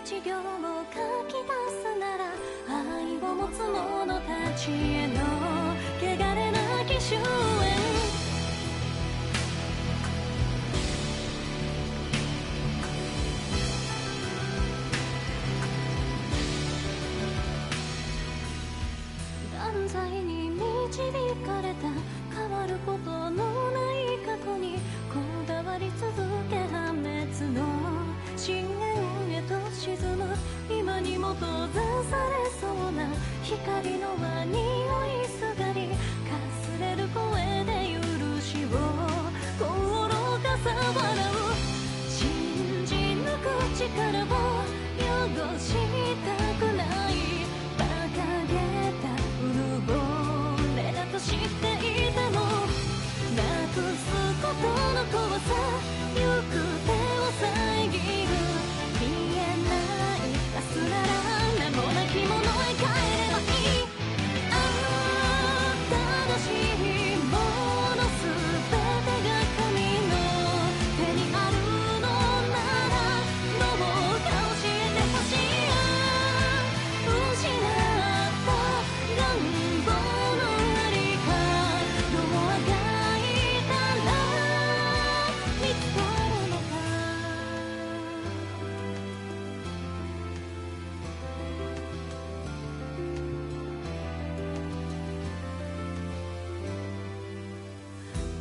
一行を書き出すなら愛を持つ者たちへの汚れなき終焉。断罪に導かれた変わることのない過去にこだわり続け破滅の深淵へと沈む今にも閉ざされそうな光の輪に追いすがりかすれる声で許しを心かさ笑う信じ抜く力を汚したくない馬鹿げた俺だと知っていてもなくすことの怖さ行く手を遮る見えない明日なら名もなきものへ帰ればいい。ああ正しいものすべてが神の手にあるのならどうか教えてほしい。失った願望のありかどうあがいたら見つかるのか。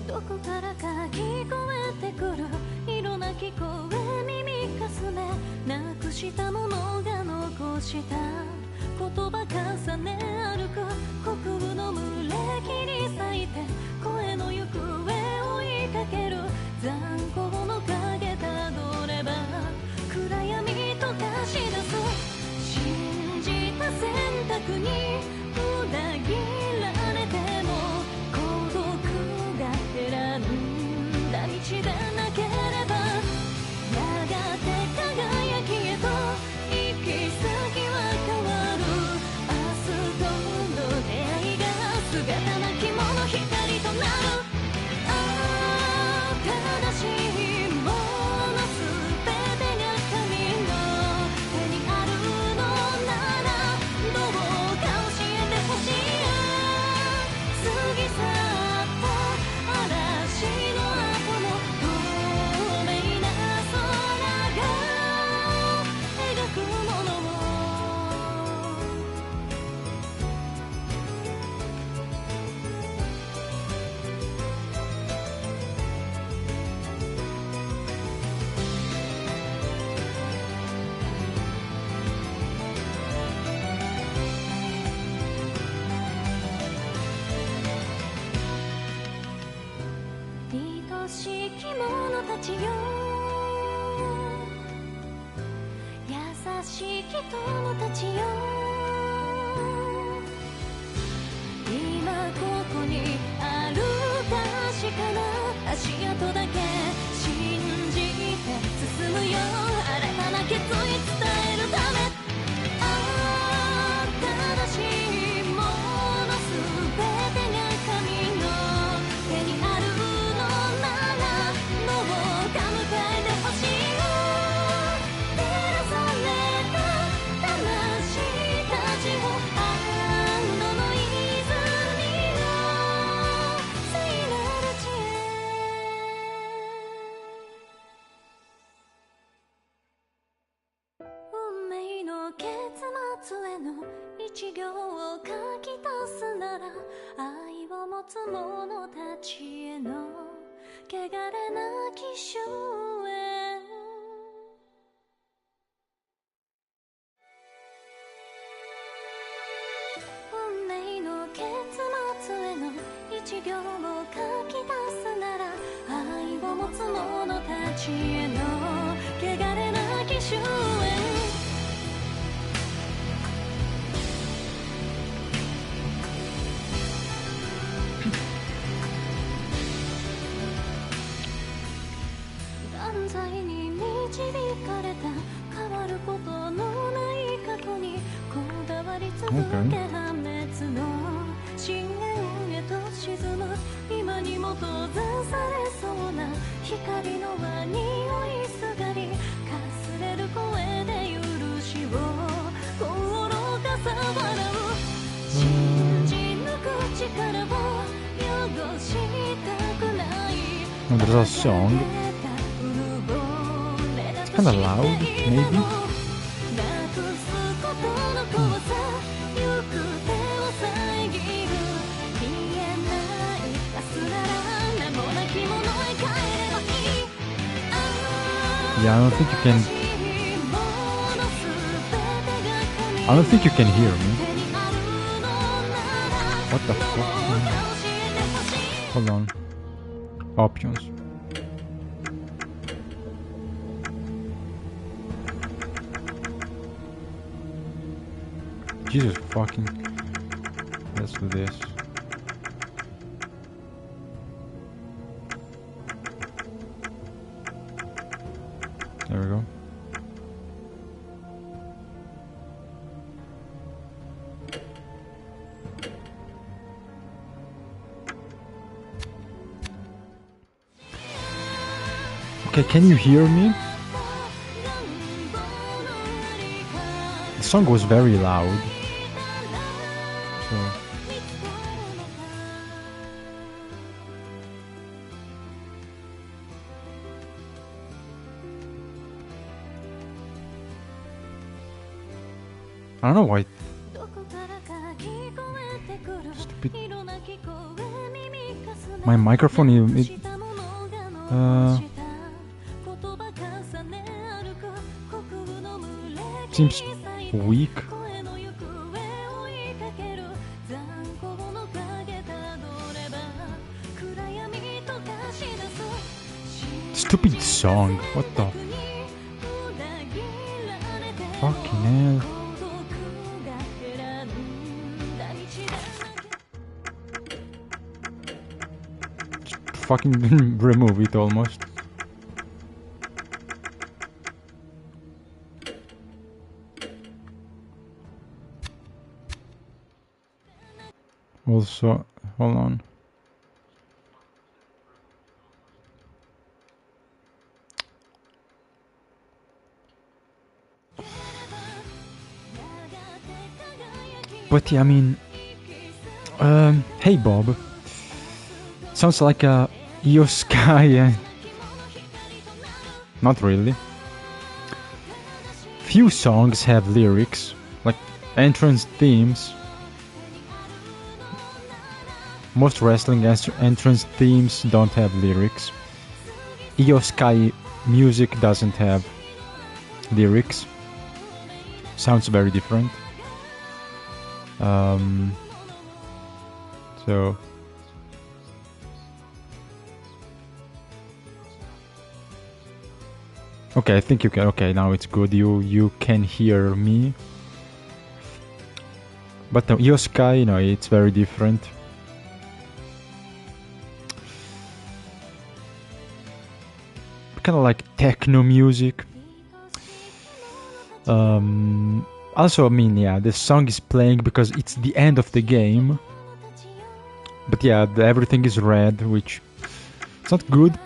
どこからか聞こえてくる色なき声耳かすめなくしたものが残した言葉重ね歩く国部の群れ切り裂いて声の行方追いかける残光の影たどれば暗闇と化し出す信じた選択に裏切られても孤独が選んだ道でなければやがて輝きへと行き先は変わる明日との出会いが姿なき者光となる。ああ正しいものすべてが神の手にあるのならどうか教えてほしい。過ぎ去った嵐の後の透明な空が描くものを愛しき者たちよ優しき友たちよ今ここにある確かな足跡だけ信じて進むよ新たな決意伝えるため。ああ正しいものすべてが神の手にあるのならどうか迎えてほしい。照らされた魂たちを安堵の泉の聖なる地へ。運命の結末への一行を書き足すなら愛を持つ者たちへの汚れなき終焉。運命の結末への一行を書き出すなら愛を持つ者たちへの汚れなき終焉。断罪に導かれた変わることのない過去にこだわり続け破滅の深淵へと沈む今にも閉ざされそうな光の輪に追いすがりかすれる声で許 Oh, there's a song. It's kinda loud, maybe? Yeah, I don't think you can... I don't think you can hear me. What the fuck? Hold on. Options. Jesus fucking... Let's do this. There we go. Okay, can you hear me? The song was very loud. So... I don't know why. Stupid. My microphone seems weak. Stupid song. What the fucking hell? Fucking remove it almost. Also, hold on. But yeah, I mean, hey Bob. Sounds like a Yosuke. Not really. Few songs have lyrics, like entrance themes. Most wrestling entrance themes don't have lyrics. Yosuke music doesn't have lyrics. Sounds very different. So... Okay, I think you can. Okay, now it's good. You can hear me. But the Yosuke, you know, it's very different. Kind of like techno music. Also, I mean, yeah, the song is playing because it's the end of the game. But yeah, everything is red, which it's not good.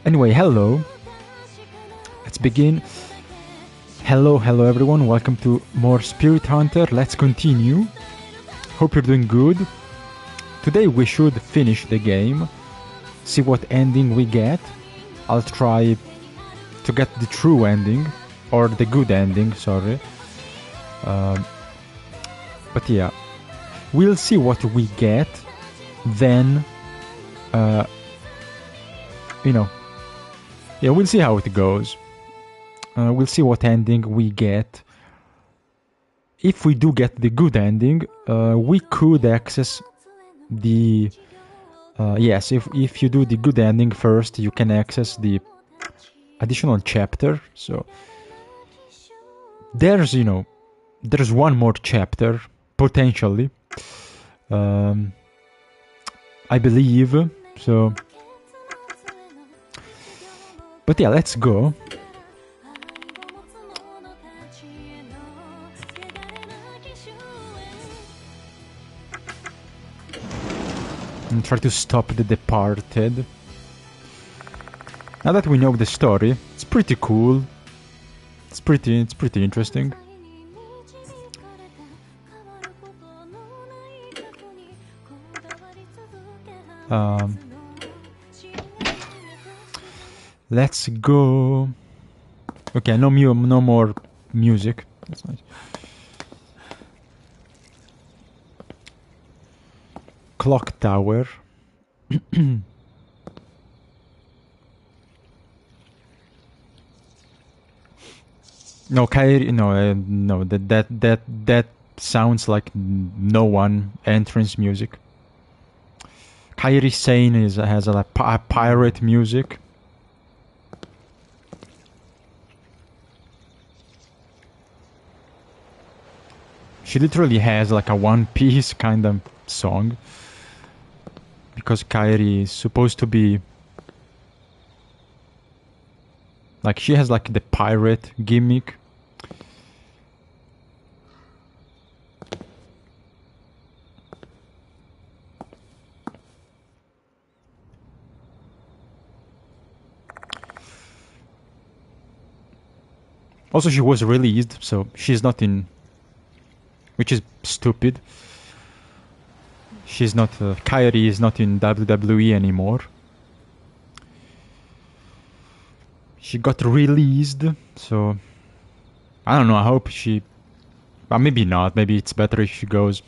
Anyway, hello. Let's begin. Hello everyone, welcome to more Spiri Hunter. Let's continue. Hope you're doing good. Today we should finish the game, see what ending we get. I'll try to get the true ending, or the good ending, sorry. But yeah, we'll see what we get, then, you know, yeah, we'll see how it goes. We'll see what ending we get. If we do get the good ending, we could access the... yes, if you do the good ending first, you can access the additional chapter. So there's, you know, there's one more chapter, potentially. I believe, so... But yeah, let's go. And try to stop the departed. Now that we know the story, it's pretty cool. It's pretty interesting. Let's go. Okay, no more music. That's nice. Clock tower. No, Kairi. No. That sounds like no one entrance music. Kairi Sane has a pirate music. She literally has like a One Piece kind of song. Because Kairi is supposed to be... Like, she has like the pirate gimmick. Also, she was released, so she's not in... Which is stupid. She's not... Kairi is not in WWE anymore. She got released, so... I don't know, I hope she... maybe not, maybe it's better if she goes...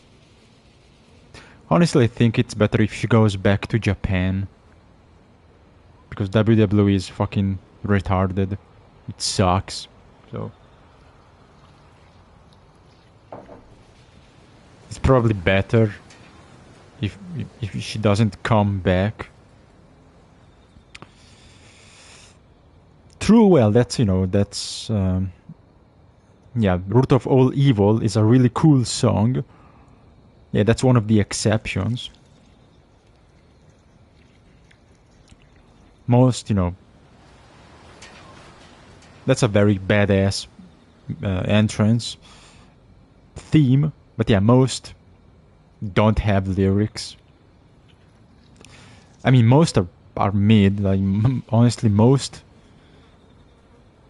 Honestly, I think it's better if she goes back to Japan. Because WWE is fucking retarded. It sucks. So... It's probably better if she doesn't come back. True, well, that's, that's... yeah, Root of All Evil is a really cool song. Yeah, that's one of the exceptions. Most, that's a very badass entrance theme. But yeah, most don't have lyrics. I mean, most are mid. Like, honestly, most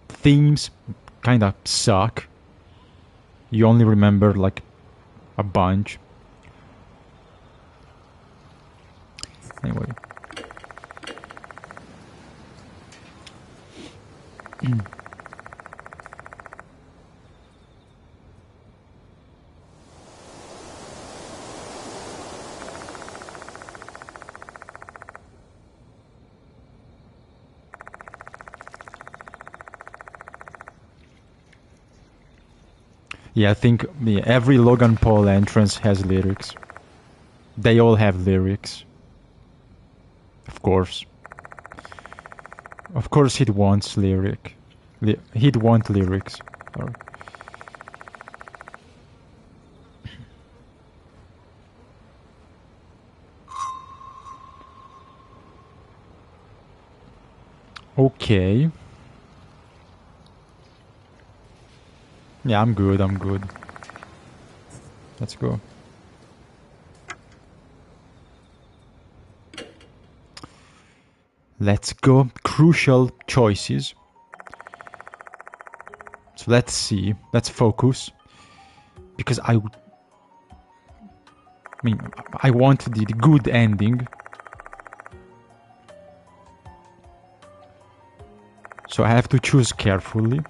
themes kind of suck. You only remember like a bunch. Anyway. Yeah, I think every Logan Paul entrance has lyrics. They all have lyrics. Of course. Of course he'd want lyric. He'd want lyrics. Sorry. Okay. Yeah, I'm good. Let's go. Let's go. Crucial choices. So let's see. Let's focus. Because I want the good ending. So I have to choose carefully.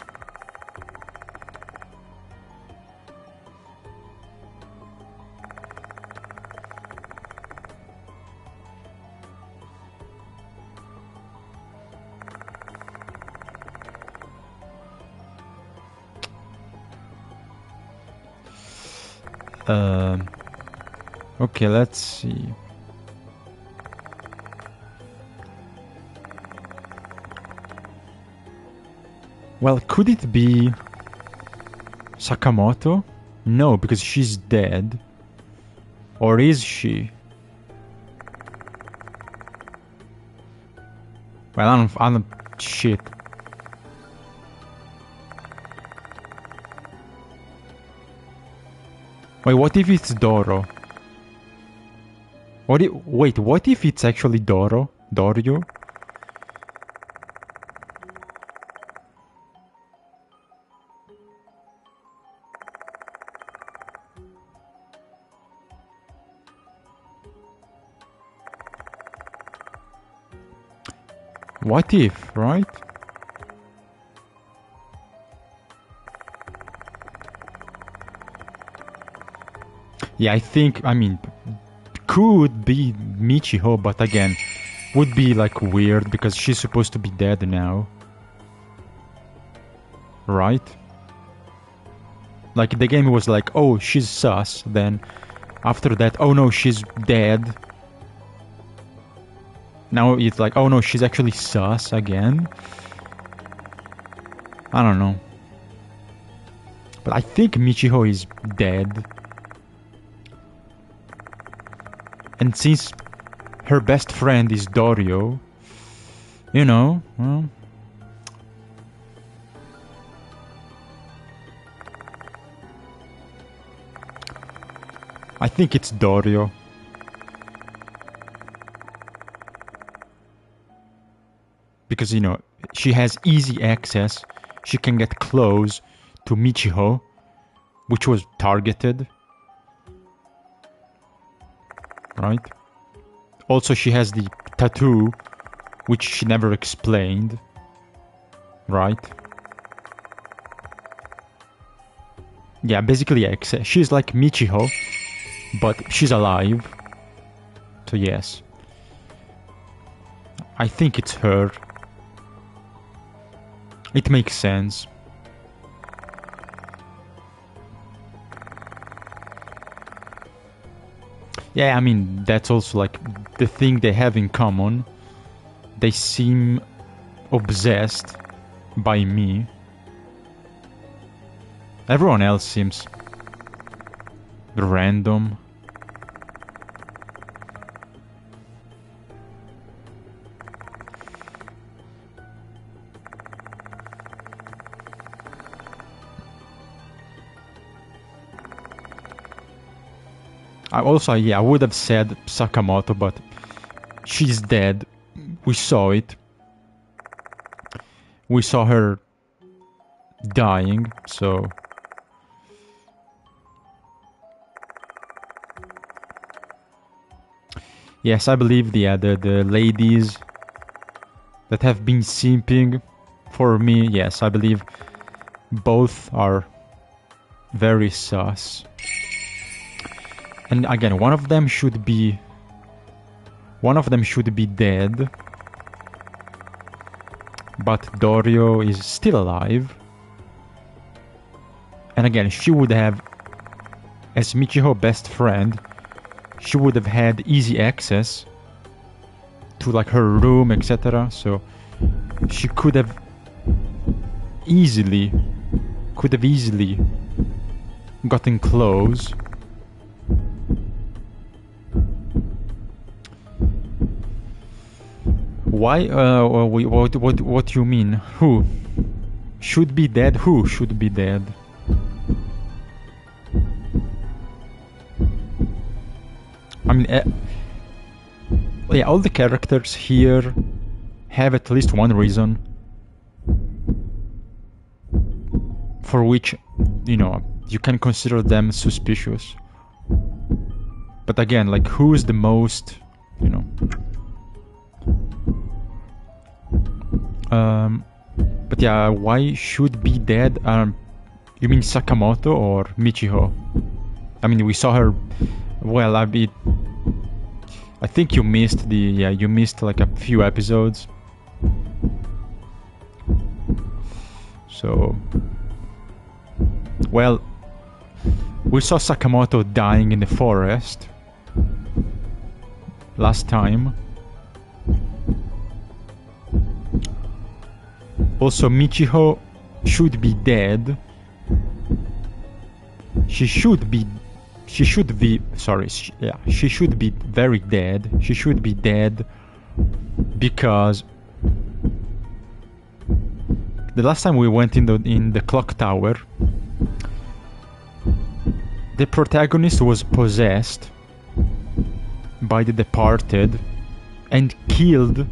Okay, let's see. Well, could it be Sakamoto? No, because she's dead. Or is she? Well, I don't shit. Wait, what if it's Doro? Wait, what if it's actually Doro? Dorio? What if, right? Yeah, I mean, could be Michiho, but again, would be like weird because she's supposed to be dead now. Right? Like the game was like, oh, she's sus, then after that, oh no, she's dead. Now it's like, oh no, she's actually sus again. I don't know. But I think Michiho is dead. And since her best friend is Dorio, you know, well, I think it's Dorio. Because, you know, she has easy access. She can get close to Michiho, which was targeted. Right? Also, she has the tattoo, which she never explained. Right? Yeah, basically, she's like Michiho, but she's alive. So yes. I think it's her. It makes sense. Yeah, I mean, that's also like the thing they have in common. They seem obsessed by me. Everyone else seems random. I would have said Sakamoto, but she's dead. We saw it. We saw her dying, so... Yes, I believe the ladies that have been simping for me, yes, I believe both are very sus. And again, one of them should be dead. But Dorio is still alive. And again, she would have, as Michiho's best friend, she would have had easy access to like her room, etc. So she could have easily gotten close. Why? What do you mean? Who should be dead? Who should be dead? I mean, yeah, all the characters here have at least one reason for which, you know, you can consider them suspicious. But again, like, who is the most, you know... but yeah, why should be dead? You mean Sakamoto or Michiho? I mean, we saw her. Well, I think you missed you missed like a few episodes. So, well, we saw Sakamoto dying in the forest last time. Also, Michiho should be dead. She should be very dead. She should be dead because the last time we went in the clock tower, the protagonist was possessed by the departed and killed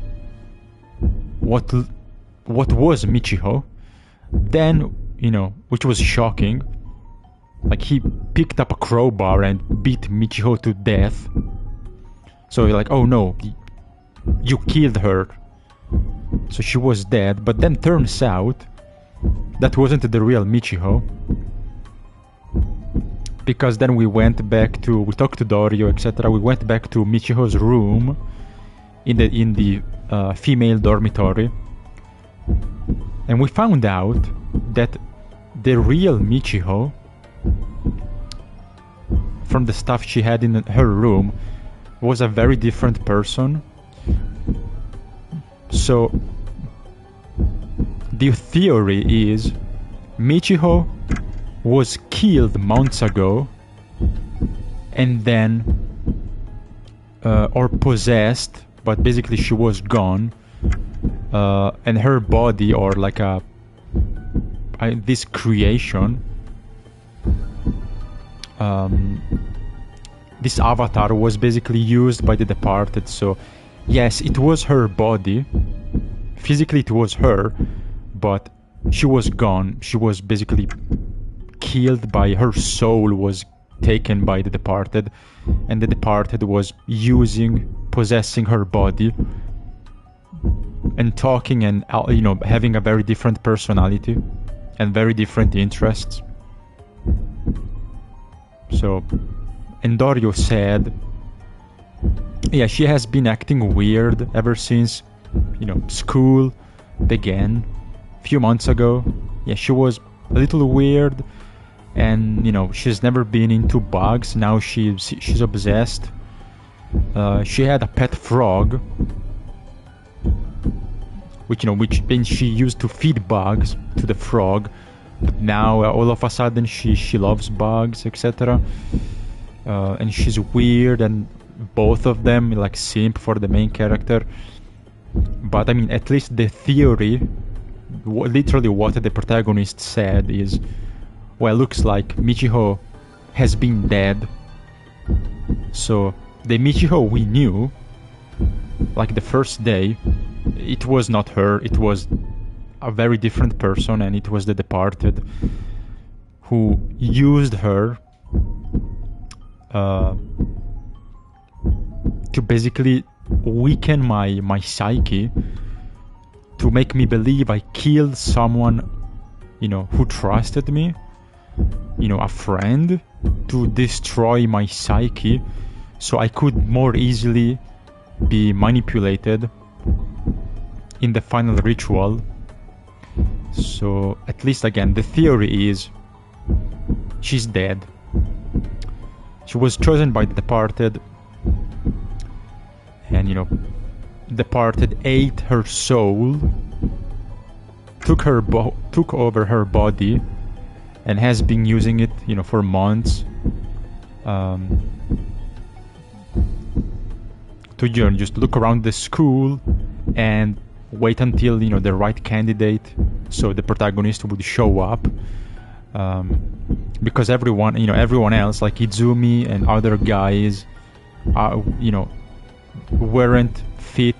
what was Michiho. Then, you know, which was shocking, like he picked up a crowbar and beat Michiho to death. So you're like, oh no, you killed her. So she was dead, but then turns out that wasn't the real Michiho. Because then we talked to Dorio, etc. We went back to Michiho's room in the female dormitory, and we found out that the real Michiho, from the stuff she had in her room, was a very different person. So the theory is Michiho was killed months ago, and then or possessed, but basically she was gone, and her body, or like this creation, this avatar, was basically used by the departed. So yes, it was her body, physically it was her, but she was gone. She was basically killed by, her soul was taken by the departed, and the departed was possessing her body and talking, and having a very different personality and very different interests. So, and Dorio said, yeah, she has been acting weird ever since school began a few months ago. Yeah, she was a little weird, and she's never been into bugs. Now she's obsessed. She had a pet frog, which she used to feed bugs to the frog, but now all of a sudden she loves bugs, etc. And she's weird, and both of them like simp for the main character. But I mean, at least the theory, literally what the protagonist said is, well, looks like Michiho has been dead. So the Michiho we knew, like the first day, it was not her. It was a very different person, and it was the departed who used her to basically weaken my psyche, to make me believe I killed someone, who trusted me, a friend, to destroy my psyche so I could more easily be manipulated in the final ritual. So at least, again, the theory is she's dead. She was chosen by the departed, and departed ate her soul, took over her body, and has been using it, for months, to just look around the school and wait until the right candidate, so the protagonist would show up, because everyone else, like Izumi and other guys, weren't fit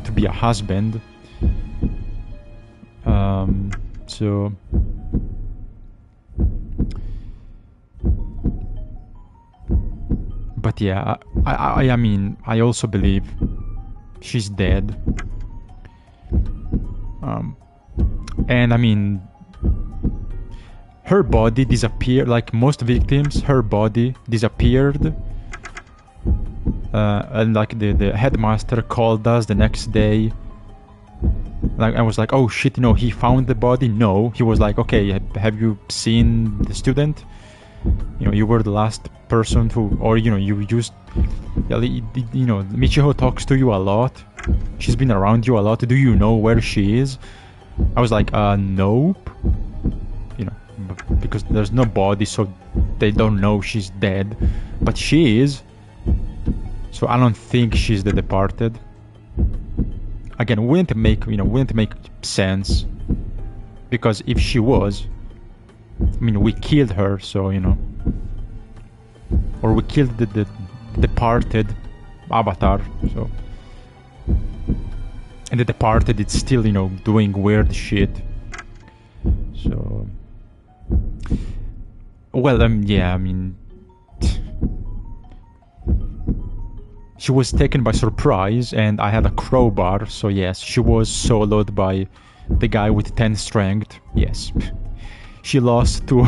to be a husband. So but yeah, I mean, I also believe she's dead. And I mean, her body disappeared, like most victims, her body disappeared. And like the headmaster called us the next day. Like, I was like, oh shit, he found the body. No, he was like, okay, have you seen the student? You were the last person to, or you used, Michiho talks to you a lot. She's been around you a lot. Do you know where she is? I was like, nope. Because there's no body, so they don't know she's dead. But she is. So I don't think she's the departed. Again, wouldn't make sense, because if she was, I mean, we killed her, so or we killed the departed avatar, so, and the departed, it's still doing weird shit. So, well, yeah, I mean, she was taken by surprise, and I had a crowbar, so yes, she was soloed by the guy with 10 strength. Yes. She lost to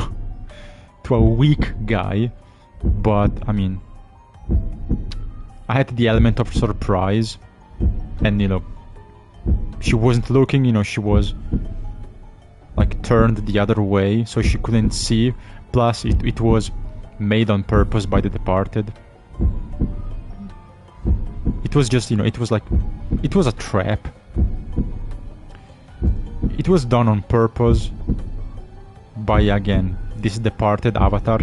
a weak guy, but I mean, I had the element of surprise, and you know, she wasn't looking, you know, she was like turned the other way, so she couldn't see. Plus, it was made on purpose by the departed. It was just, you know, it was a trap. It was done on purpose by, again, this departed avatar,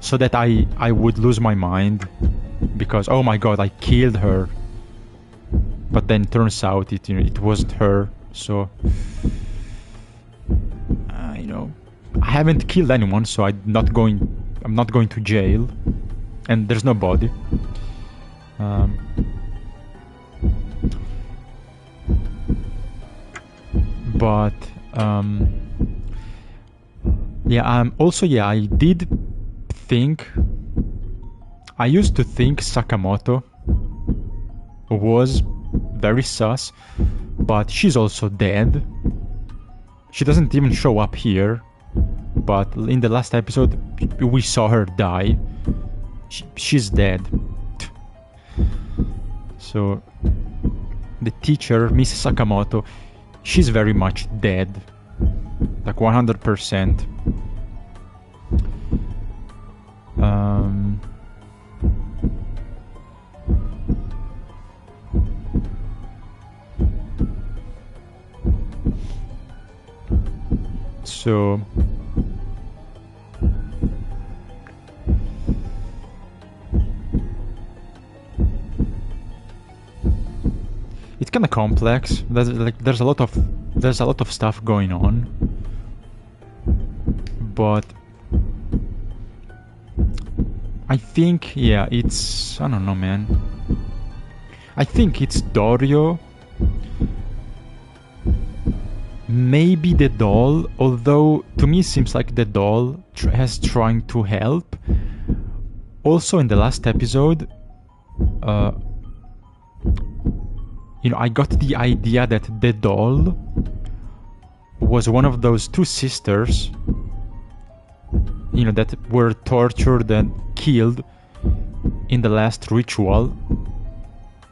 so that I would lose my mind, because oh my god, I killed her. But then turns out it wasn't her. So you know, I haven't killed anyone, so I'm not going to jail, and there's no body. But yeah, also, yeah, I used to think Sakamoto was very sus, but she's also dead. She doesn't even show up here, but in the last episode we saw her die. She's dead. So the teacher, Miss Sakamoto, she's very much dead, like 100%. So it's kind of complex. There's a lot of stuff going on, but I think, yeah, it's, I don't know, man. I think it's Dorio. Maybe the doll, although to me it seems like the doll has trying to help. Also in the last episode, you know, I got the idea that the doll was one of those two sisters, you know, that were tortured and killed in the last ritual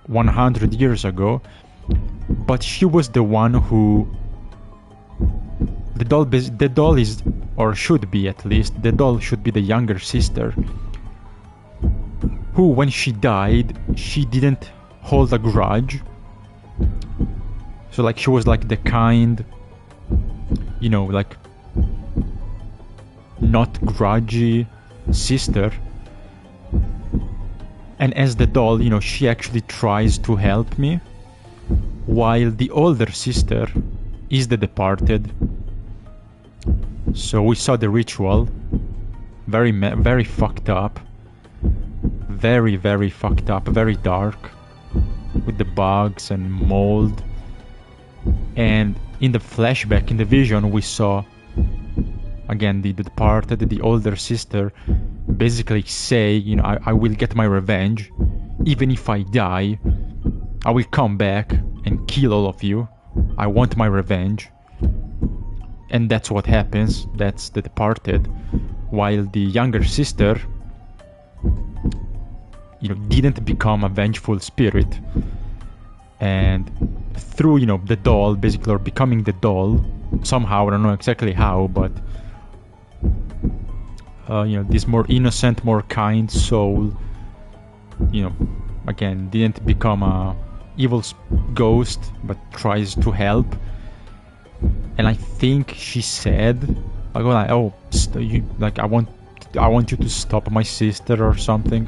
100 years ago. But she was the one who... The doll is, or should be at least, the doll should be the younger sister, who, when she died, she didn't hold a grudge. So like, she was like the kind, you know, like not grudgy sister. And as the doll, you know, she actually tries to help me, while the older sister is the departed. So we saw the ritual, very fucked up, very fucked up, very dark, with the bugs and mold. And in the flashback, in the vision, we saw again the departed, the older sister, basically say, you know, I will get my revenge, even if I die. I will come back and kill all of you. I want my revenge. And that's what happens. That's the departed. While the younger sister, you know, didn't become a vengeful spirit. And through, you know, the doll, basically, or becoming the doll, somehow, I don't know exactly how, but, you know, this more innocent, more kind soul, you know, again, didn't become a evil ghost, but tries to help. And I think she said, like, oh, you, like, I want you to stop my sister or something.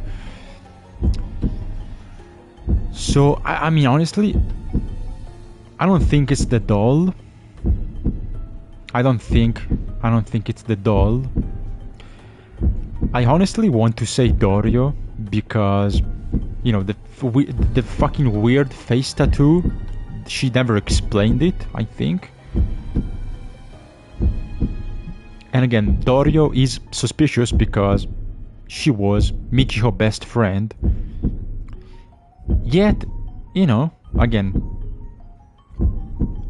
So I mean, honestly, I don't think it's the doll. I don't think it's the doll. I honestly want to say Dorio, because, you know, the fucking weird face tattoo, she never explained it, I think. And again, Dorio is suspicious because she was Michiho's best friend. Yet, you know, again,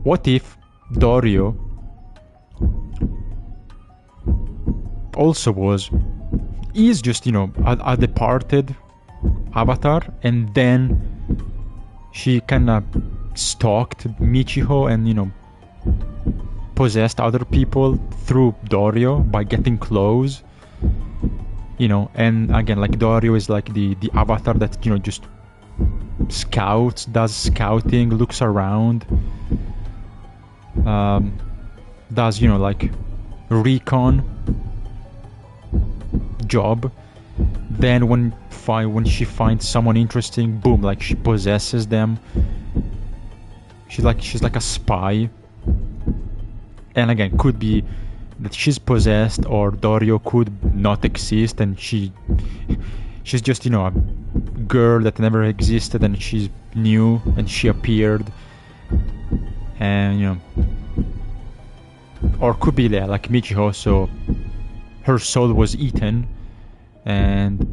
what if Dorio also is just, you know, a departed avatar, and then she kind of stalked Michiho and, you know, possessed other people through Dorio by getting close, you know. And again, like, Dorio is like the avatar that, you know, just scouts, does scouting, looks around, does, you know, like recon job. Then when she finds someone interesting, boom, like she possesses them. She's like a spy. And again, could be that she's possessed, or Dorio could not exist and she's just, you know, a girl that never existed, and she's new and she appeared. And, you know, or could be like Michiho, so her soul was eaten and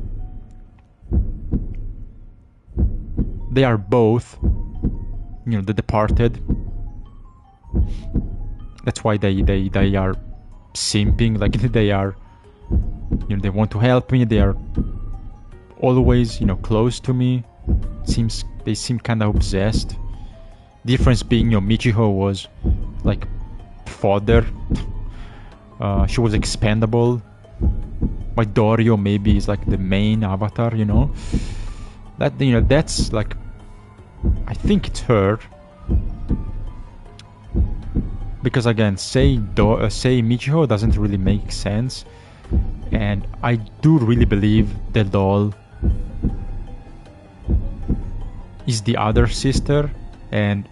they are both, you know, the departed. That's why they are simping, like they are, you know, they want to help me, they are always, you know, close to me. They seem kind of obsessed. Difference being, you know, Michiho was like fodder. She was expendable. But Dorio maybe is like the main avatar, you know. That, you know, that's like, I think it's her. Because again, say Michiho doesn't really make sense, and I do really believe the doll is the other sister, and,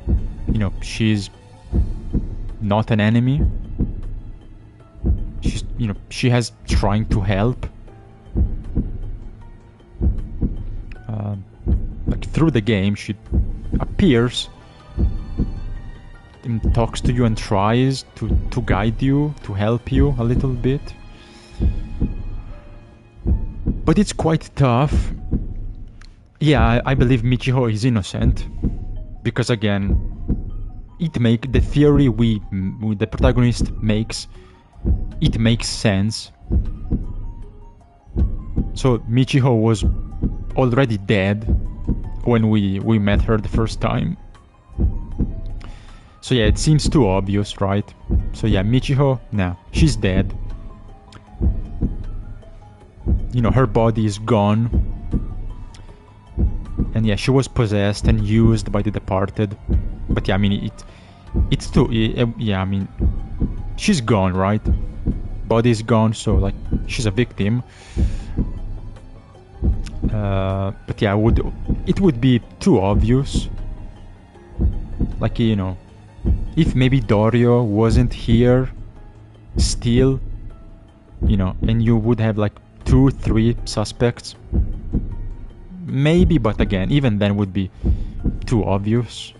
you know, she's not an enemy. She's, you know, she has trying to help, like through the game. She appears and talks to you and tries to guide you, to help you a little bit, but it's quite tough. Yeah, I believe Michiho is innocent, because again, the theory the protagonist makes, it makes sense. So Michiho was already dead when we met her the first time. So yeah, it seems too obvious, right? So yeah, Michiho, nah, she's dead. You know, her body is gone. And yeah, she was possessed and used by the departed. But yeah, I mean, it's too, yeah, I mean, she's gone, right? Body's gone, so like, she's a victim. But yeah, it would be too obvious. Like, you know, if maybe Dorio wasn't here still, you know, and you would have like 2-3 suspects, maybe, but again, even then would be too obvious.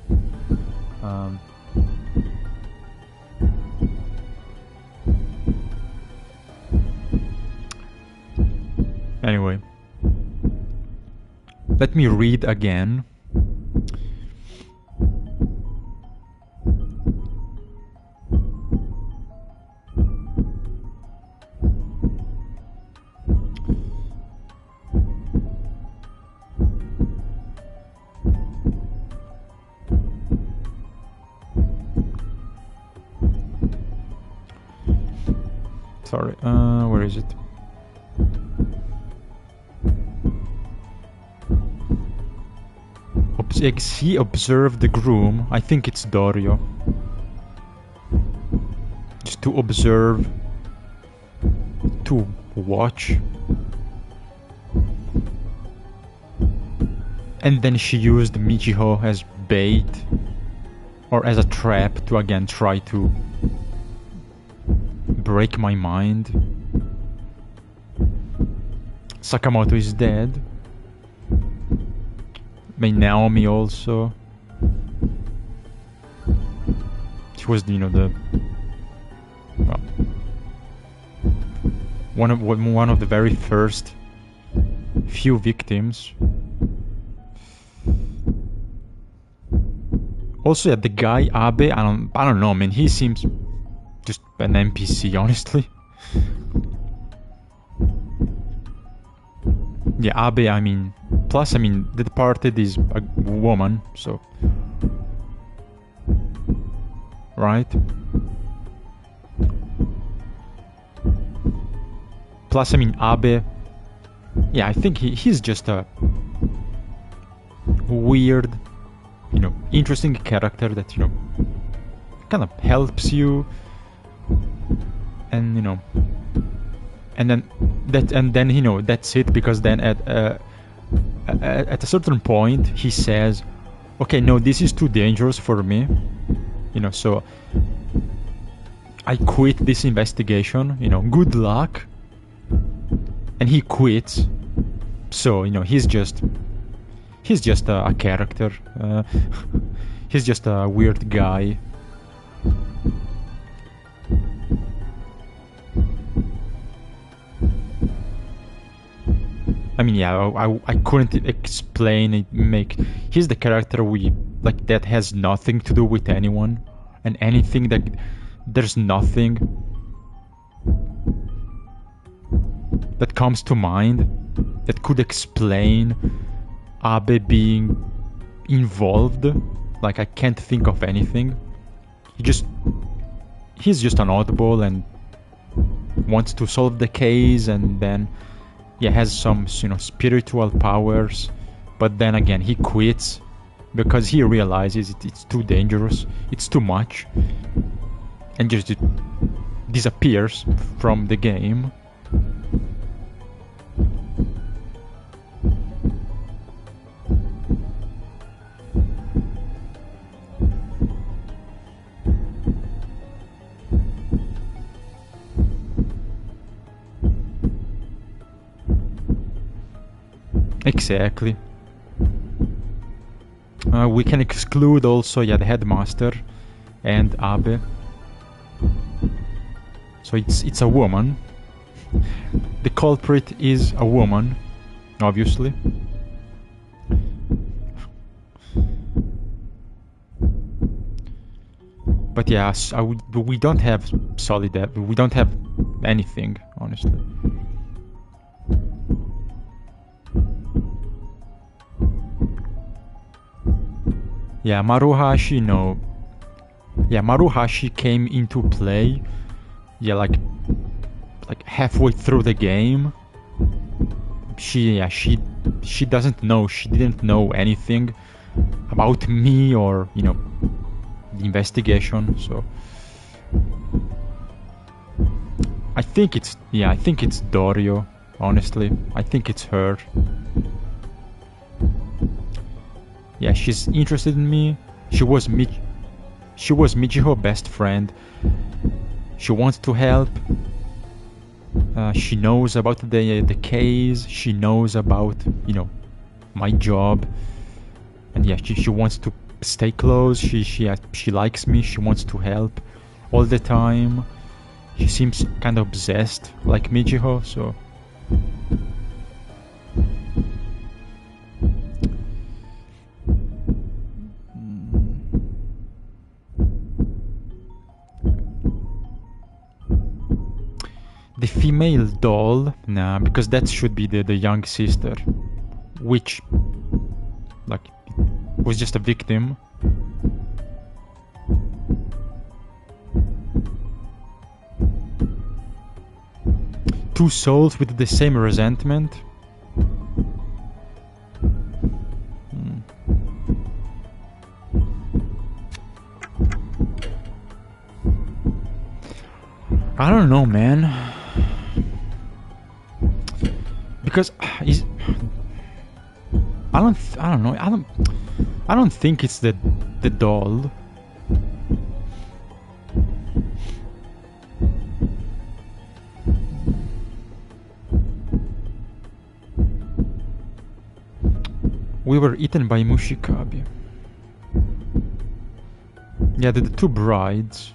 Anyway, let me read again. Sorry, where is it? He observed the groom. I think it's Dorio. Just to observe, to watch. And then she used Michiho as bait, or as a trap, to again try to break my mind. Sakamoto is dead. May Naomi also. She was, you know, the well, one of the very first few victims. Also, yeah, the guy Abe, I don't know, man. He seems just an NPC, honestly. Yeah, Abe. I mean, plus, I mean, the departed is a woman, so right. Plus, I mean, Abe. Yeah, I think he's just a weird, you know, interesting character that, you know, kind of helps you, and you know, and then you know, that's it, because then at a certain point he says, okay, no, this is too dangerous for me, you know, so I quit this investigation, you know, good luck. And he quits. So, you know, he's just a character. He's just a weird guy. I mean, yeah, I couldn't explain it. He's the character that has nothing to do with anyone, and anything that there's nothing that comes to mind that could explain Abe being involved. Like, I can't think of anything. He's just an oddball and wants to solve the case, and then has some, you know, spiritual powers, but then again he quits because he realizes it's too dangerous, it's too much, and just disappears from the game. Exactly. We can exclude also, the headmaster and Abe. So it's a woman. The culprit is a woman, obviously. But yes, we don't have solid. We don't have anything, honestly. Yeah, Maruhashi, no. Yeah, Maruhashi came into play. Yeah, like halfway through the game. She doesn't know. She didn't know anything about me or, you know, the investigation. So I think it's Dorio. Honestly, I think it's her. Yeah, she's interested in me. She was Michiho's best friend. She wants to help. She knows about the case. She knows about, you know, my job. And yeah, she wants to stay close. She likes me. She wants to help all the time. She seems kind of obsessed, like Michiho. So the female doll, nah, because that should be the young sister, which, like, was just a victim. Two souls with the same resentment. I don't know, man. Because I don't know. I don't think it's the doll. We were eaten by Mushikabe. Yeah, the two brides.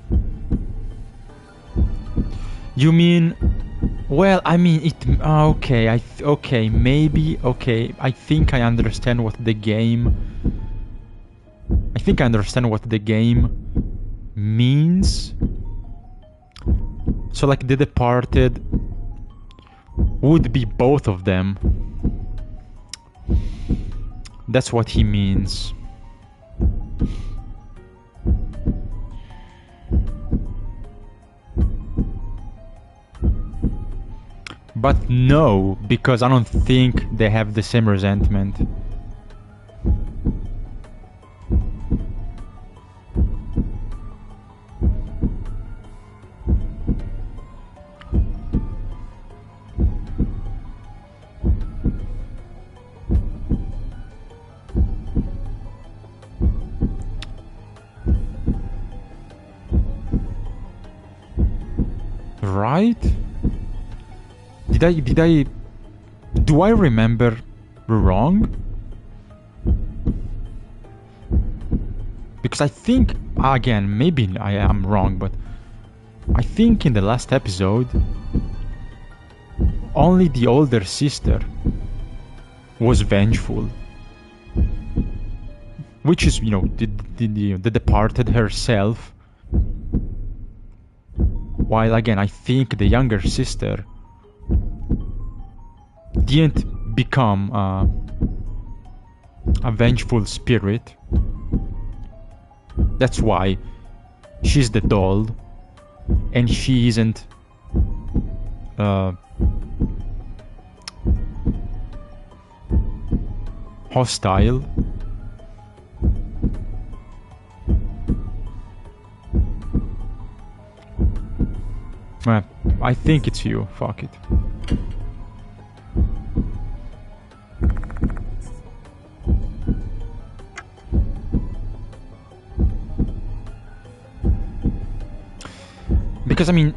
You mean? Well, I mean it. Okay, okay, maybe. Okay, I think I understand what the game I think I understand what the game means. So like the departed would be both of them. That's what he means. But no, because I don't think they have the same resentment. Right? Do I remember wrong? Because I think, again, maybe I am wrong, but I think in the last episode, only the older sister was vengeful. Which is, the departed herself. While again, I think the younger sister didn't become a vengeful spirit. That's why she's the doll, and she isn't hostile. I think it's you. Fuck it. Because I mean,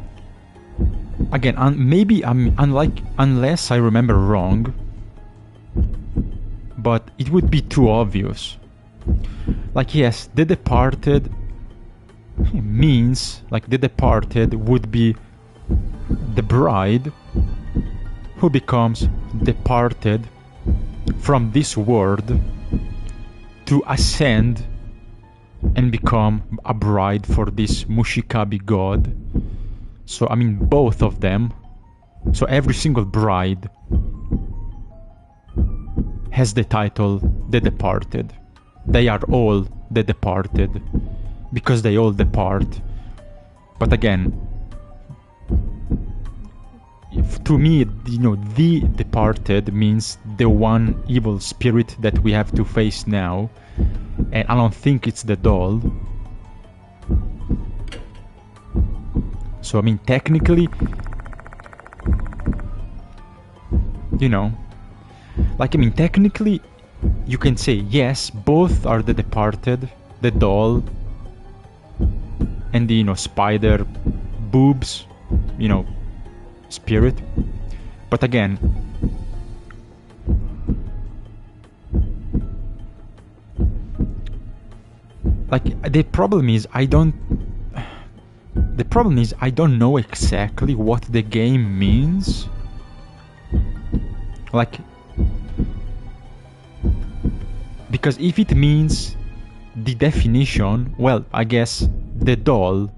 again, maybe unless I remember wrong, but it would be too obvious. Like, yes, the departed means, like, the departed would be the bride who becomes departed from this world to ascend and become a bride for this Mushikabi god. So I mean, both of them. So every single bride has the title the departed. They are all the departed because they all depart. But again, to me, the departed means the one evil spirit that we have to face now, and I don't think it's the doll. So I mean, technically, technically, you can say yes, both are the departed, the doll, and the spider boobs, spirit. But again, like, the problem is I don't know exactly what the game means. Like, because if it means the definition, well, I guess the doll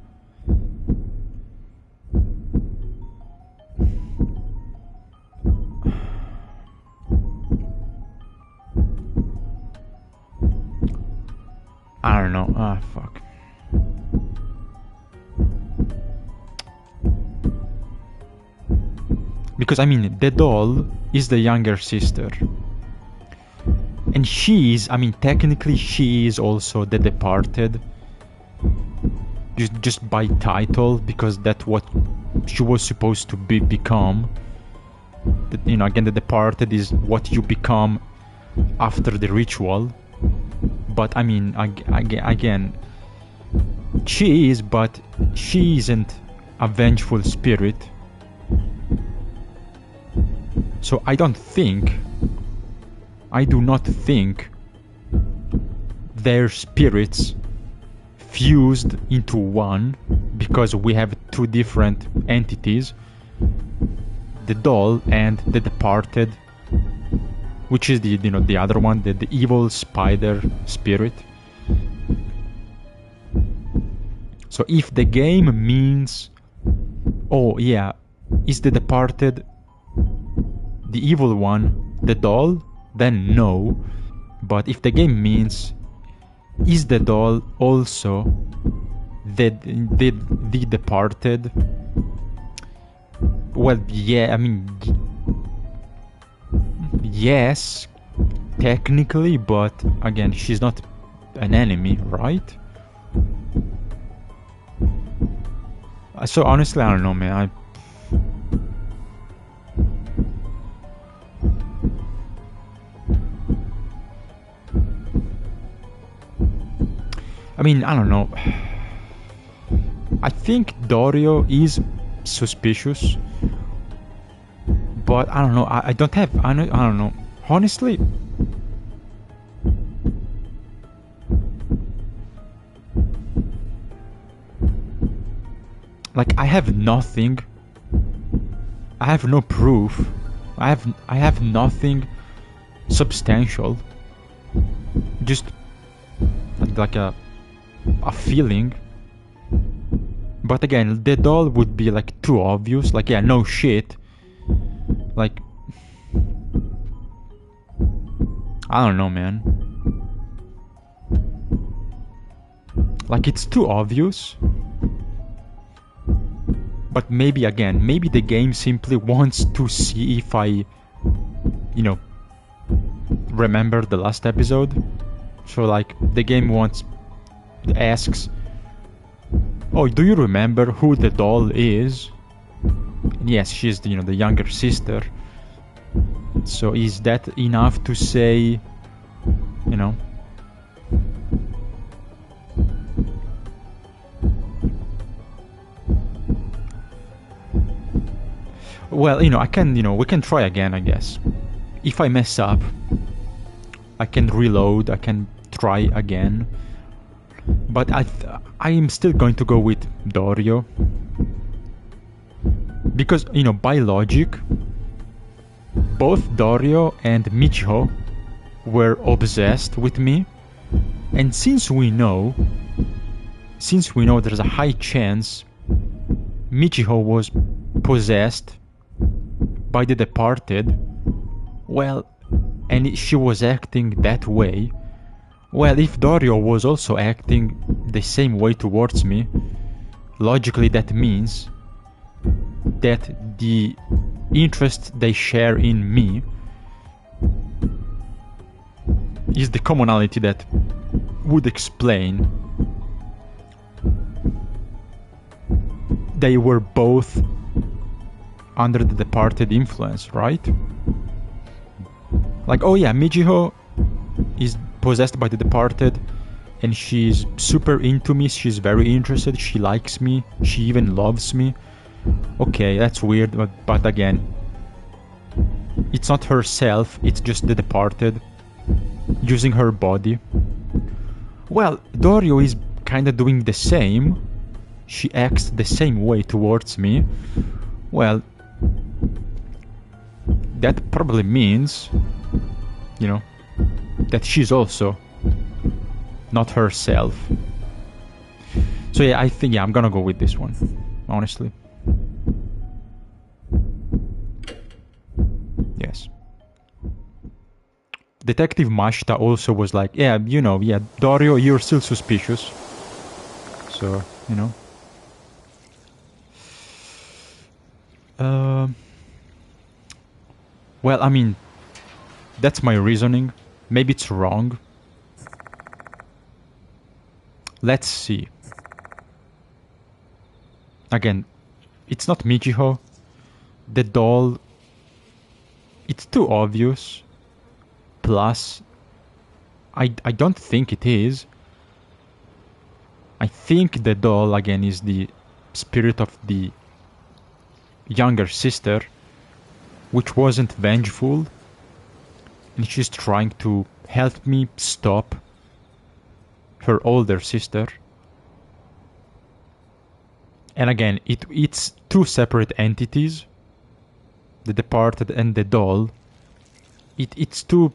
I don't know. Fuck. Because I mean, the doll is the younger sister, and technically she is also the departed, just by title, because that's what she was supposed to become. Again, the departed is what you become after the ritual. But I mean, again, she is, but she isn't a vengeful spirit. So I do not think their spirits fused into one, because we have two different entities, the doll and the departed, which is the other one, the evil spider spirit. So if the game means, oh yeah, is the departed the evil one, the doll? Then no. But if the game means, is the doll also the departed? Well, yeah, I mean, yes, technically, but again, she's not an enemy, right? So honestly, I don't know, man. I mean, I don't know. I think Dario is suspicious, but I don't know. I don't have. I don't know. Honestly, like I have nothing. I have no proof. I have nothing substantial. Just like a feeling. But again, the doll would be like too obvious. Like, yeah, no shit. Like, I don't know, man. Like, it's too obvious. But maybe, again, maybe the game simply wants to see if I, you know, remember the last episode. So, like, the game asks, oh, do you remember who the doll is? And yes, she's the, the younger sister. So is that enough to say, well, I can, we can try again, I guess. If I mess up, I can reload, I can try again. But I am still going to go with Dario. Because, by logic, both Dario and Michiho were obsessed with me. And since we know there's a high chance Michiho was possessed by the departed, well, and she was acting that way, well, if Dario was also acting the same way towards me, logically that means that the interest they share in me is the commonality that would explain they were both under the departed influence, right? Like, oh yeah, Michiho is possessed by the departed and she's super into me, she's very interested, she likes me, she even loves me. Okay, that's weird, but again, it's not herself, it's just the departed using her body. Well, Dario is kinda doing the same. She acts the same way towards me. Well, that probably means, that she's also not herself. So yeah, I think, I'm gonna go with this one, honestly. Yes. Detective Mashta also was like, yeah, Dario, you're still suspicious. So, well, I mean, that's my reasoning. Maybe it's wrong. Let's see. Again, it's not Michiho. The doll, it's too obvious. Plus, I don't think it is. I think the doll, again, is the spirit of the younger sister, which wasn't vengeful, and she's trying to help me stop her older sister. And again, it's two separate entities, the departed and the doll. It's two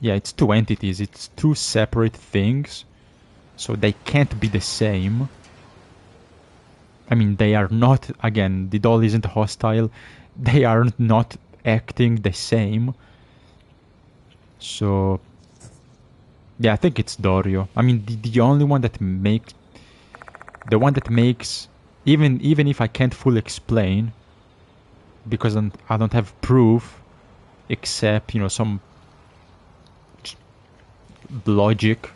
entities, it's two separate things, so they can't be the same. I mean, they are not, again, the doll isn't hostile. They are not acting the same. So, yeah, I think it's Dorio. I mean, the only one that makes, the one that makes, even if I can't fully explain, because I don't have proof, except, you know, some logic,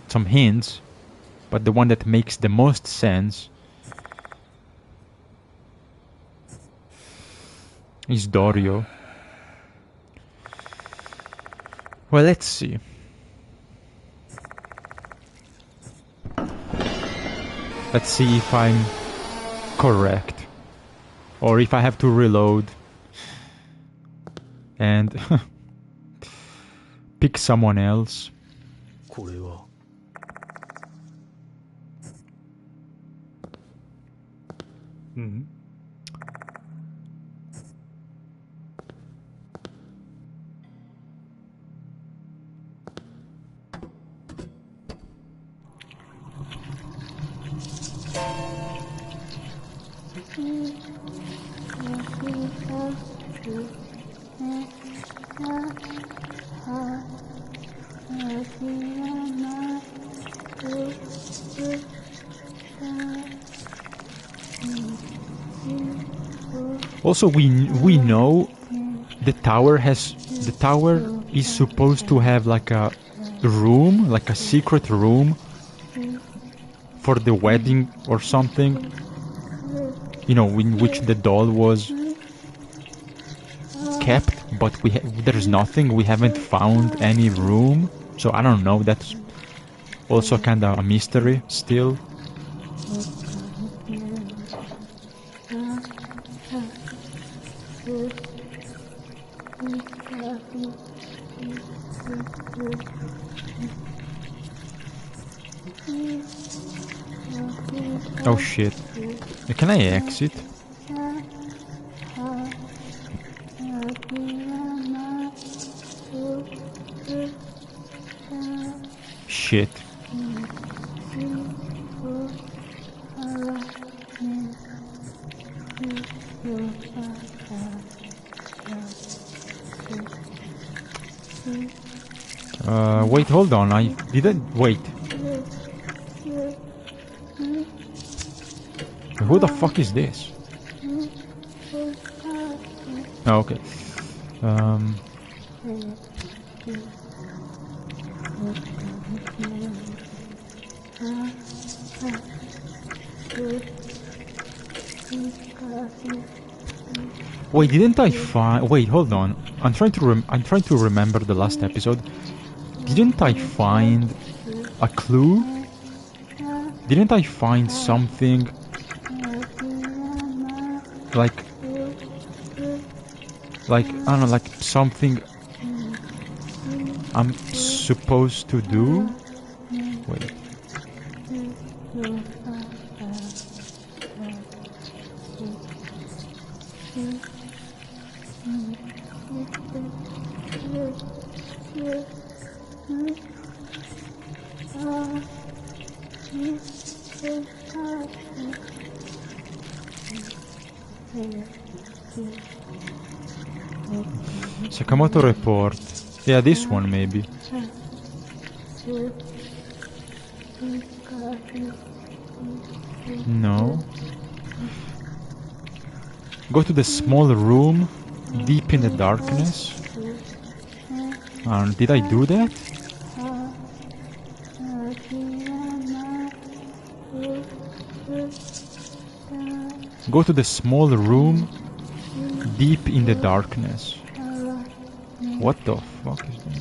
some hints, but the one that makes the most sense is Dorio. Well, let's see. Let's see if I'm correct, or if I have to reload and pick someone else. Mm-hmm. Also, we know the tower is supposed to have like a room, like a secret room for the wedding or something. You know, in which the doll was kept, but there's nothing. We haven't found any room, so I don't know. That's also kind of a mystery still. Oh shit. Can I exit? Shit. Wait, hold on. I didn't wait. Who the fuck is this? Oh, okay. Wait, didn't I find? Wait, hold on. I'm trying to remember the last episode. Didn't I find a clue? Didn't I find something like I don't know, like something I'm supposed to do? Wait. Sakamoto report. Yeah, this one maybe. No. Go to the small room deep in the darkness. Did I do that? Go to the small room deep in the darkness. What the fuck is that?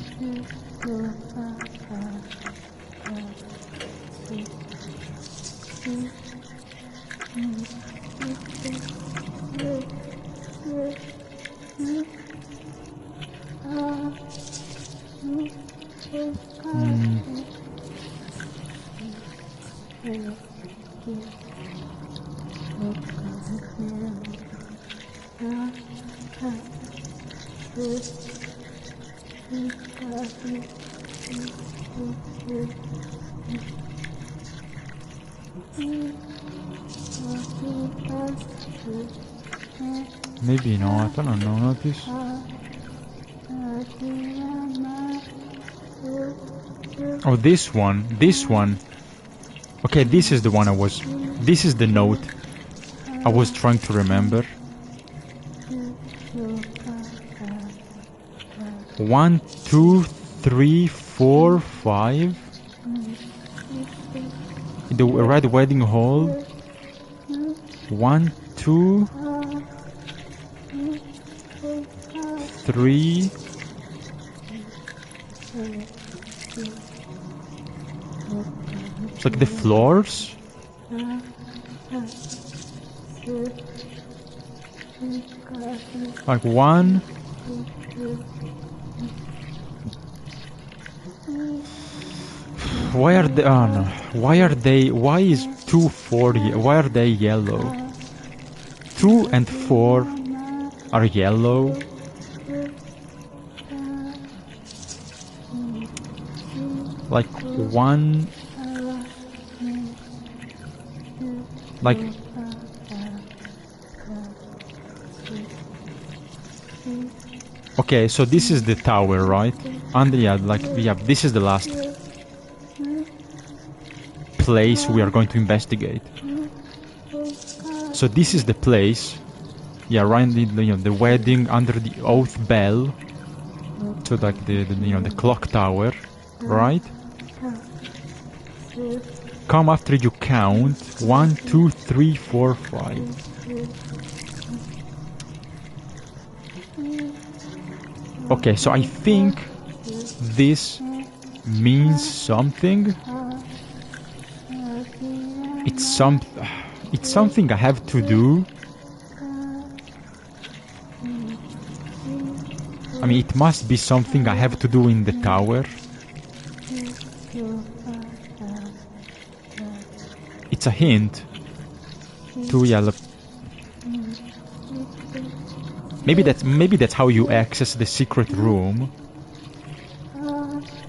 Maybe not, I don't know, notice. Oh, this one. Okay, this is the one this is the note I was trying to remember. 1, 2, 3, 4, 5. The red wedding hall. 1, 2, 3. It's like the floors. Like 1. Why are they? Oh no! Why are they? Why is 2, 4? Why are they yellow? 2 and 4 are yellow. Like 1. Like. Okay, so this is the tower, right? And yeah, this is the last place we are going to investigate. So this is the place. Yeah, right. The wedding under the oath bell. So like the clock tower, right? Come after you count. 1, 2, 3, 4, 5. Okay, so I think this means something. It's something I have to do. I mean, it must be something I have to do in the tower. It's a hint to yellow. Maybe that's how you access the secret room.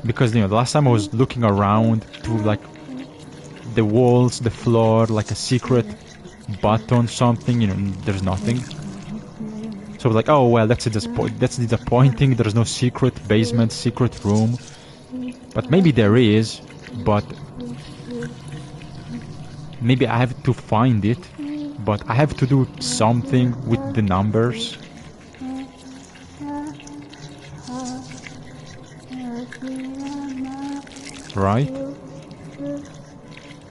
Because the last time I was looking around to like the walls, the floor, like a secret button, something. There's nothing. So like, oh well, that's disappointing. There's no secret basement, secret room. But maybe there is. But maybe I have to find it. But I have to do something with the numbers. Right?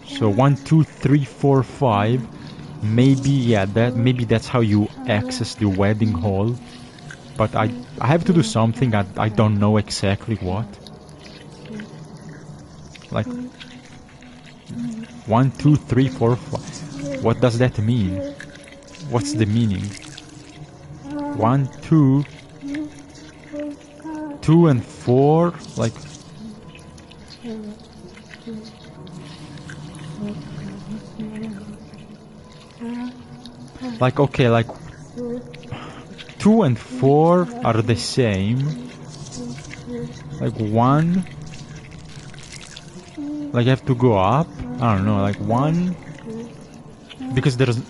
So 1, 2, 3, 4, 5. Maybe that's how you access the wedding hall. But I have to do something. I don't know exactly what. Like 1, 2, 3, 4, 5. What does that mean? What's the meaning? 1, 2, 2 and 4. Like. Like, okay, like 2 and 4 are the same. Like 1. Like I have to go up. I don't know, like 1. Because there's,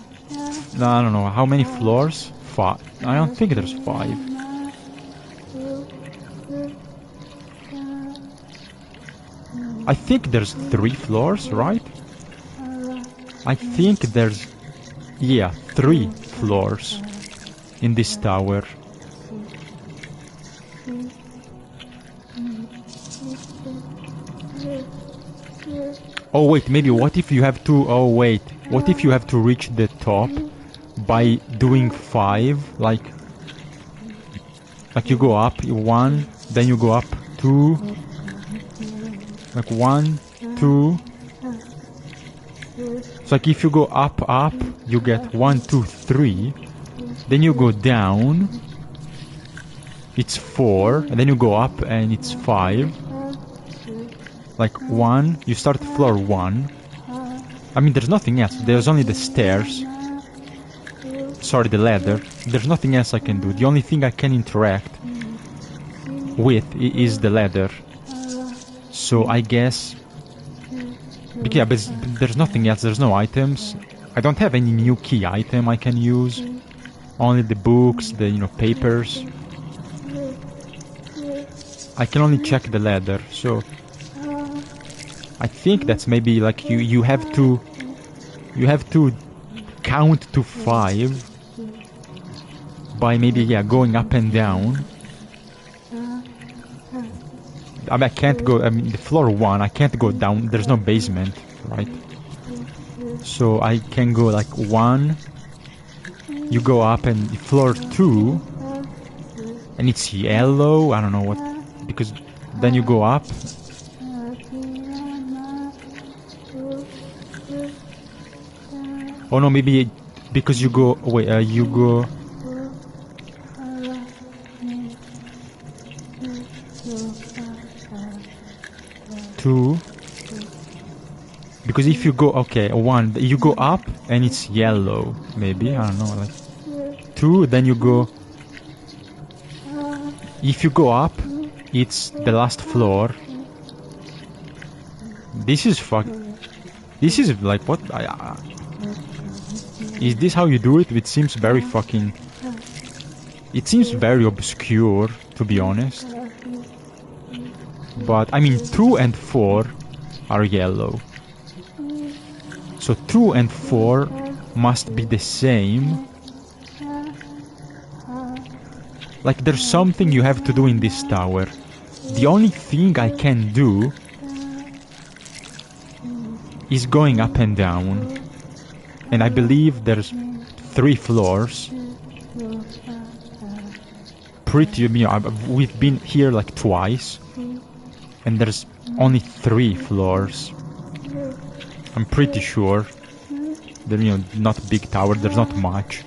I don't know, how many floors? 5. I don't think there's 5. I think there's 3 floors, right? I think there's, 3 floors in this tower. Oh wait, maybe what if you have to, what if you have to reach the top by doing 5, like you go up 1, then you go up 2, like 1, 2. So like if you go up, you get 1, 2, 3. Then you go down, it's 4, and then you go up and it's 5. Like 1, you start floor 1. I mean, there's nothing else. There's only the stairs. Sorry, the ladder. There's nothing else I can do. The only thing I can interact with is the ladder. So I guess But yeah, but there's nothing else. There's no items. I don't have any new key item I can use. Only the books, the papers. I can only check the ladder. So I think that's maybe like you have to count to 5 by maybe going up and down. I mean, I can't go. I mean, the floor 1, I can't go down. There's no basement, right? So I can go like 1. You go up, and floor 2, and it's yellow. I don't know what, because then you go up. Oh no, maybe because you go. Wait, you go. Two, because if you go 1, you go up and it's yellow. Maybe, I don't know, like 2. Then you go. If you go up, it's the last floor. This is This is like what? Is this how you do it? It seems very fucking. It seems very obscure, to be honest. But, I mean, 2 and 4 are yellow. So 2 and 4 must be the same. Like, there's something you have to do in this tower. The only thing I can do is going up and down. And I believe there's 3 floors. We've been here like twice. And there's only 3 floors. I'm pretty sure. They're, not big tower, there's not much.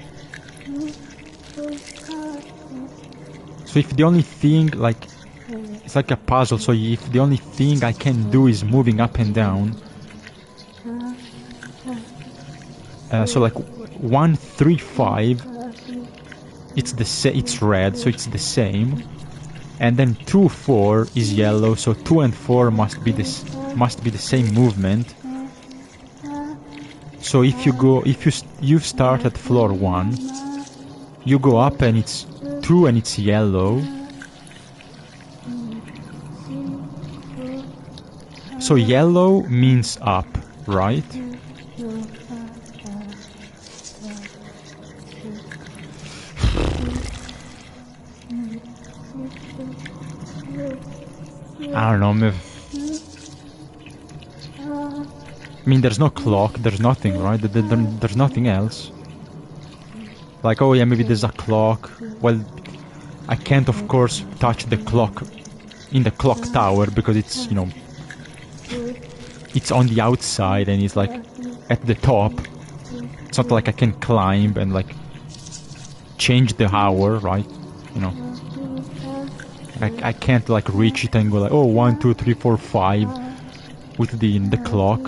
So if the only thing, like, it's like a puzzle, so if the only thing I can do is moving up and down. So like 1, 3, 5, it's red, so it's the same. And then 2, 4 is yellow, so 2 and 4 must be the same movement. So if you start at floor 1, you go up and it's 2 and it's yellow. So yellow means up, right? I don't know, I mean, there's no clock, there's nothing, right? There's nothing else. Like, oh yeah, maybe there's a clock. Well, I can't, of course, touch the clock in the clock tower because it's, it's on the outside and it's like at the top. It's not like I can climb and like change the hour, right? I can't like reach it and go like, oh, 1, 2, 3, 4, 5 with the clock,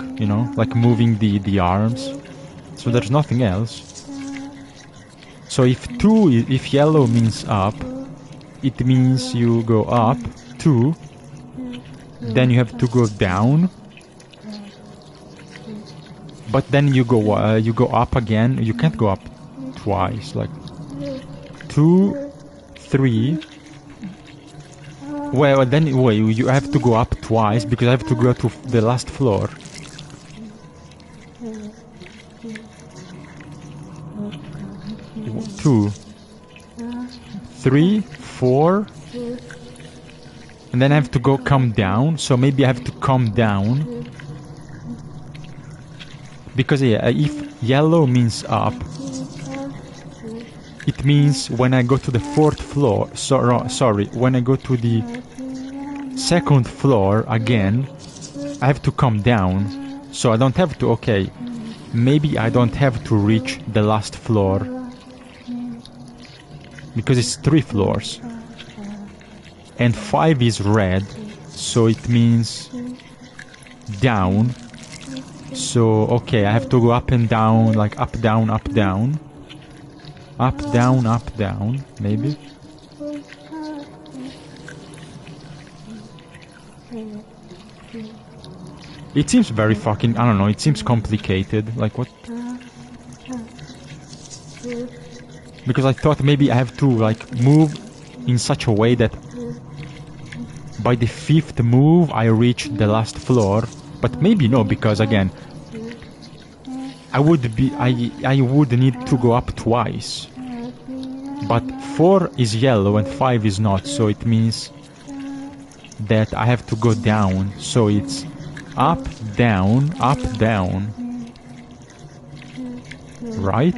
like moving the arms. So there's nothing else. So if yellow means up, it means you go up 2, then you have to go down. But then you go up again. You can't go up twice. Like 2, 3. Well, then you have to go up twice because I have to go to the last floor. Two, 3, 4, and then I have to come down. So maybe I have to come down because if yellow means up, it means when I go to the 4th floor, sorry, when I go to the 2nd floor again, I have to come down. So I don't have to, maybe I don't have to reach the last floor. Because it's 3 floors. And 5 is red, so it means down. So, I have to go up and down, like up, down, up, down. Up, down, maybe. It seems very fucking, I don't know, it seems complicated. Like, what? Because I thought maybe I have to, like, move in such a way that by the 5th move I reach the last floor. But maybe no, because again, I would need to go up twice. But 4 is yellow and 5 is not, so it means that I have to go down. So it's up, down, right?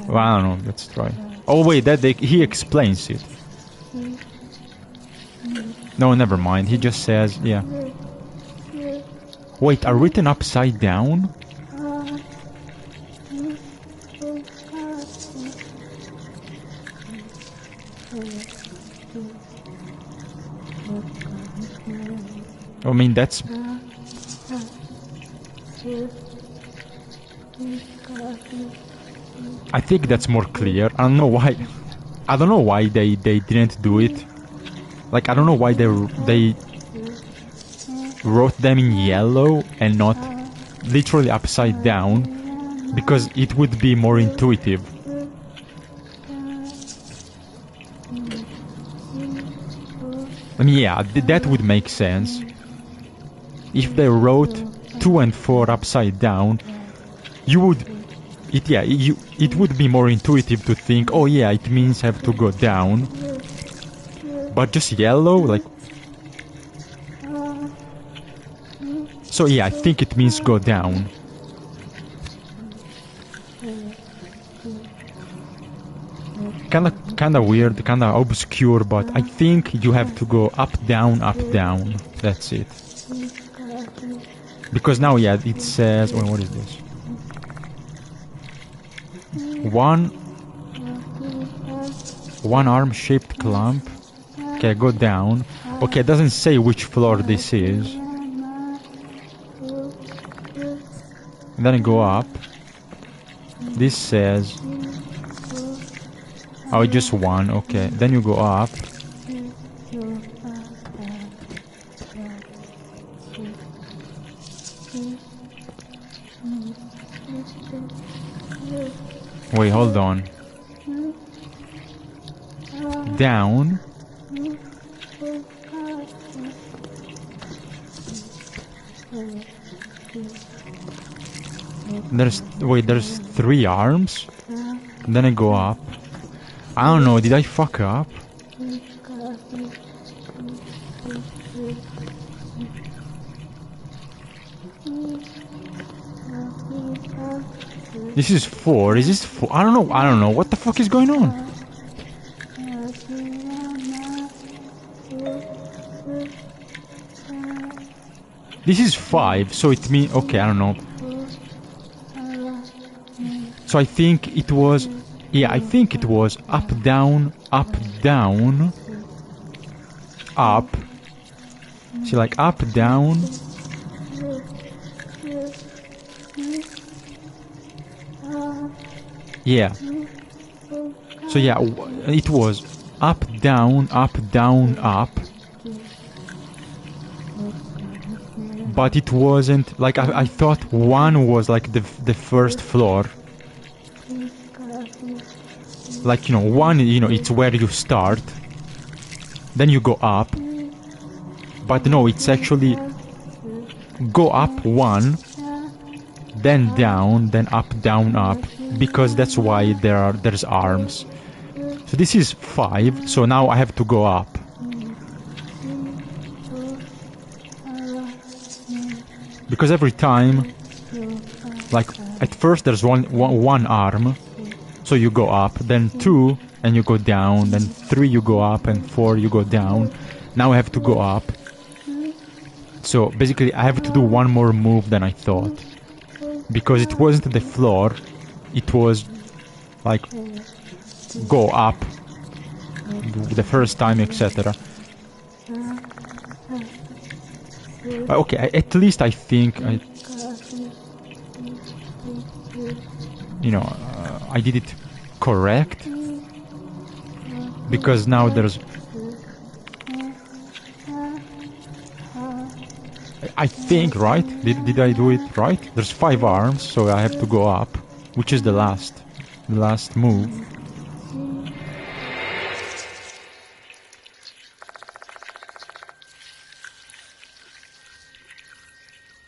Well, I don't know, let's try. Oh wait, he explains it. No, never mind, he just says, yeah. Wait, are written upside down? I mean, that's... I think that's more clear. I don't know why. I don't know why they didn't do it. Like, I don't know why they wrote them in yellow and not literally upside down, because it would be more intuitive. I mean, yeah, that would make sense. If they wrote 2 and 4 upside down, you would... it would be more intuitive to think, oh yeah, it means have to go down. But just yellow, like... So yeah, I think it means go down. Kinda weird, kinda obscure, but I think you have to go up, down, that's it. Because now, yeah, it says... Oh, what is this? One arm-shaped clump. Okay, go down. Okay, it doesn't say which floor this is. And then go up. This says... Oh, just one, okay. Then you go up. Wait, hold on. Down. There's 3 arms. Then I go up. I don't know, did I fuck up? This is 4. Is this 4? I don't know. What the fuck is going on? This is 5, so it means... Okay, I don't know. So I think it was... Yeah, I think it was up, down, up. See, like up, down. Yeah. So yeah, it was up, down, up. But it wasn't, like, I thought 1 was like the first floor. Like, 1, it's where you start. Then you go up. But no, it's actually go up 1, then down, then up, down, because that's why there's arms. So this is 5, so now I have to go up. Because every time, like, at first there's one arm, so you go up, then 2, and you go down, then 3 you go up, and 4 you go down. Now I have to go up. So basically I have to do one more move than I thought. Because it wasn't the floor, it was like go up the first time, etc. Okay, at least I think I did it correct. Because now there's... I think, right? Did I do it right? There's 5 arms, so I have to go up. Which is the last move.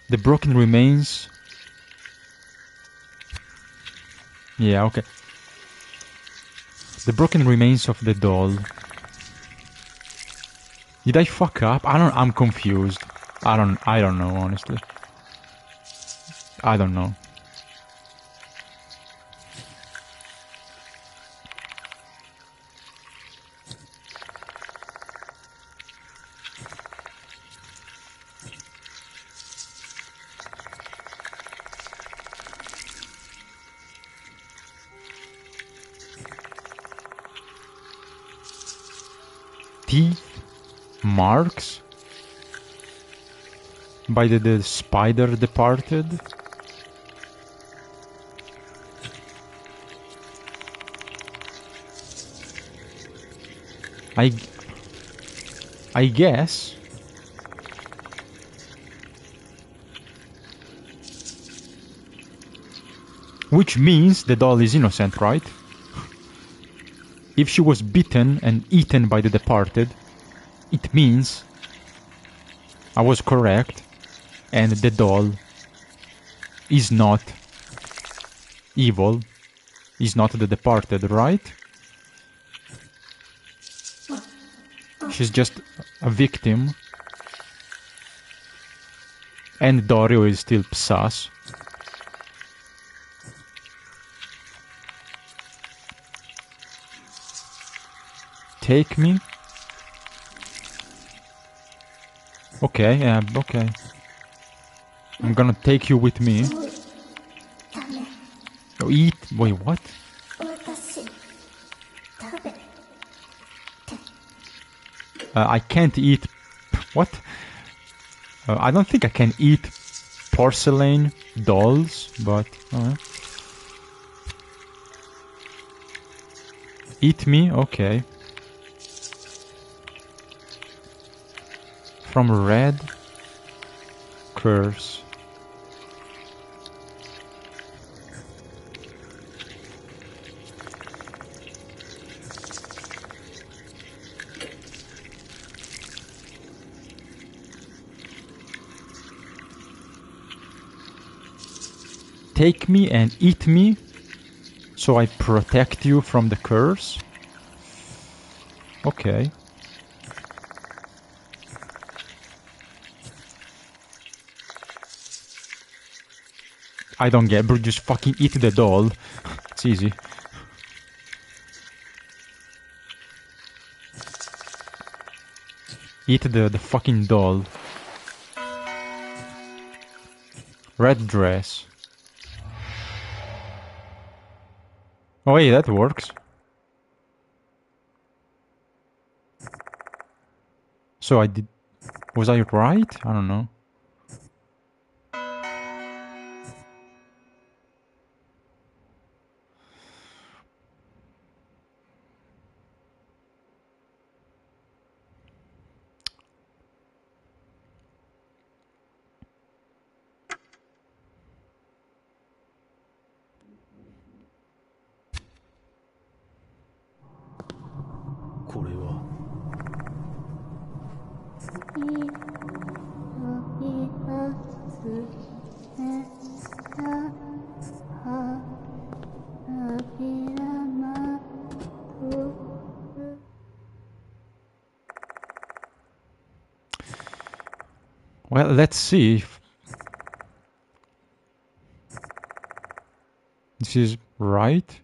The broken remains. Yeah, okay. The broken remains of the doll. Did I fuck up? I'm confused. I don't know, honestly. I don't know. Teeth marks by the spider departed. I guess. Which means the doll is innocent, right? If she was bitten and eaten by the departed, it means I was correct and the doll is not evil, is not the departed, right? She's just a victim. And Dario is still sus. Take me? Okay, yeah, okay. I'm gonna take you with me. Oh, eat. Wait, what? I can't eat. What? I don't think I can eat porcelain dolls, but. Eat me? Okay. From red curse. Take me and eat me, so I protect you from the curse. Okay. I don't get, bro, just fucking eat the doll. It's easy. Eat the fucking doll. Red dress. Oh, hey, that works. So I did... Was I right? I don't know. Well, let's see if this is right.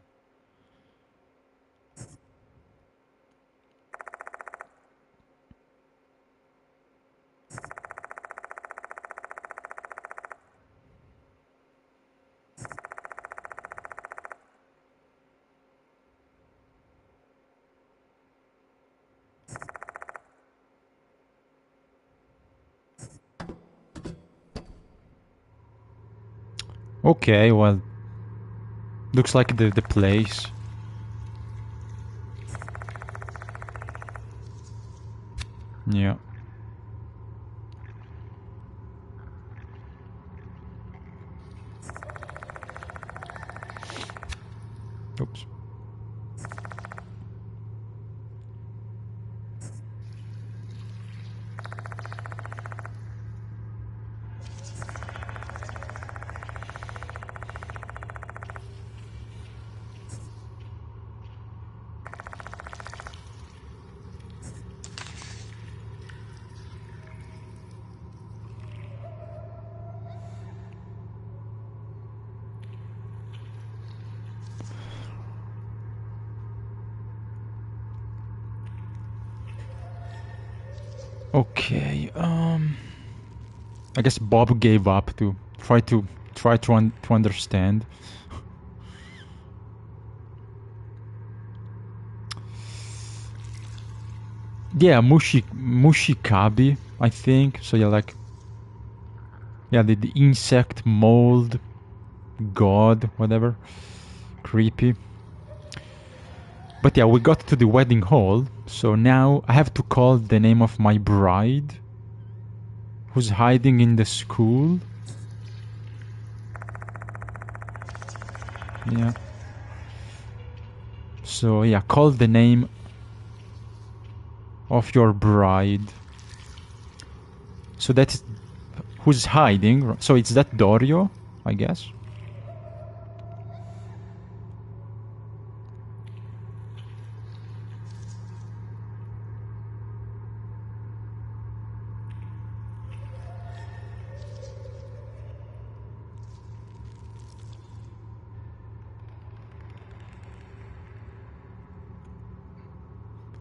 Okay, well, looks like the place. Yeah. Oops. Okay, I guess Bob gave up to try to understand. Yeah, Mushikabi, I think. So yeah, like yeah, the insect mold god, whatever. Creepy. But yeah, we got to the wedding hall, so now I have to call the name of my bride, who's hiding in the school. Yeah. So yeah, call the name of your bride. So that's who's hiding. So it's that Dorio, I guess.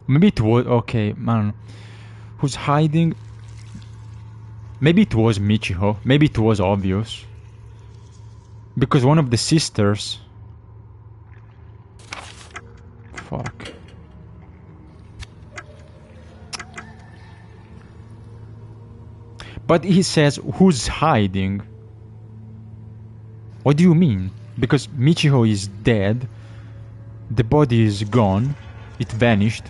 Maybe it was okay, man. Who's hiding? Maybe it was Michiho. Maybe it was obvious. Because one of the sisters. Fuck. But he says, who's hiding? What do you mean? Because Michiho is dead. The body is gone. It vanished.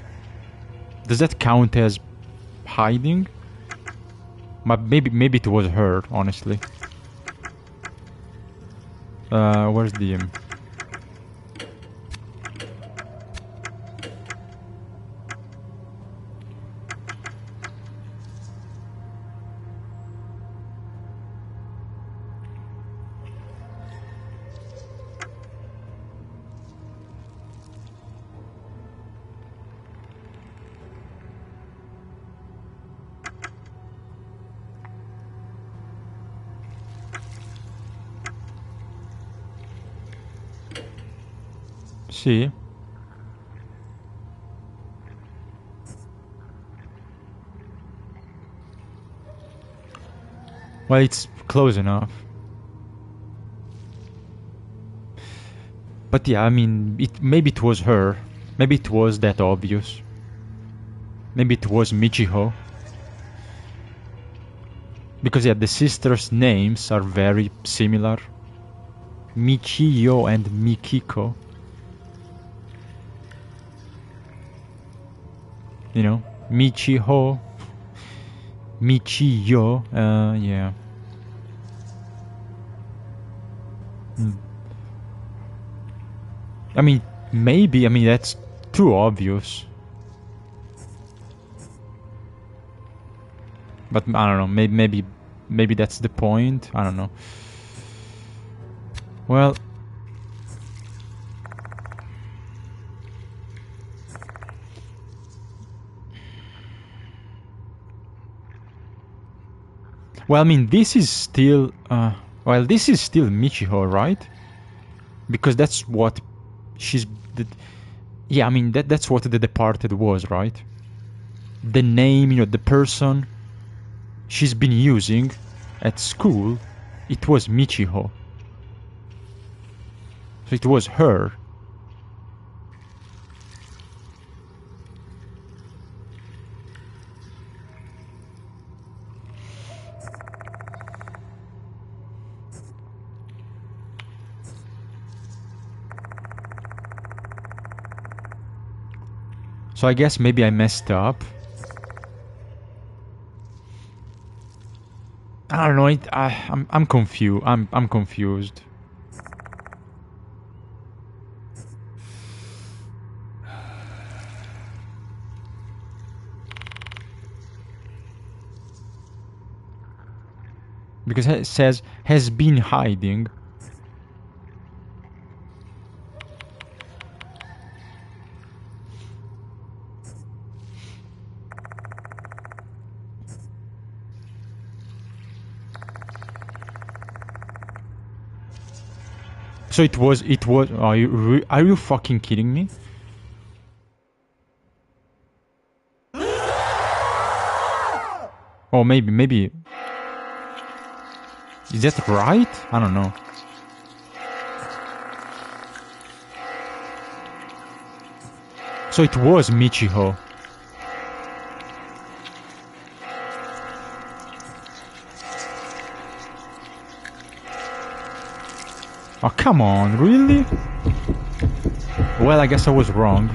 Does that count as hiding? Maybe it was her, honestly. Where's the... See? Well, it's close enough. But yeah, I mean, maybe it was her. Maybe it was that obvious. Maybe it was Michiho. Because yeah, the sisters' names are very similar. Michiyo and Mikiko. You know, Michiho, Michiyo, yeah. I mean, maybe, that's too obvious. But I don't know, maybe that's the point, I don't know. Well... Well, I mean, this is still... this is still Michiho, right? Because that's what she's... Yeah, I mean, that's what the departed was, right? The name, the person she's been using at school, it was Michiho. So it was her. So I guess maybe I messed up. I don't know. I'm confused. I'm confused. Because it says has been hiding. So it was, are you fucking kidding me? Or maybe. Is that right? I don't know. So it was Michiho. Oh, come on, really? Well, I guess I was wrong.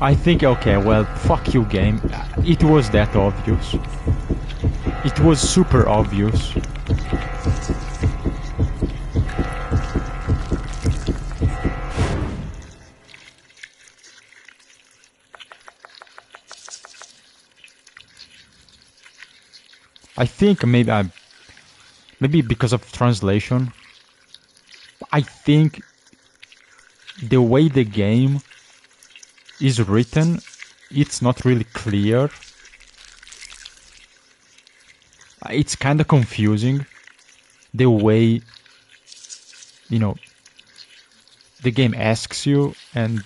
I think, okay, well, fuck you, game. It was that obvious. It was super obvious. I think maybe because of translation. I think the way the game is written, it's not really clear. It's kind of confusing the way, you know, the game asks you, and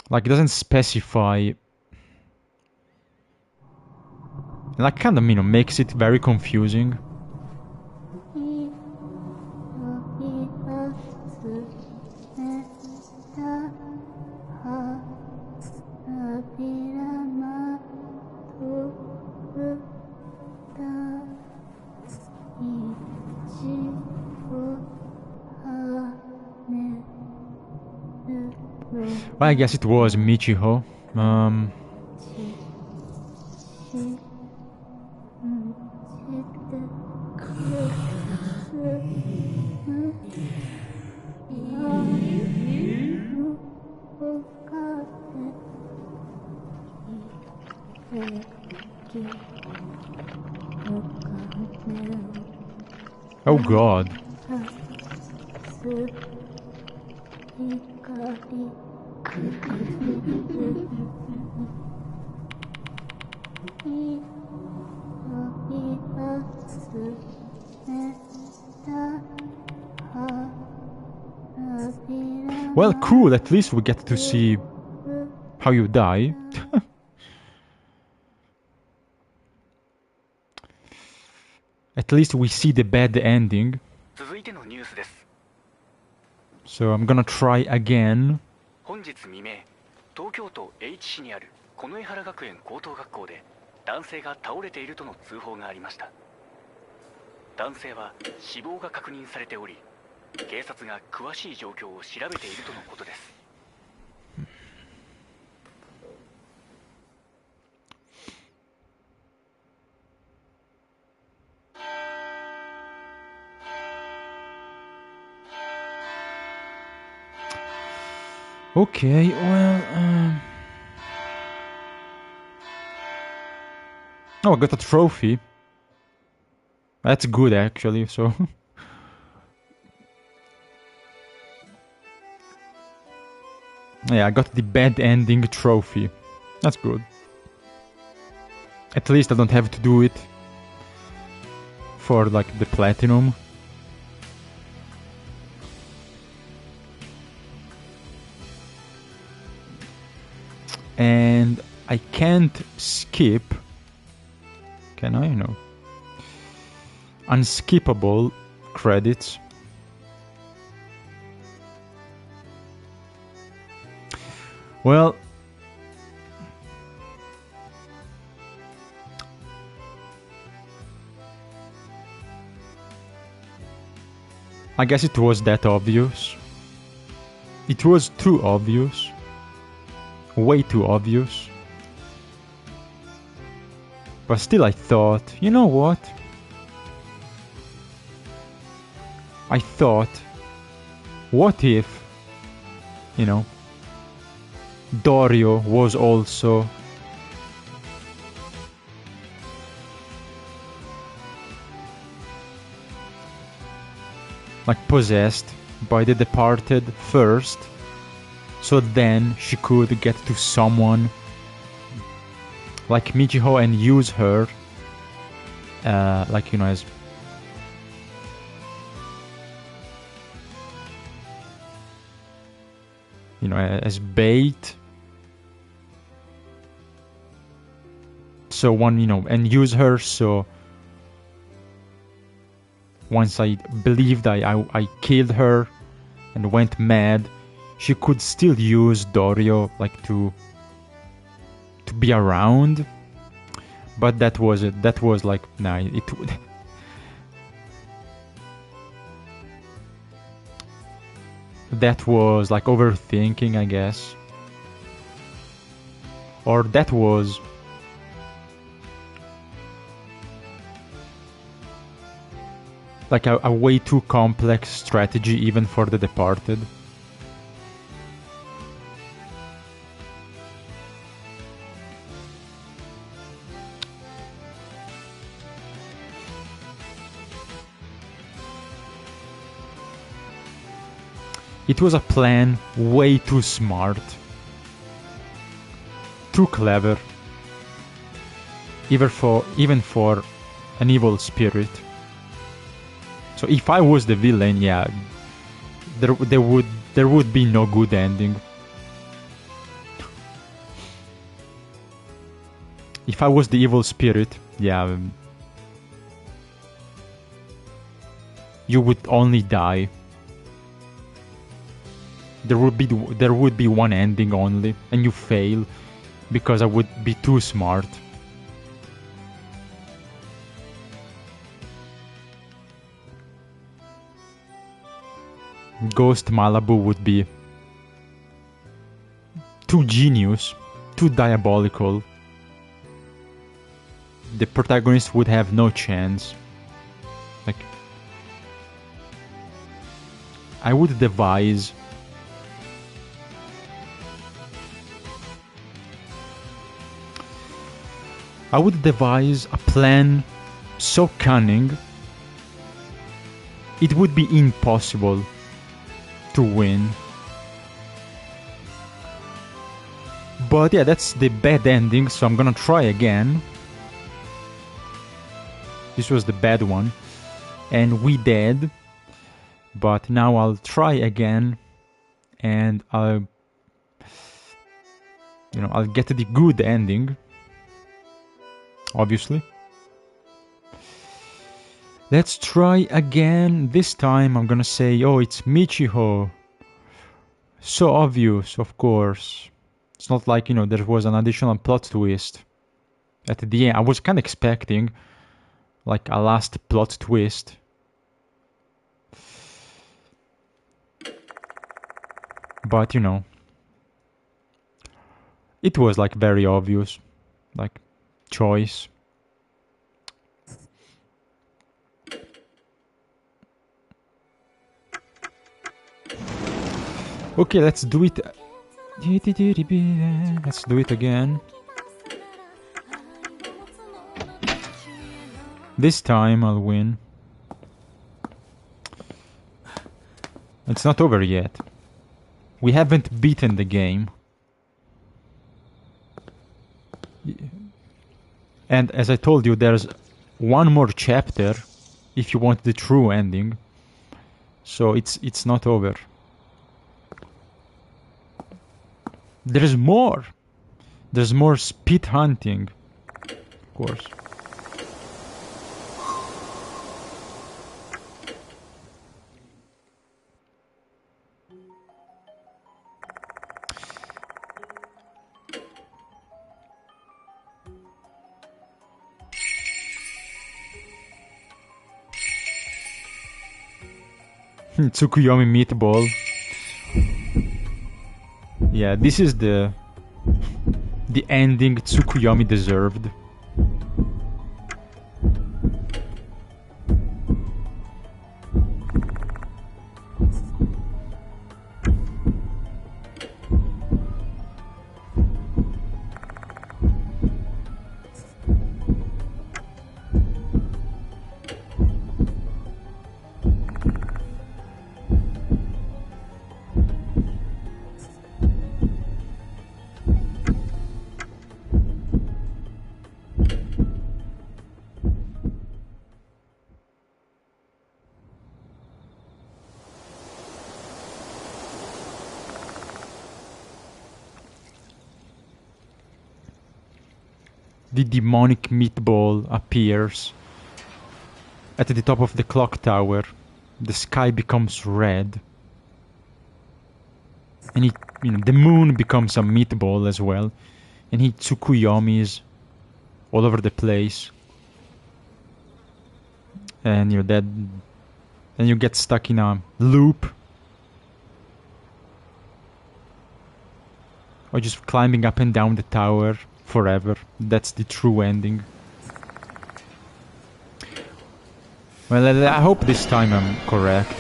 like it doesn't specify, like kind of, you know, makes it very confusing. Well, I guess it was Michiho. Oh god. Well, cool, at least we get to see how you die. At least we see the bad ending. So I'm gonna try again. 本日未明、東京都 H 市にある近衛原学園高等学校で男性が倒れているとの通報がありました。男性は死亡が確認されており、警察が詳しい状況を調べているとのことです。Okay, well, oh, I got a trophy. That's good, actually, so... yeah, I got the bad ending trophy. That's good. At least I don't have to do it for, like, the platinum. And I can't skip. Can I? No. Unskippable credits. Well, I guess it was that obvious. It was too obvious. Way too obvious. But still I thought, you know what? I thought, what if, you know, Dorio was also like possessed by the departed first, so then she could get to someone like Michiho and use her like, you know, as as bait. So and use her, so once I believed I killed her and went mad, she could still use Dorio like to be around. But that was it. That was like, nah, it would. That was like overthinking, I guess. Or that was like a way too complex strategy even for the departed. It was a plan way too smart, too clever, even for an evil spirit. So if I was the villain, yeah, there would be no good ending. If I was the evil spirit, yeah, you would only die. There would be one ending only, and you fail because I would be too smart. Ghost Malibu would be too genius, too diabolical. The protagonist would have no chance. Like, I would devise a plan so cunning it would be impossible to win. But yeah, that's the bad ending, so I'm gonna try again. This was the bad one, and we dead. But now I'll try again, and I'll get the good ending. Obviously. Let's try again. This time I'm gonna say, oh, it's Michiho. So obvious, of course. It's not like, there was an additional plot twist at the end. I was kind of expecting like a last plot twist. But, it was like very obvious. Like, choice. Okay, let's do it. Let's do it again. This time I'll win. It's not over yet. We haven't beaten the game. And as I told you, there's one more chapter if you want the true ending. So it's not over. There's more. There's more speed hunting. Of course. Tsukuyomi meatball. Yeah, this is the ending Tsukuyomi deserved. The demonic meatball appears at the top of the clock tower. The sky becomes red. And the moon becomes a meatball as well. And he tsukuyomis all over the place. And you're dead. And you get stuck in a loop. Or just climbing up and down the tower forever. That's the true ending. Well, I hope this time I'm correct.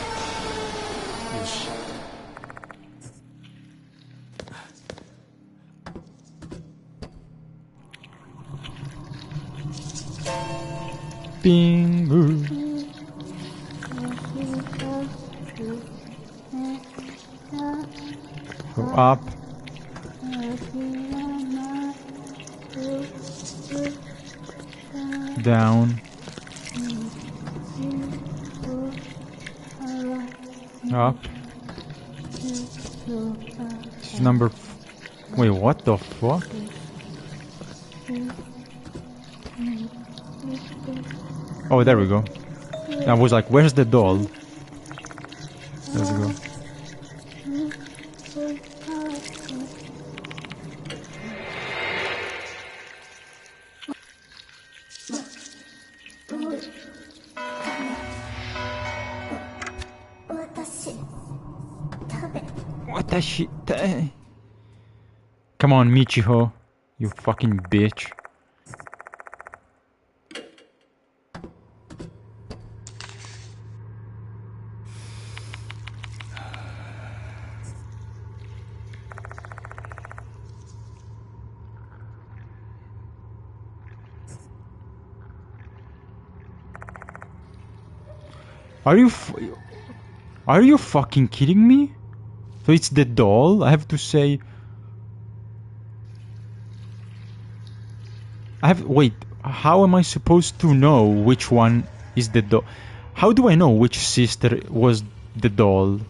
Bing. Go up. Down. Up. This is number... Wait, what the fuck? Oh, there we go. I was like, where's the doll? There we go. What the shit? Come on, Michiho. You fucking bitch. Are you fucking kidding me? So it's the doll? I have to say... Wait, how am I supposed to know which one is the doll? How do I know which sister was the doll?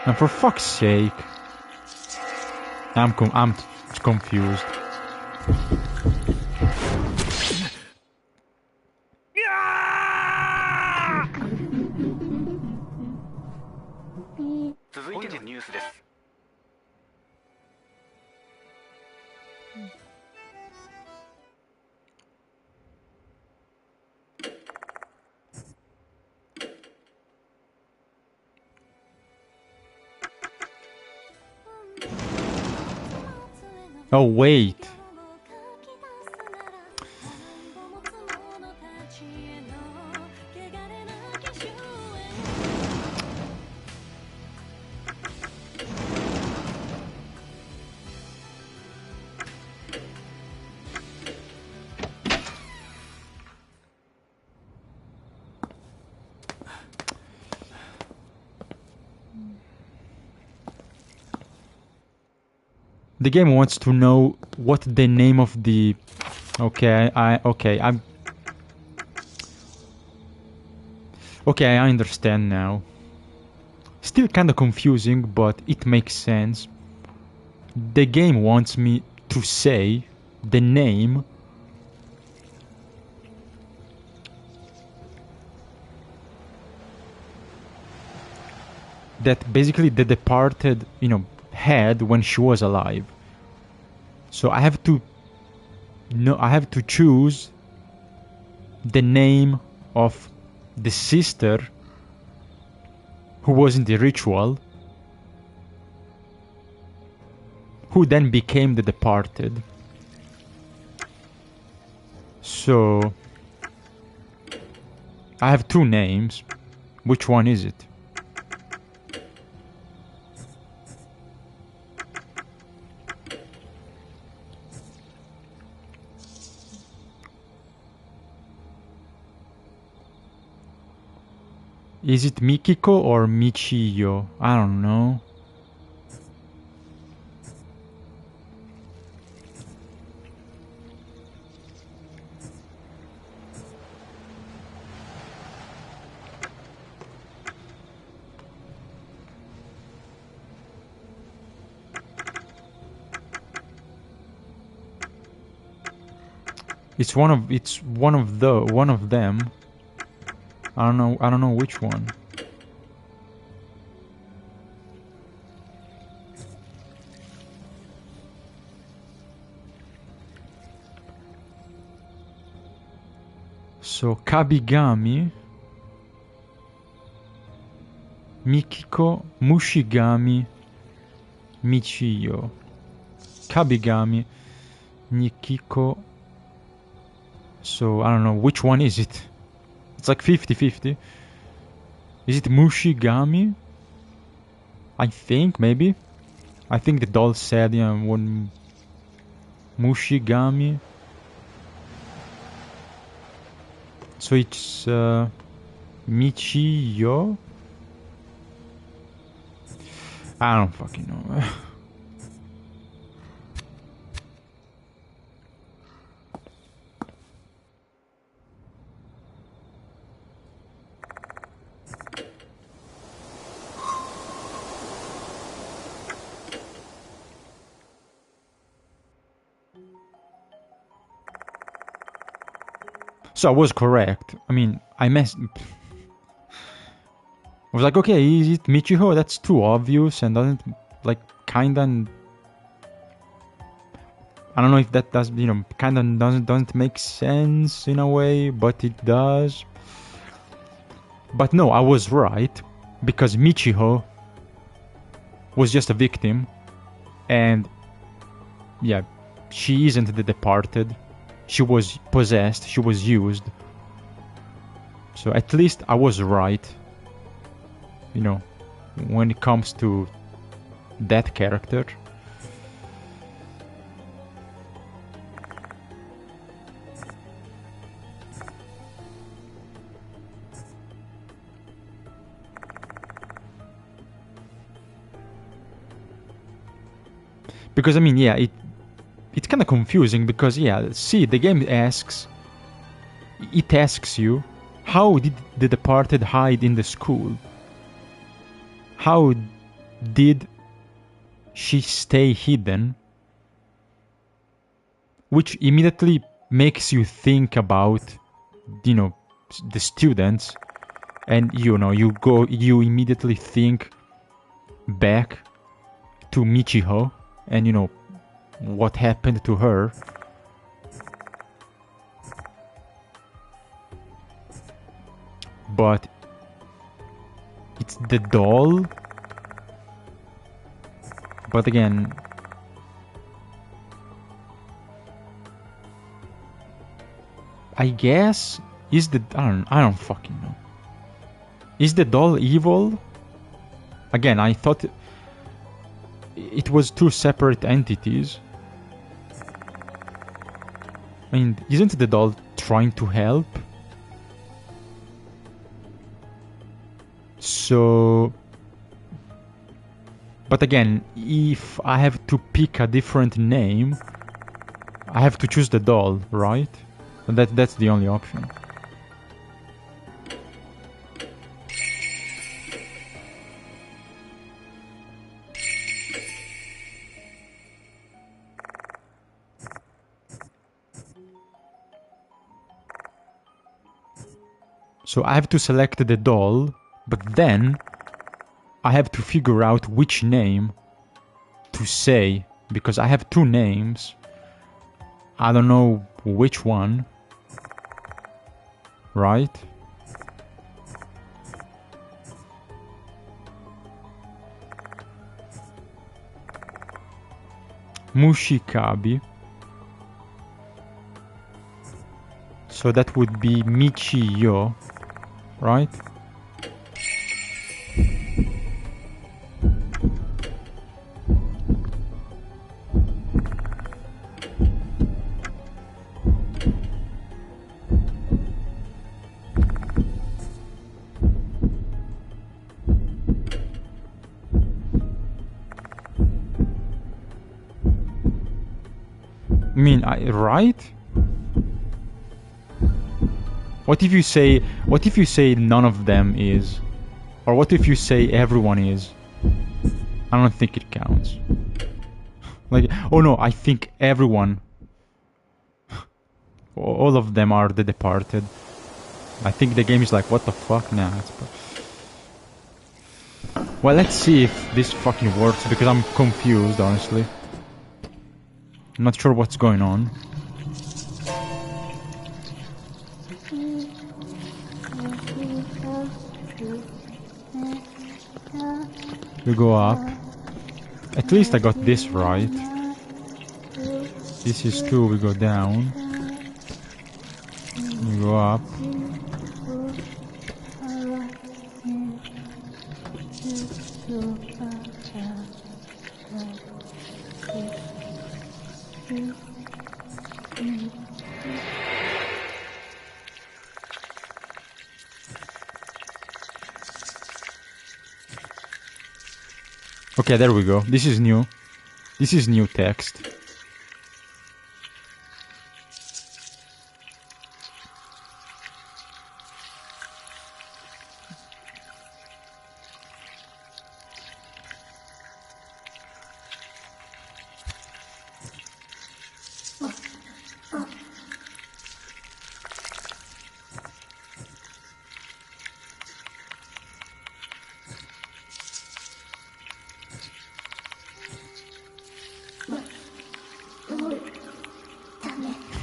And for fuck's sake... I'm confused. Oh, wait. The game wants to know what the name of the... Okay, I understand now. Still kinda confusing, but it makes sense. The game wants me to say the name that basically the departed, had when she was alive. So I have to choose the name of the sister who was in the ritual, who then became the departed. So I have two names. Which one is it? Is it Mikiko or Michiyo? I don't know. It's one of them. I don't know which one. So Kabigami, Mikiko, Mushigami, Michiyo. Kabigami, Mikiko. So I don't know which one is it. It's like 50-50. Is it Mushigami? I think, maybe. I think the doll said, one Mushigami. So it's Michiyo? I don't fucking know. So I was correct. I mean, I messed. I was like, okay, is it Michiho? That's too obvious and doesn't, like, kinda. I don't know if that does, kinda doesn't make sense in a way, but it does. But no, I was right, because Michiho was just a victim, and yeah, she isn't the departed. She was possessed, she was used. So at least I was right, when it comes to that character. Because, I mean, yeah, it's kind of confusing because, yeah, see, the game asks you, how did the departed hide in the school? How did she stay hidden? Which immediately makes you think about, the students, and you immediately think back to Michiho and what happened to her. But it's the doll. But again, I guess I don't fucking know. Is the doll evil? Again, I thought it was two separate entities. I mean, isn't the doll trying to help? So, but again, if I have to pick a different name, I have to choose the doll, right? And that's the only option. So I have to select the doll, but then I have to figure out which name to say, because I have two names. I don't know which one, right? Mushikabi. So that would be Michiyo, right? I mean, right? What if you say none of them is? Or what if you say everyone is? I don't think it counts. Like, oh no, I think everyone, all of them are the departed. I think the game is like, what the fuck? Nah, well, let's see if this fucking works, because I'm confused, honestly. I'm not sure what's going on. We go up. At least I got this right. This is 2, we go down. We go up. Okay, there we go. This is new. This is new text.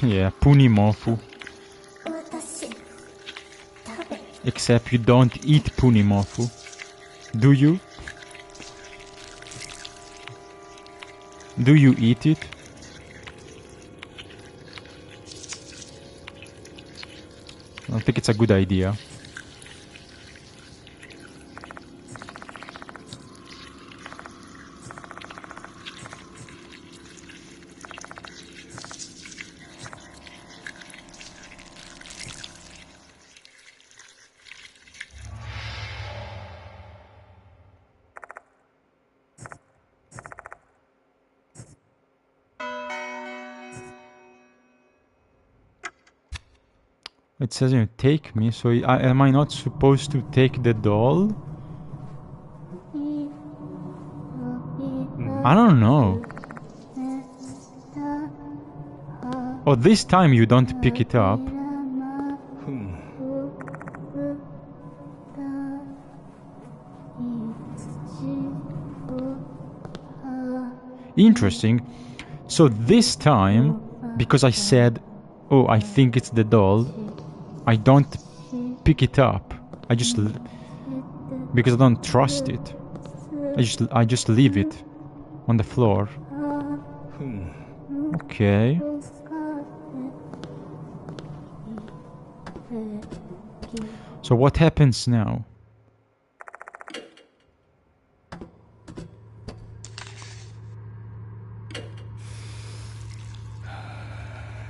Yeah, Punimofu. Except you don't eat Punimofu. Do you? Do you eat it? I don't think it's a good idea. It says, you know, take me, so am I not supposed to take the doll? I don't know. Oh, this time you don't pick it up. Interesting. So this time, because I said, oh, I think it's the doll, I don't pick it up. I just because I don't trust it. I just leave it on the floor. Okay. So what happens now?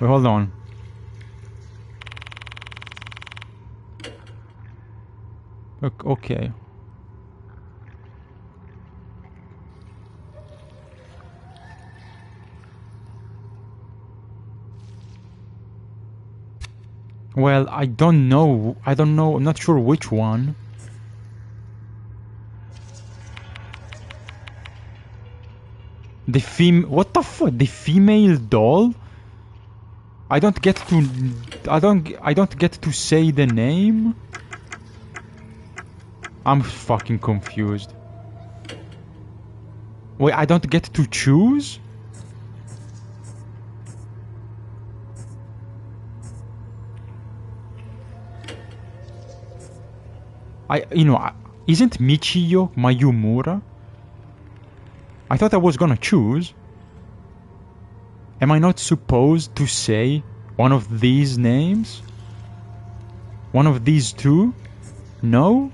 Wait, hold on. Okay. Well, I don't know. I'm not sure which one. What the fuck? The female doll? I don't get to say the name? I'm fucking confused. Wait, I don't get to choose? Isn't Michiyo Mayumura? I thought I was gonna choose. Am I not supposed to say one of these names? One of these two? No?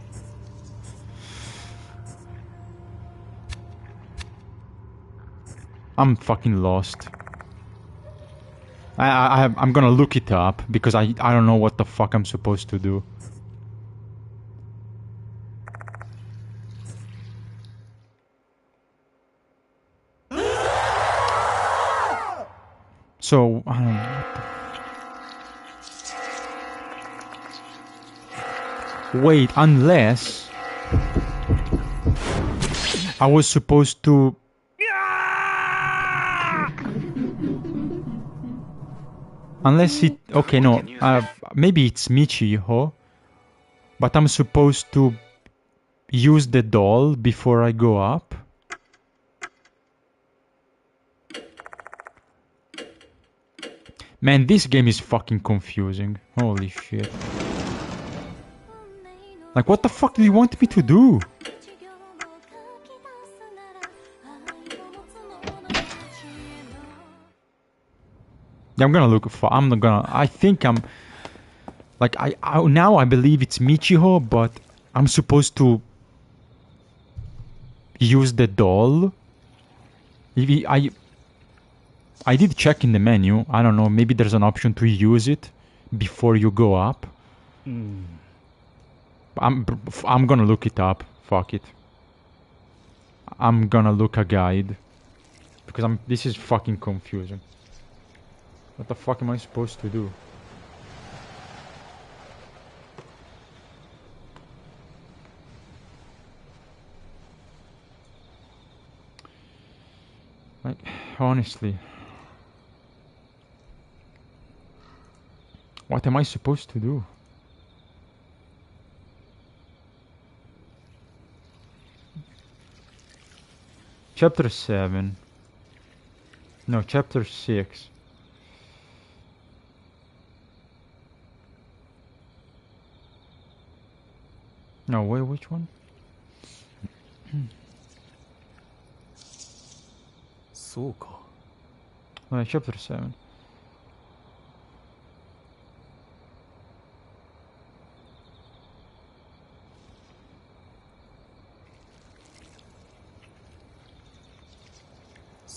I'm fucking lost. I'm gonna look it up because I don't know what the fuck I'm supposed to do. So I don't know. Wait, unless I was supposed to. Unless it... Okay, no. Maybe it's Michiho. But I'm supposed to use the doll before I go up. Man, this game is fucking confusing. Holy shit. Like, what the fuck do you want me to do? Yeah, I'm gonna look for... I'm not gonna... I think I'm... Like, now I believe it's Michiho, but I'm supposed to use the doll. I did check in the menu. I don't know, maybe there's an option to use it before you go up. I'm gonna look it up. Fuck it. I'm gonna look a guide. Because this is fucking confusing. What the fuck am I supposed to do? Like, honestly. What am I supposed to do? Chapter 7. No, chapter 6. No, wait, which one? Chapter 7.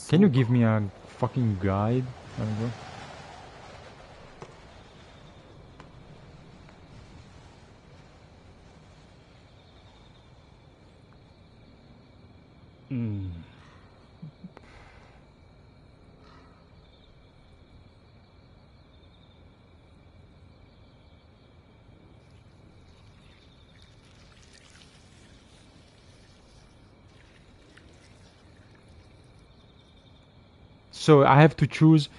Can you give me a fucking guide? There we go. So I have to choose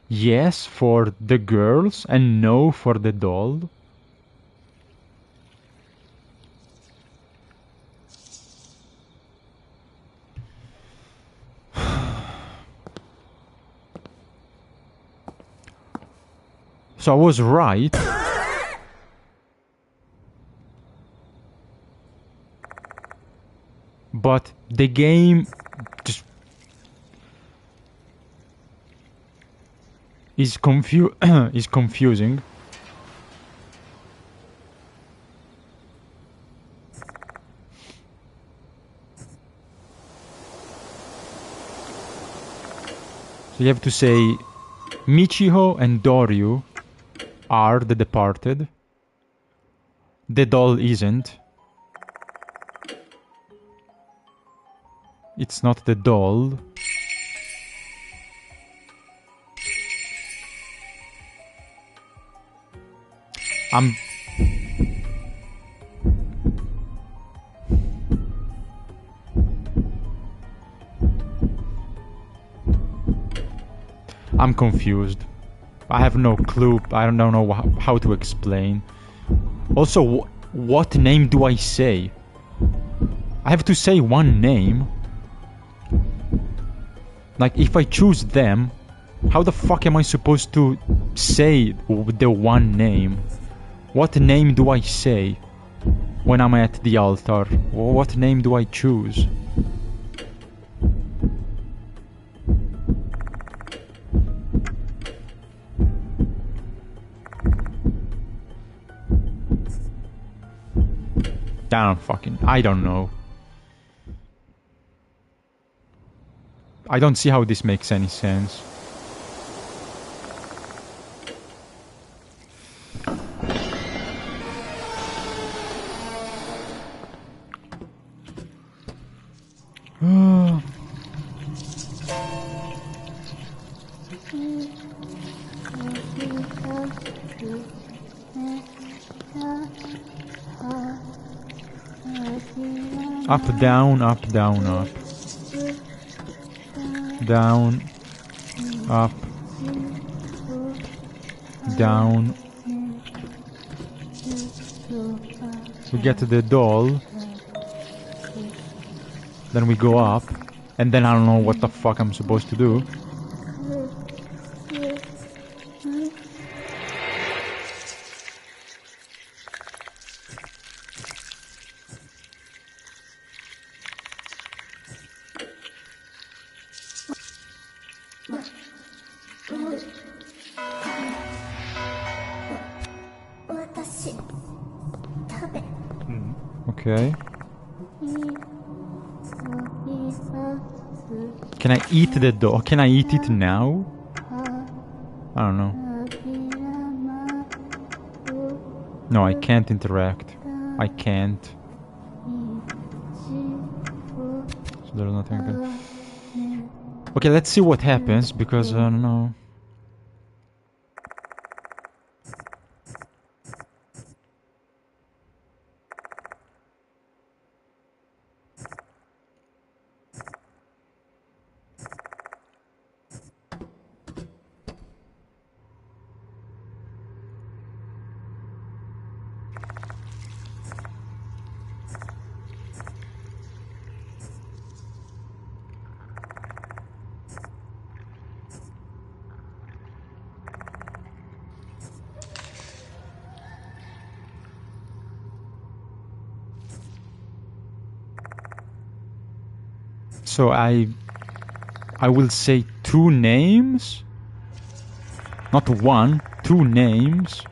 yes for the girls and no for the doll. So I was right. But the game just is confusing. So you have to say Michiho and Doryu are the departed. The doll isn't. It's not the doll. I'm confused. I have no clue. I don't know how to explain. Also, what name do I say? I have to say one name. Like, if I choose them, how the fuck am I supposed to say the one name? What name do I say when I'm at the altar? What name do I choose? I don't know. I don't see how this makes any sense. Up, down, up, down, up. Down, up, down. We get to the doll. Then we go up. And then I don't know what the fuck I'm supposed to do. Okay. Can I eat the doll? Can I eat it now? I don't know. No, I can't interact. I can't. So there's nothing I can... Okay, let's see what happens, because I don't know. So I will say 2 names. Not 1, 2 names.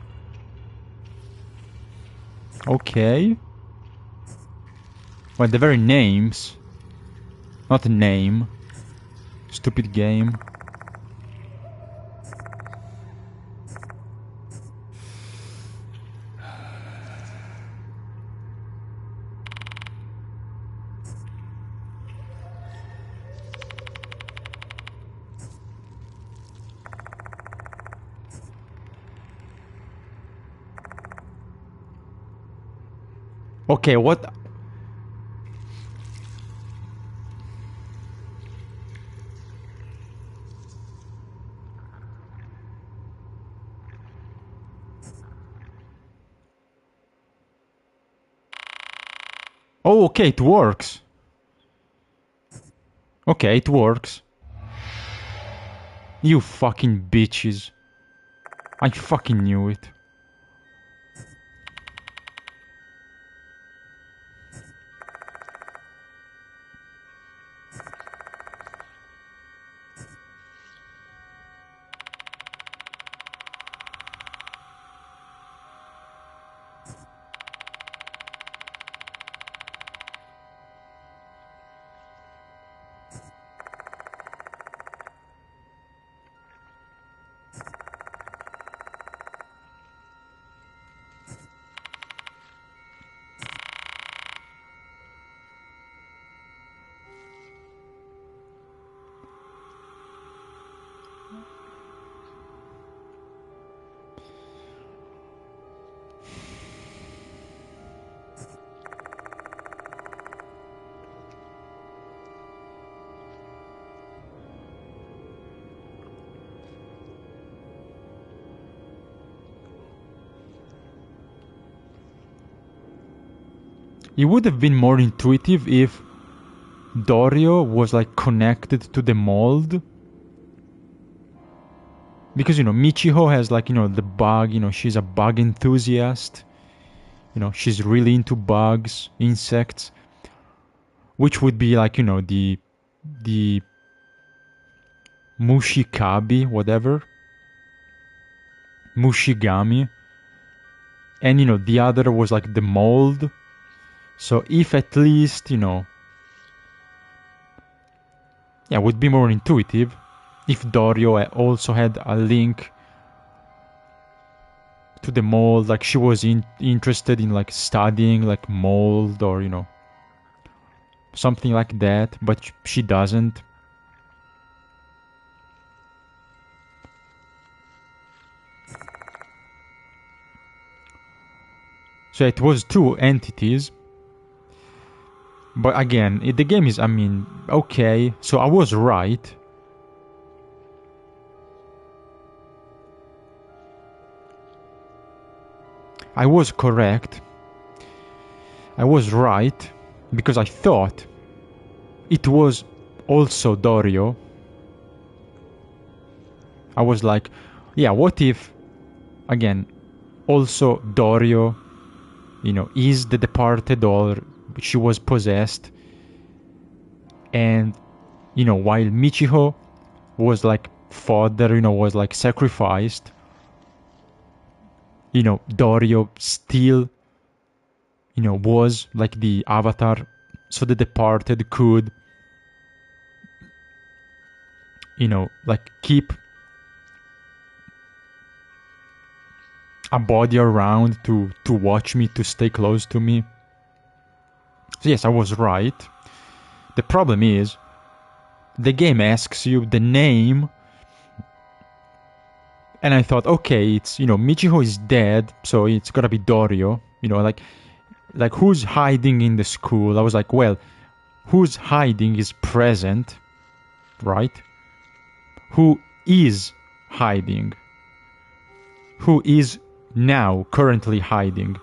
Okay. Well, the very names. Not a name. Stupid game. Okay, what? Oh, okay, it works. Okay, it works. You fucking bitches. I fucking knew it. It would have been more intuitive if Dorio was like connected to the mold. Because, you know, Michiho has like, you know, the bug, you know, she's a bug enthusiast. You know, she's really into bugs, insects. Which would be like, you know, the Mushikabi, whatever. Mushigami. And, you know, the other was like the mold. So if at least, yeah, would be more intuitive if Dorio also had a link to the mold, like she was interested in like studying like mold or something like that, but she doesn't. So it was two entities. But again, the game is, okay, so I was right. I was correct. I was right because I thought it was also Dorio. I was like, yeah, what if, again, also Dorio, is the departed or she was possessed, and while Michiho was like fodder, was like sacrificed, Dorio still was like the avatar, so the departed could like keep a body around to watch me, to stay close to me. So yes, I was right. The problem is the game asks you the name, and I thought, okay, it's Michiho is dead, so it's gotta be Dorio. Like who's hiding in the school? I was like, well, who's hiding is present, right? Who is hiding? Who is now currently hiding?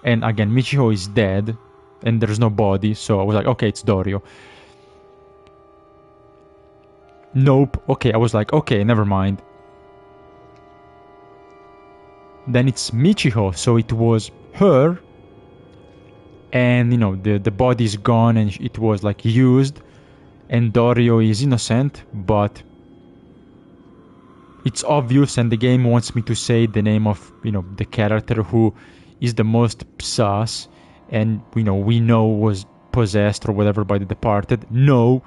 And again, Michiho is dead, and there's no body, so I was like, okay, it's Dorio. Nope. Okay, I was like, okay, never mind. Then it's Michiho, so it was her, and the body's gone, and it was like used, and Dorio is innocent, but it's obvious, and the game wants me to say the name of the character who is the most sus, and we know was possessed or whatever by the departed. No.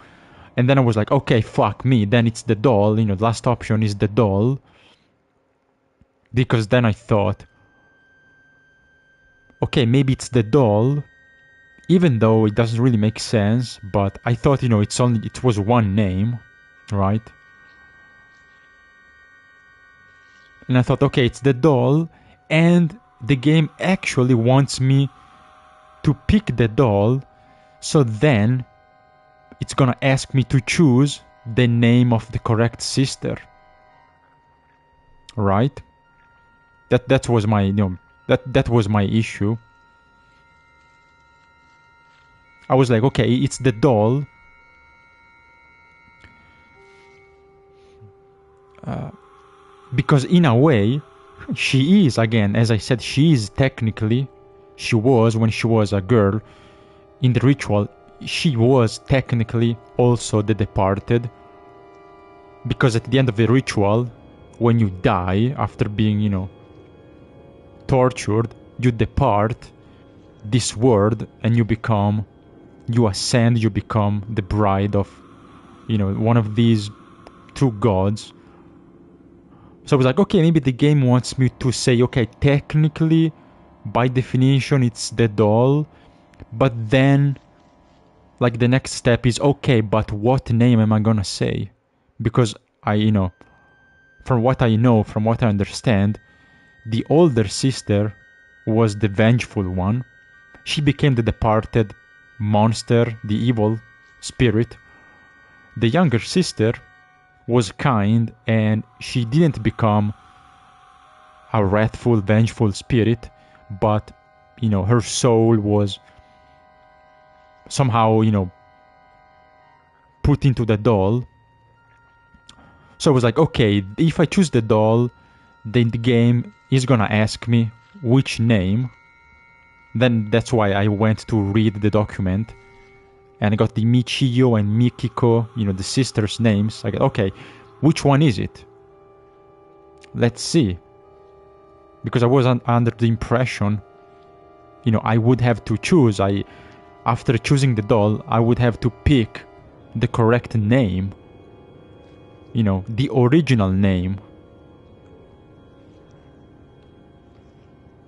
And then I was like, okay, fuck me, then it's the doll. The last option is the doll, because then I thought, okay, maybe it's the doll, even though it doesn't really make sense. But I thought it was one name, right? And I thought, okay, it's the doll, and the game actually wants me to pick the doll, so then it's gonna ask me to choose the name of the correct sister, right? That was my that was my issue. I was like, okay, it's the doll. Because in a way, she is, again, as I said, she was, when she was a girl in the ritual, she was technically also the departed. Because at the end of the ritual, when you die after being, tortured, you depart this world and you ascend, you become the bride of, one of these two gods. So I was like, okay, maybe the game wants me to say, okay, technically, by definition, it's the doll. But then, like, the next step is, okay, but what name am I gonna say? Because from what I know, from what I understand, the older sister was the vengeful one. She became the departed monster, the evil spirit. The younger sister was kind, and she didn't become a wrathful, vengeful spirit, but her soul was somehow put into the doll. So I was like, okay, if I choose the doll, then the game is gonna ask me which name. Then that's why I went to read the document, and I got the Michiyo and Mikiko, the sisters' names. I got, okay, which one is it? Let's see. Because I was under the impression I would have to choose. After choosing the doll, I would have to pick the correct name. The original name.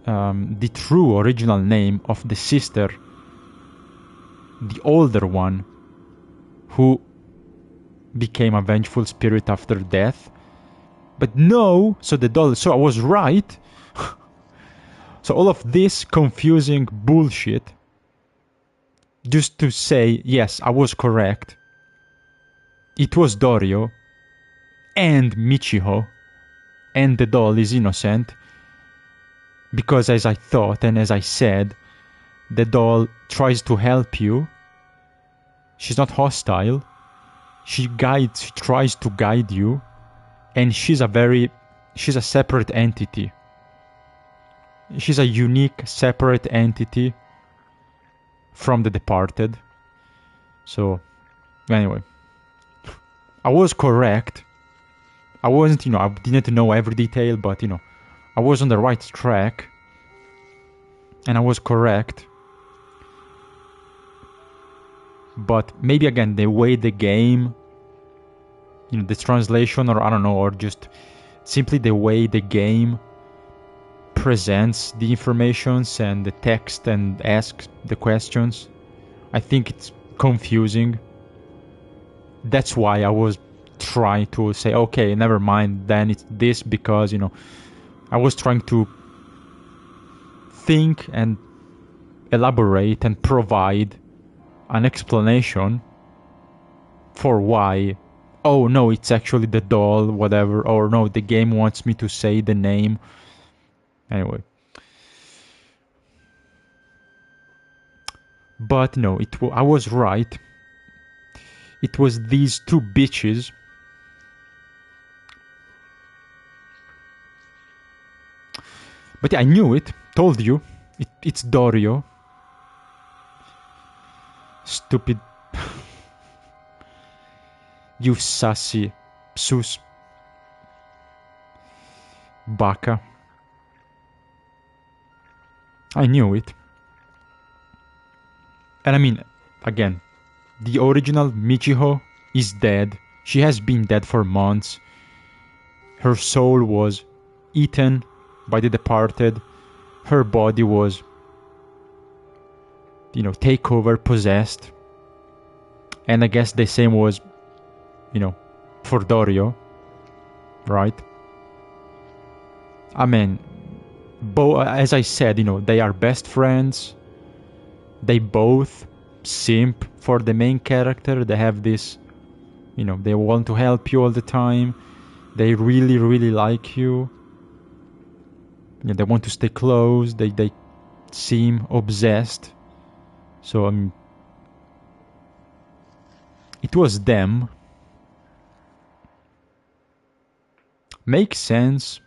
The true original name of the sister, the older one, who became a vengeful spirit after death. But no, so I was right. So all of this confusing bullshit, just to say, yes, I was correct. It was Dorio and Michiho, and the doll is innocent. Because as I thought and as I said, the doll tries to help you. She's not hostile. She tries to guide you. And she's a separate entity. She's a unique, separate entity from the departed. So, anyway. I was correct. I wasn't, I didn't know every detail, but, I was on the right track. And I was correct. But maybe again, the way the game, the translation, or I don't know, or just simply the way the game presents the informations and the text and asks the questions, I think it's confusing. That's why I was trying to say, okay, never mind, then it's this, because, I was trying to think and elaborate and provide an explanation for why, oh no, it's actually the doll, whatever, or no, the game wants me to say the name. Anyway. But no, I was right. It was these two bitches. But yeah, I knew it. Told you. It's Dorio. Stupid. You sassy sus. Baka. I knew it. And I mean, again, the original Michiho is dead. She has been dead for months. Her soul was eaten by the departed. Her body was, takeover, possessed. And I guess the same was, for Dorio. Right? I mean, as I said, they are best friends. They both simp for the main character. They have this, they want to help you all the time. They really, really like you. They want to stay close. They seem obsessed. So, it was them. Makes sense.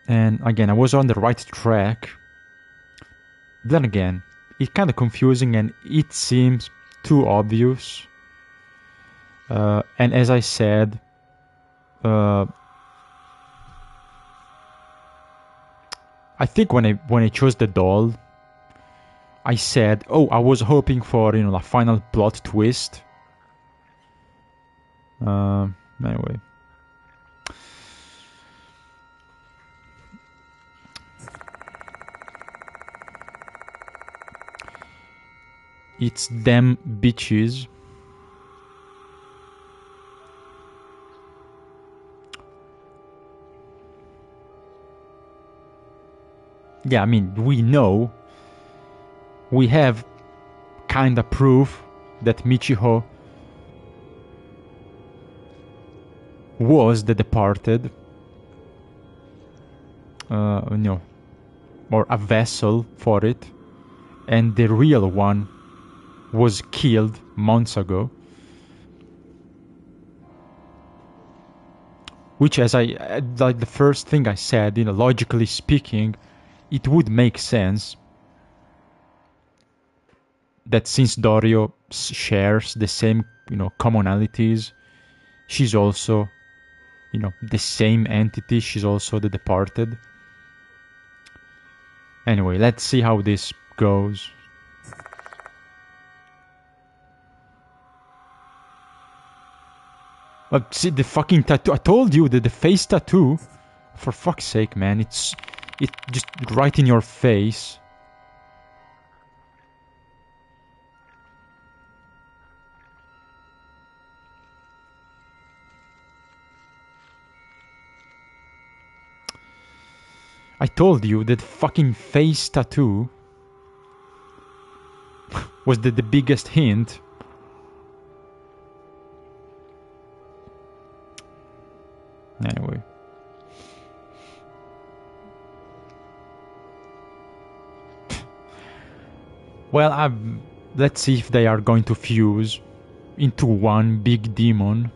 And again, I was on the right track. Then again, it's kind of confusing and it seems too obvious. And as I said, I think when I chose the doll, I said, oh, I was hoping for, a final plot twist. Anyway. It's them bitches. Yeah, I mean, we know. We have kinda proof that Michiho was the departed. Or a vessel for it. And the real one was killed months ago. Which, as like the first thing I said, logically speaking, it would make sense that since Dorio shares the same, commonalities, she's also, the same entity, she's also the departed. Anyway, let's see how this goes. See the fucking tattoo. I told you that the face tattoo. For fuck's sake, man. It's just right in your face. I told you that fucking face tattoo was the biggest hint. Anyway. Well, let's see if they are going to fuse into one big demon.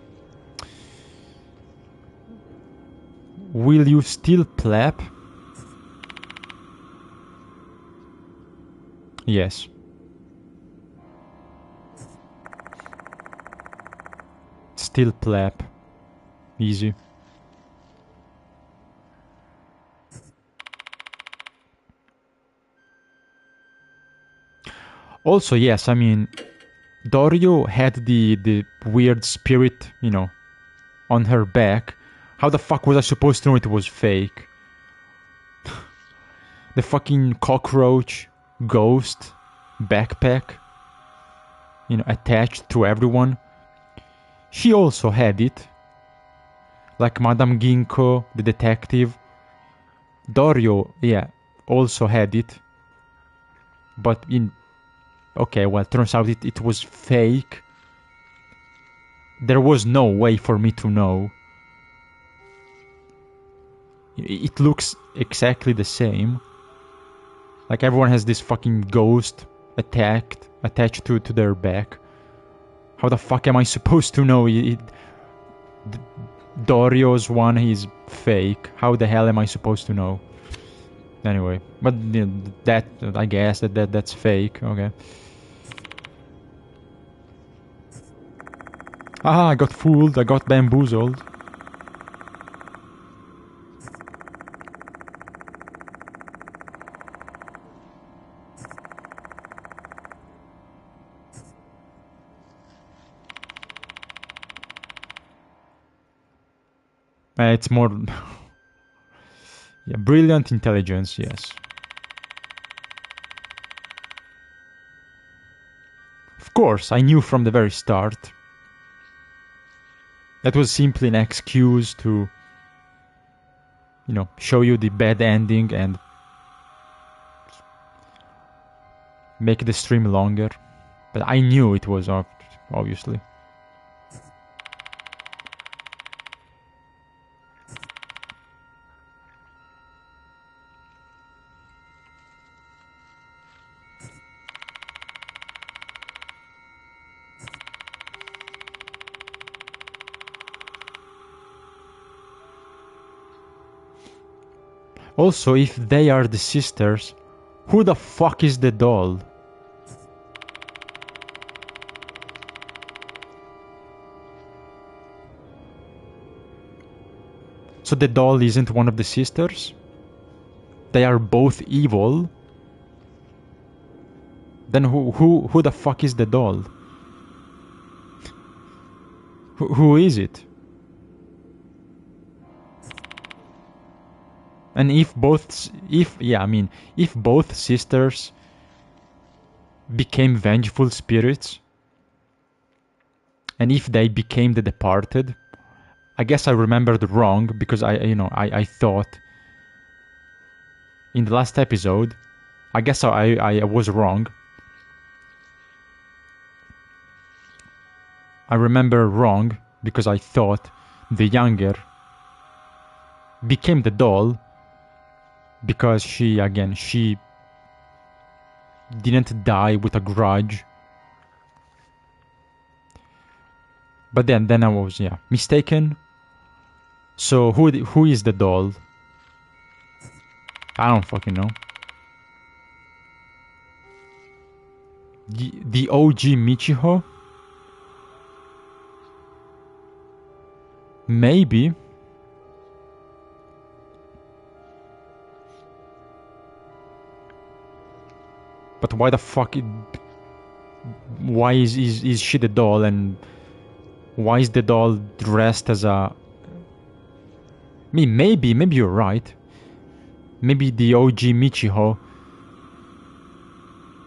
Will you still plap? Yes. Still plap. Easy. Also, yes, I mean, Dorio had the weird spirit, you know, on her back. How the fuck was I supposed to know it was fake? The fucking cockroach ghost backpack, you know, attached to everyone. She also had it. Like Madame Ginkgo, the detective. Dorio, yeah, also had it. But okay, well, turns out it was fake. There was no way for me to know. It looks exactly the same. Like everyone has this fucking ghost attached to their back. How the fuck am I supposed to know Dorio's one is fake? How the hell am I supposed to know? Anyway, but you know, that I guess that's fake. Okay. Ah, I got fooled. I got bamboozled. It's more... yeah, brilliant intelligence, yes. Of course, I knew from the very start. That was simply an excuse to, you know, show you the bad ending and make the stream longer. But I knew it was, obviously. Also, if they are the sisters, who the fuck is the doll? So the doll isn't one of the sisters? They are both evil? Then who the fuck is the doll? Who is it? And if both sisters became vengeful spirits, and if they became the departed, I guess I remembered wrong because I thought in the last episode, I guess I was wrong. I remember wrong because I thought the younger became the doll because she didn't die with a grudge. But then I was mistaken. So who is the doll? I don't fucking know. The OG Michiho? Maybe. But why the fuck? Why is she the doll, and why is the doll dressed as a? I mean, maybe you're right. Maybe the OG Michiho,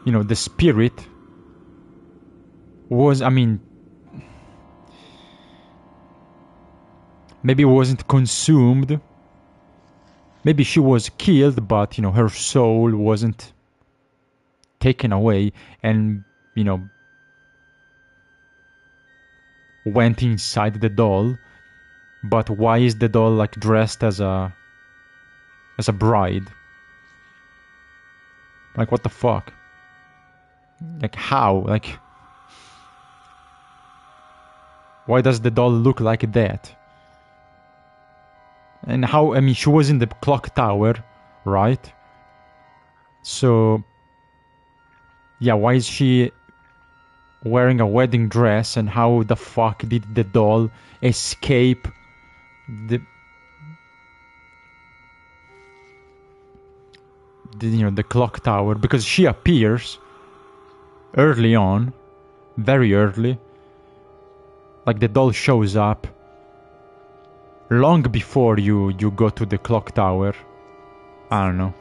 you know, the spirit was. I mean, maybe it wasn't consumed. Maybe she was killed, but you know, her soul wasn't taken away, and you know, went inside the doll. But why is the doll like dressed as a bride? Like, what the fuck? Like, how? Like, why does the doll look like that? And how? I mean, she was in the clock tower, right? So yeah, why is she wearing a wedding dress, and how the fuck did the doll escape the you know, the clock tower? Because she appears early on, very early. Like, the doll shows up long before you go to the clock tower. I don't know.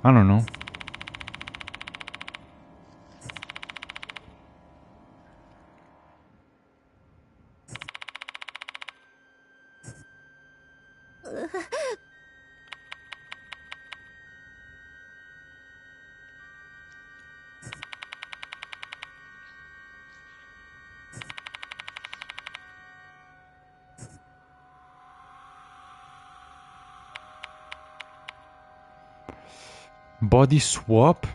I don't know. Body swap?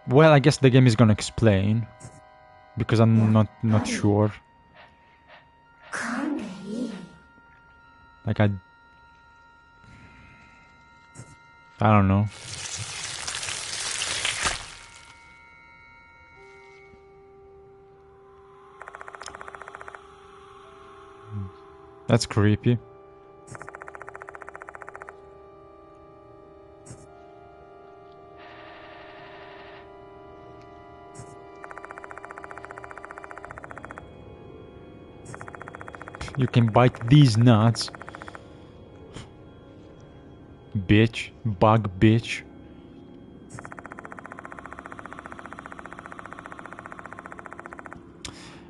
Well, I guess the game is gonna explain, because I'm not sure. Like, I don't know. That's creepy. You can bite these nuts. Bitch. Bug bitch.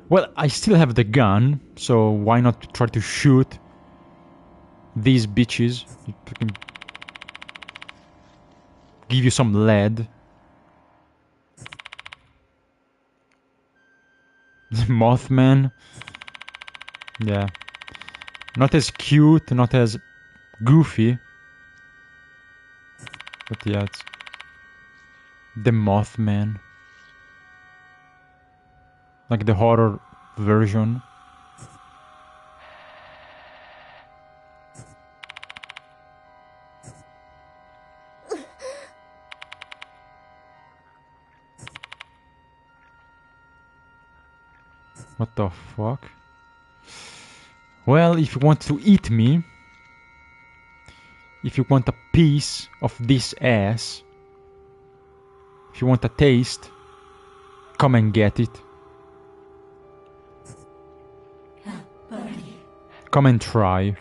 Well, I still have the gun, so why not try to shoot these bitches? It can give you some lead. Mothman. Yeah. Not as cute, not as goofy. But yeah, it's the Mothman. Like the horror version. What the fuck? Well, if you want to eat me, if you want a piece of this ass, if you want a taste, come and get it. Come and try.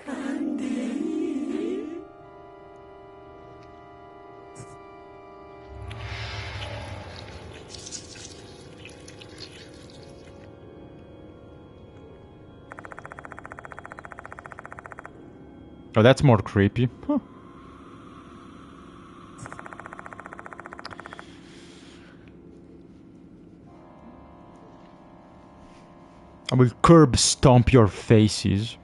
Oh, that's more creepy. Huh. I will curb stomp your faces.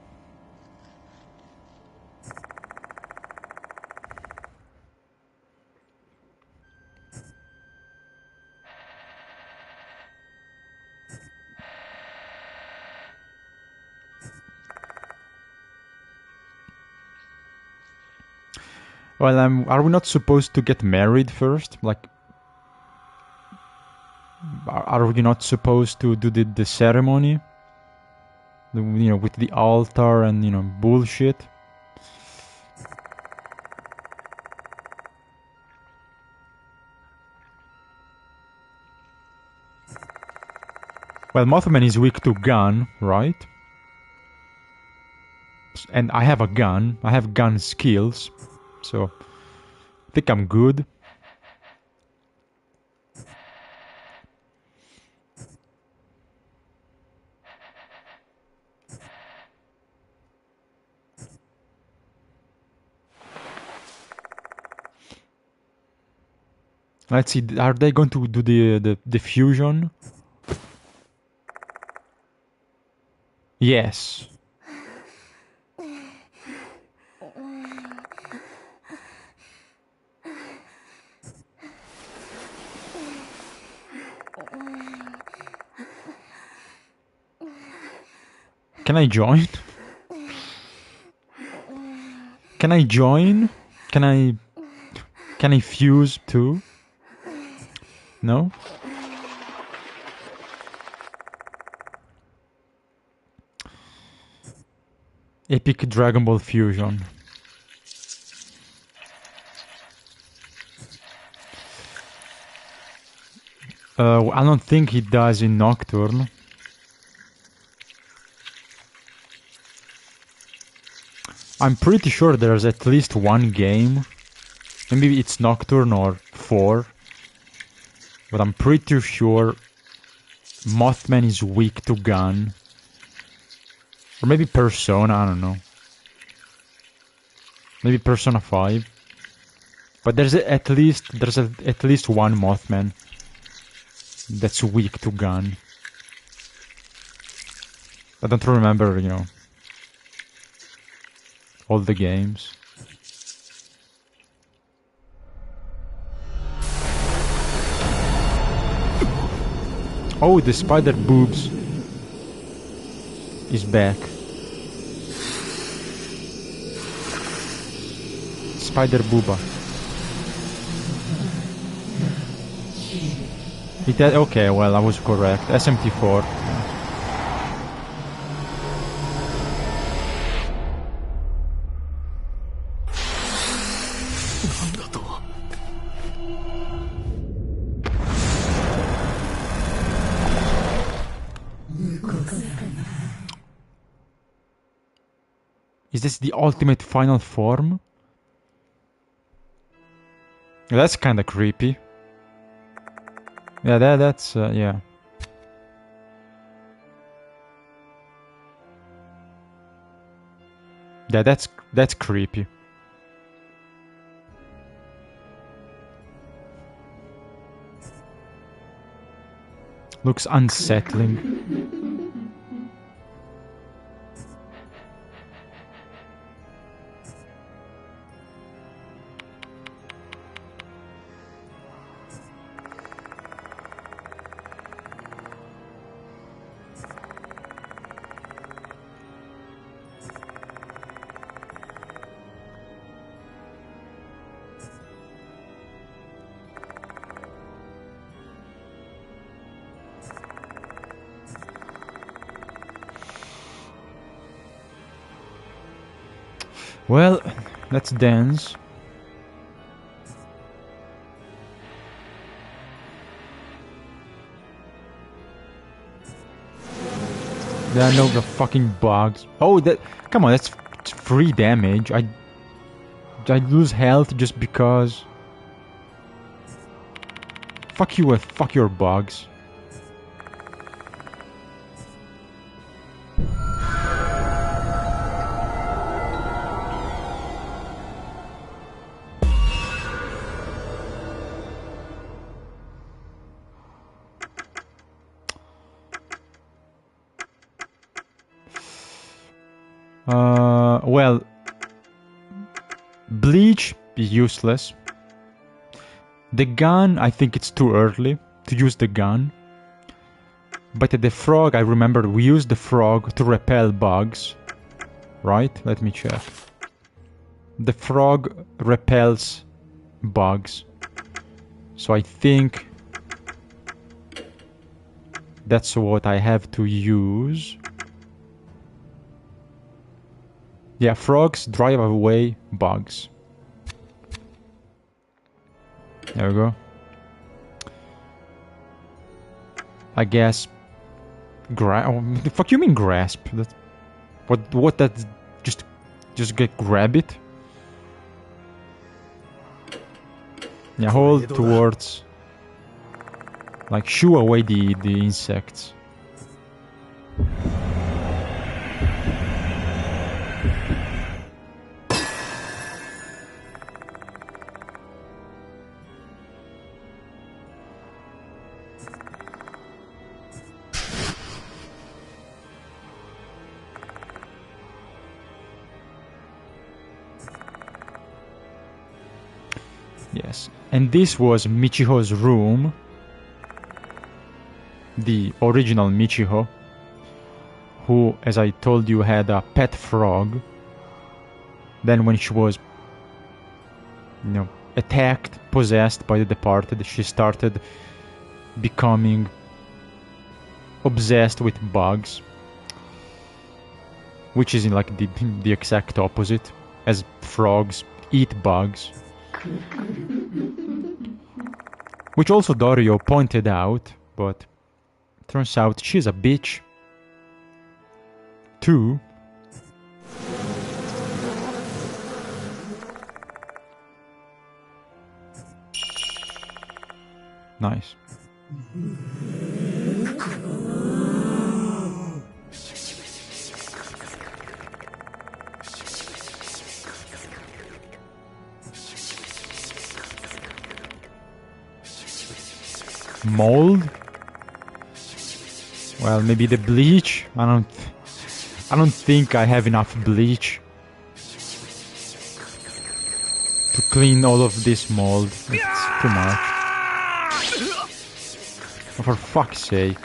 Well, are we not supposed to get married first? Like, are we not supposed to do the ceremony? With the altar and, bullshit? Well, Mothman is weak to gun, right? And I have a gun. I have gun skills. So, I think I'm good. Let's see, are they going to do the fusion? Yes. Can I join? Can I join? Can I fuse too? No? Epic Dragon Ball Fusion. I don't think he does in Nocturne. I'm pretty sure there's at least one game. Maybe it's Nocturne or 4. But I'm pretty sure Mothman is weak to gun. Or maybe Persona, I don't know. Maybe Persona 5. But there's at least one Mothman that's weak to gun. I don't remember, all the games. Oh, the spider boobs is back. Spider booba. Okay, well, I was correct. SMT4. Is this the ultimate final form? That's kind of creepy. Yeah, that's yeah. Yeah, that's creepy. Looks unsettling. Well, let's dance. There are no fucking bugs. Oh, come on, that's free damage. I lose health just because. Fuck you, fuck your bugs. Well, Bleach is useless. The gun, I think it's too early to use the gun. But the frog, I remember we used the frog to repel bugs. Right? Let me check. the frog repels bugs. So I think that's what I have to use. Yeah, frogs drive away bugs. There we go. I guess... the fuck you mean grasp? That, what that... Just grab it? Yeah, hold towards... Like, shoo away the insects. Yes, and this was Michiho's room. The original Michiho, who, as I told you, had a pet frog. Then when she was, attacked, possessed by the departed, she started becoming obsessed with bugs. Which is like the exact opposite, as frogs eat bugs. Which also Dario pointed out, but turns out she's a bitch too. Nice. Mold? Well, maybe the bleach? I don't think I have enough bleach to clean all of this mold. It's too much. Oh, for fuck's sake.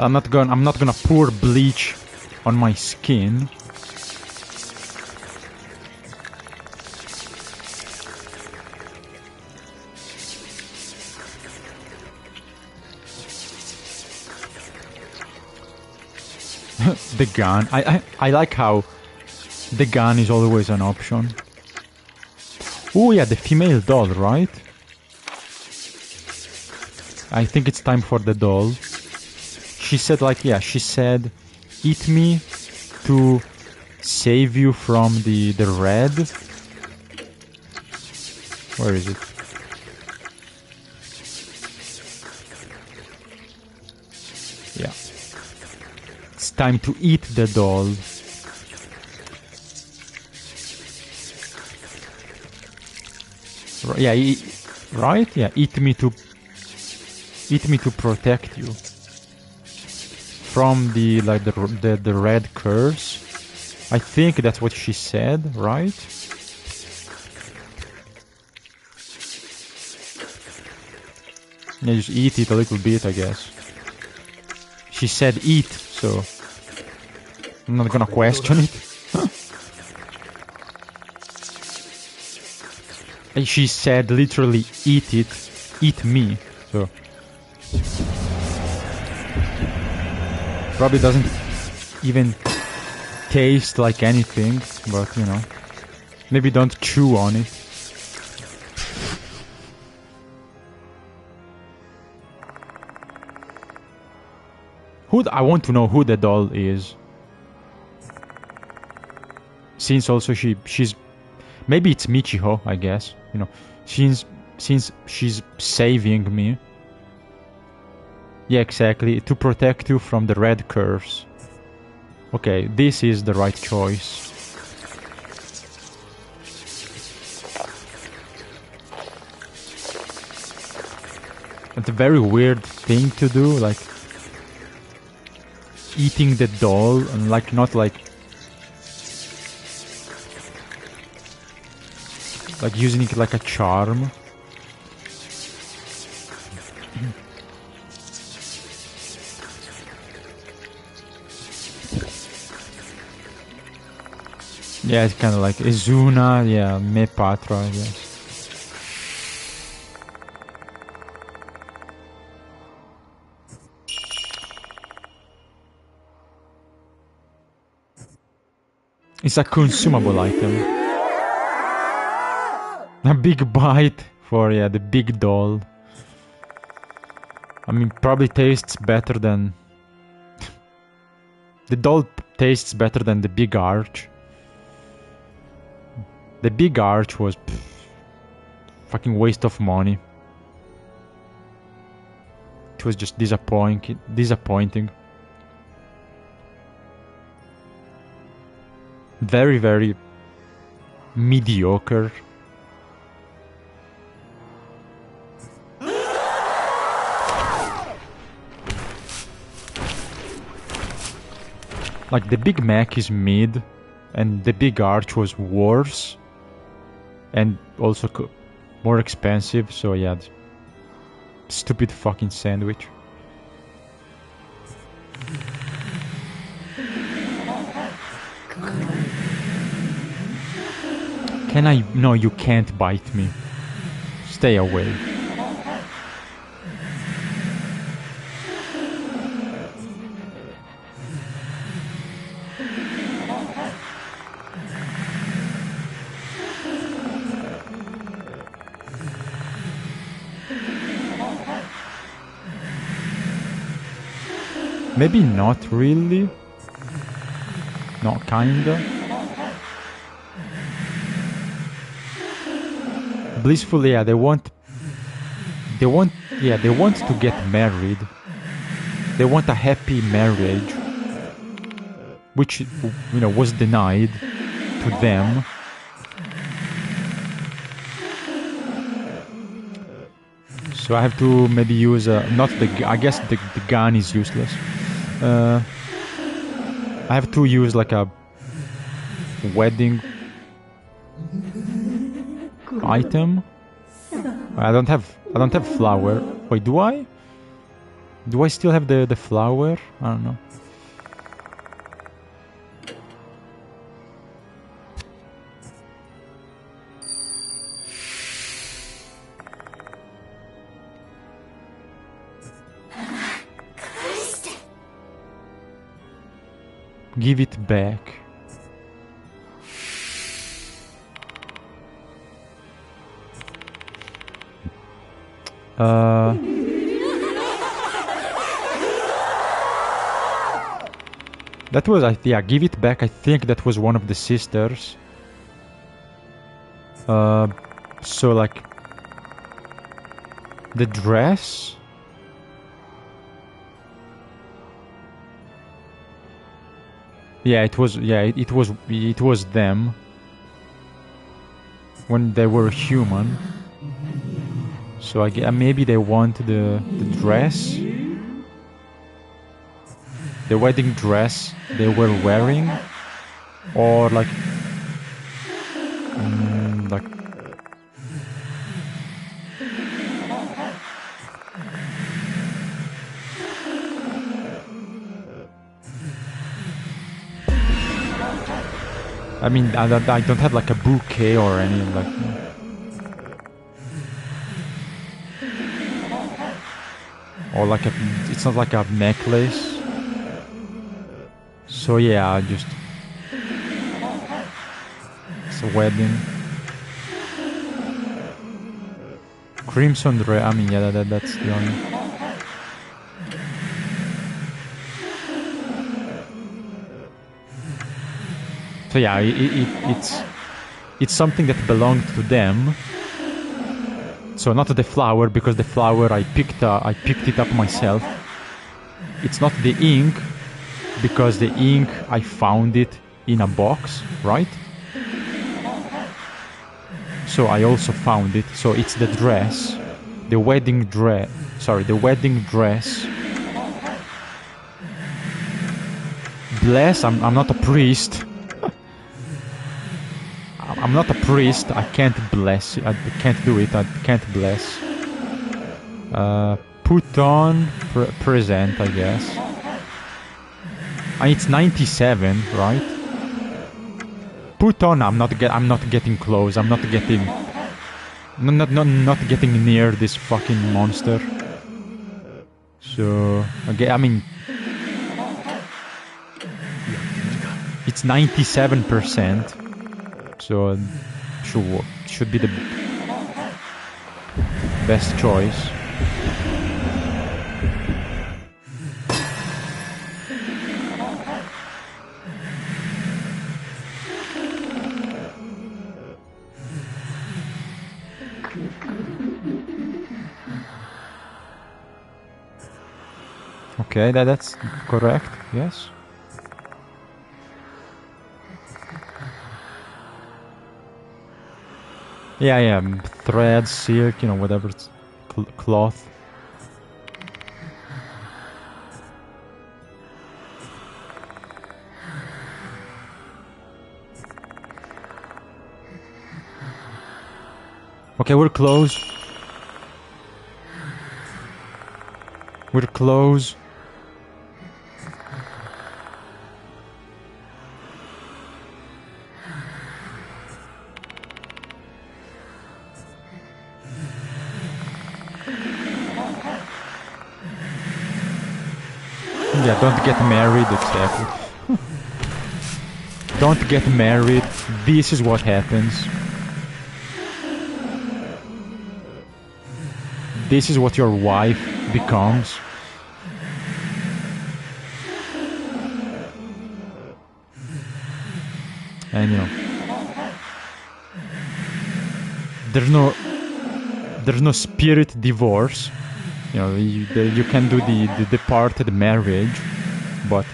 I'm not gonna pour bleach on my skin. The gun. I like how the gun is always an option. Oh yeah, the female doll, right? I think it's time for the doll. She said, like, yeah, she said, eat me to save you from the red. Where is it? Yeah. It's time to eat the doll. Yeah, right? Yeah, eat me to protect you from the red curse. I think that's what she said, right? Yeah, just eat it a little bit, I guess. She said eat, so I'm not gonna question it. And she said literally eat it, eat me, so probably doesn't even taste like anything, but maybe don't chew on it. I want to know who the doll is. Since also she's maybe it's Michiho, I guess. Since she's saving me. Yeah, exactly. To protect you from the red curse. Okay, this is the right choice. It's a very weird thing to do, like eating the doll and like not like using it like a charm. Yeah, it's kind of like Izuna, yeah, Me Patra, I guess. It's a consumable item. A big bite for, yeah, the big doll. I mean, probably tastes better than... The doll tastes better than the big arch. The big arch was fucking waste of money. It was just disappointing. Very, very mediocre. Like the Big Mac is mid, and the Big Arch was worse, and also more expensive. So yeah, stupid fucking sandwich. Can I? No, you can't bite me. Stay away. Maybe not really. No, kinda. Blissful, yeah, they want to get married. They want a happy marriage, which, you know, was denied to them. So I have to maybe use not the. I guess the gun is useless. I have to use like a wedding item. I don't have flower. Wait, do I? Do I still have the flower? I don't know. Give it back. That was, yeah, give it back. I think that was one of the sisters. So like the dress. Yeah, it was. Yeah, it was them when they were human. So maybe they want the dress, the wedding dress they were wearing, or like I mean, I don't have like a bouquet or any like. Or like it's not like a necklace. So yeah, it's a wedding. Crimson red. I mean, yeah, that's the only. So yeah, it's something that belonged to them. So not the flower, because the flower I picked it up myself. It's not the ink, because the ink I found it in a box, right? So I also found it. So it's the dress The wedding dress. Sorry, the wedding dress. Bless. I'm not a priest. I'm not a priest. I can't bless. I can't do it. I can't bless. Put on. Present, I guess. It's 97, right? Put on. I'm not getting close. I'm not getting. Not getting near this fucking monster. So okay, I mean, it's 97%. So should be the best choice. Okay, that's correct. Yes. Yeah, thread, silk, whatever, it's cloth. Okay, we're close. We're close. Yeah, don't get married, exactly. Don't get married. This is what happens. This is what your wife becomes. And there's no spirit divorce. You can do the departed marriage, but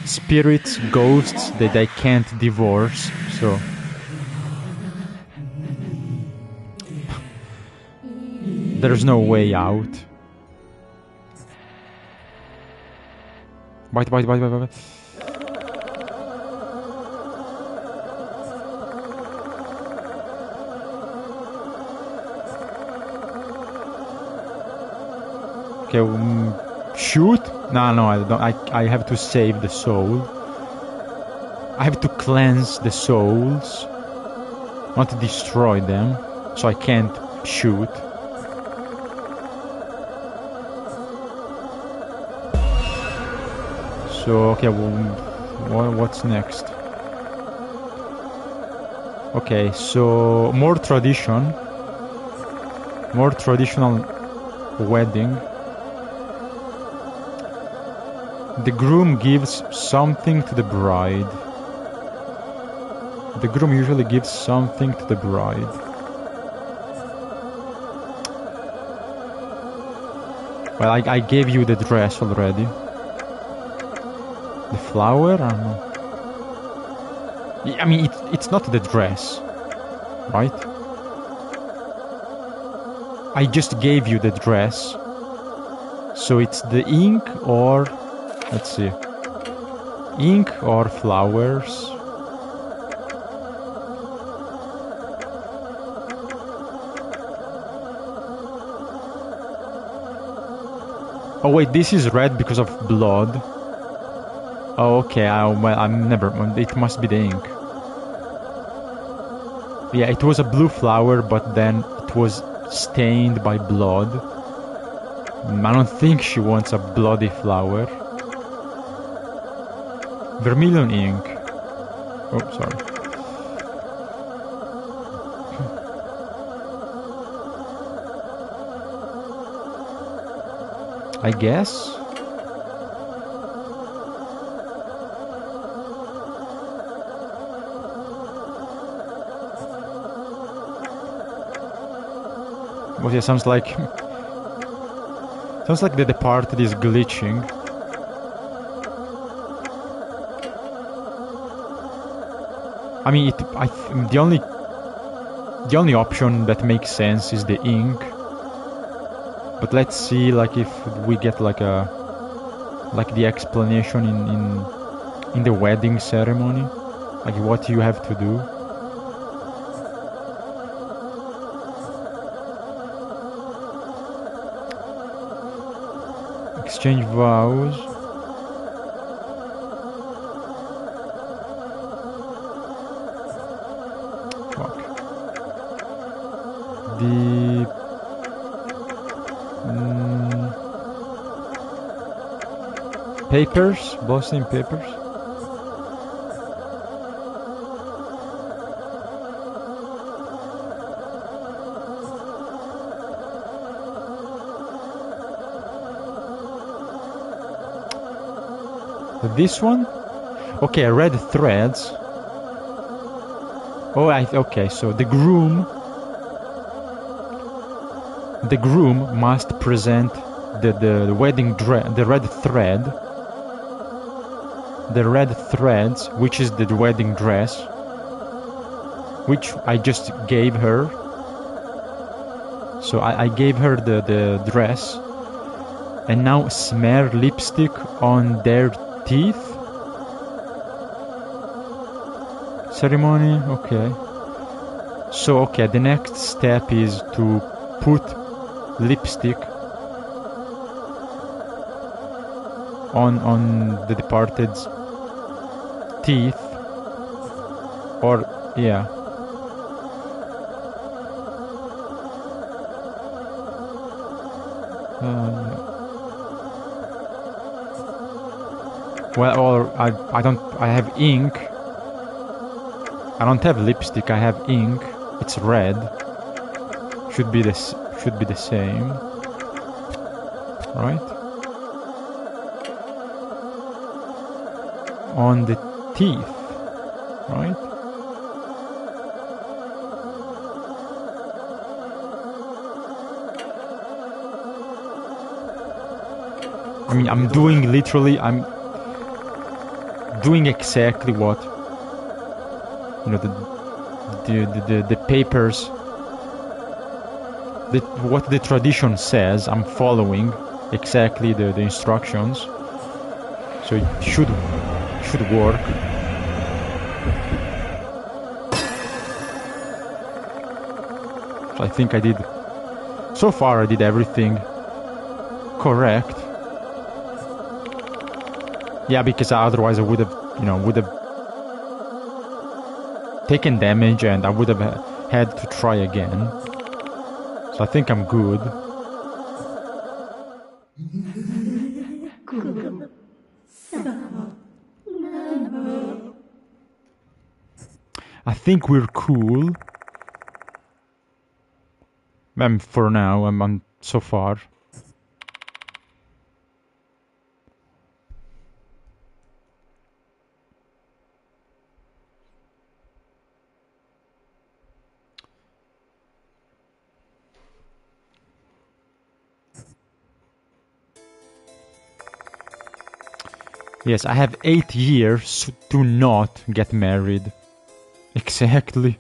spirits, ghosts, they can't divorce, so there's no way out. Bite. Okay, shoot? No, I don't. I have to save the soul. I have to cleanse the souls, not to destroy them, so I can't shoot. So, okay, what's next? Okay, so more traditional wedding. The groom gives something to the bride. The groom usually gives something to the bride. Well, I gave you the dress already. The flower? I don't know. I mean, it's not the dress, right? I just gave you the dress. So it's the ink or... Let's see. Ink or flowers? Oh wait, this is red because of blood. Oh, okay, I'm never... It must be the ink. Yeah, it was a blue flower, but then it was stained by blood. I don't think she wants a bloody flower. Vermilion ink. Oh, sorry. I guess. Well, yeah, sounds like the departed is glitching. I mean, the only The only option that makes sense is the ink. But let's see, like, if we get like the explanation in the wedding ceremony, like what you have to do. Exchange vows. Fuck. The papers, blessing papers. This one? Okay, red threads. Oh, okay, so the groom must present the wedding dress, the red threads, which is the wedding dress, which I just gave her. So I gave her the dress, and now smear lipstick on their teeth. Ceremony, okay. So, okay, the next step is to put lipstick on the departed's teeth, or, yeah. Well, or I have ink. I don't have lipstick, I have ink. It's red. Should be the same. Right? On the teeth, right? I mean, I'm doing exactly what, you know, the papers, what the tradition says. I'm following exactly the instructions, so it should work. So I think I did everything correct. Yeah, because otherwise I would have taken damage and I would have had to try again. So I think I'm good. I think we're cool. For now, I'm so far. Yes, I have 8 years to not get married. Exactly.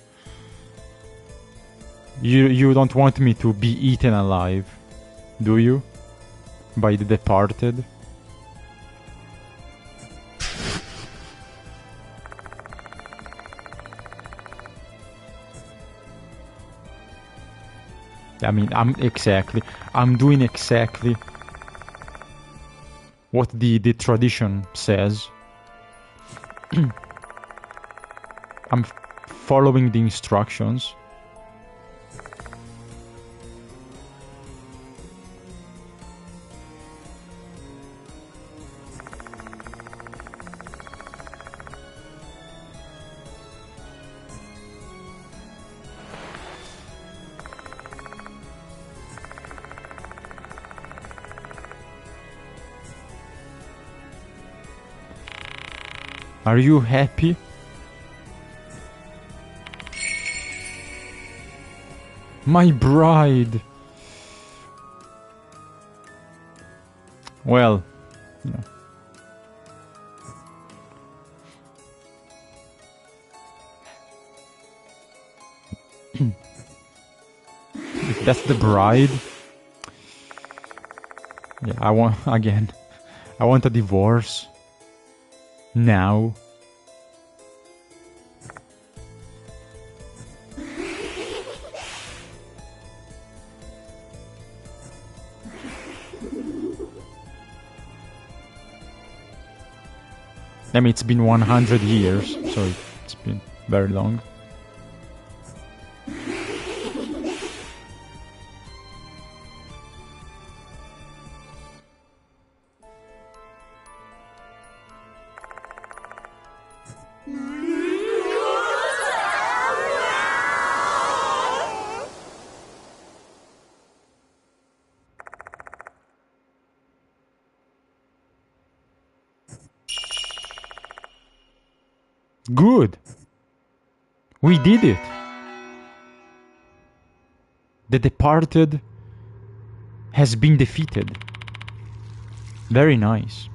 You don't want me to be eaten alive, do you? By the departed? I mean, I'm doing exactly what the tradition says. I'm following the instructions. Are you happy? My bride! Well, you know. If that's the bride... Yeah, I want... Again. I want a divorce. Now. I mean, it's been 100 years, so it's been very long. Good! We did it! The departed has been defeated. Very nice.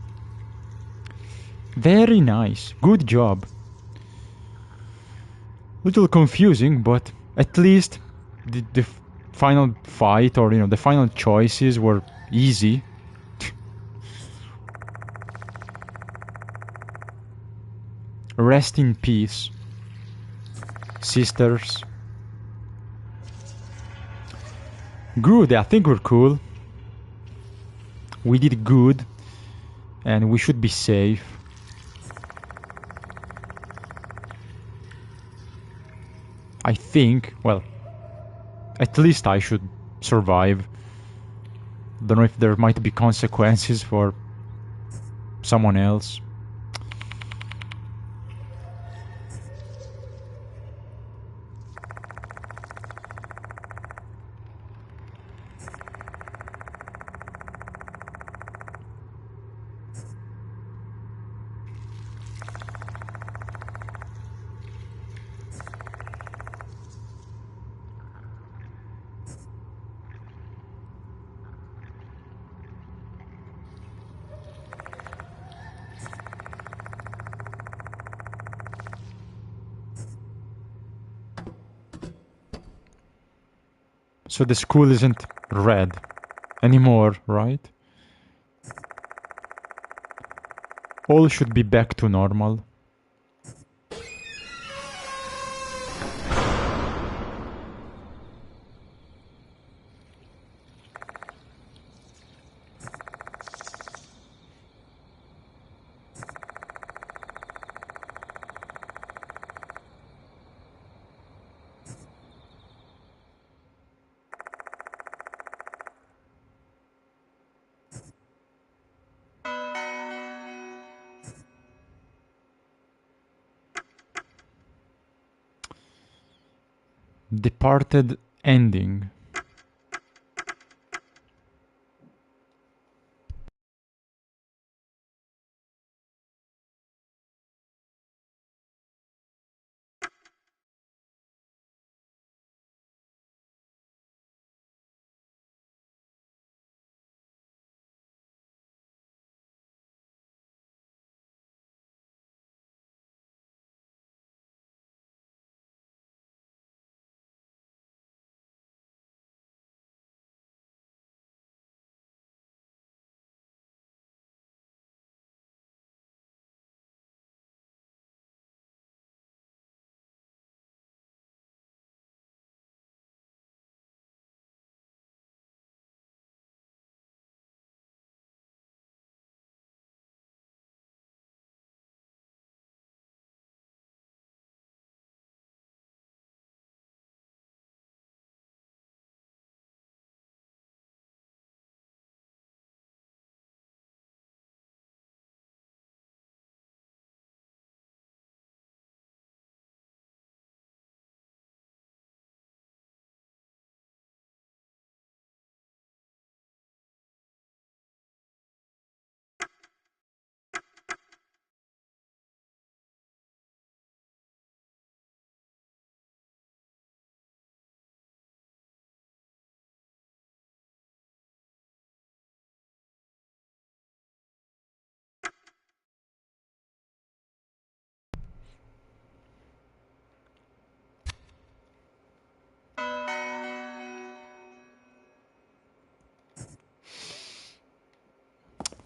Very nice. Good job. Little confusing, but at least the final fight, or the final choices were easy. Rest in peace, sisters. Good, I think we're cool. We did good, and we should be safe. I think, well, at least I should survive. Don't know if there might be consequences for someone else. So the school isn't red anymore, right? All should be back to normal. Departed ending.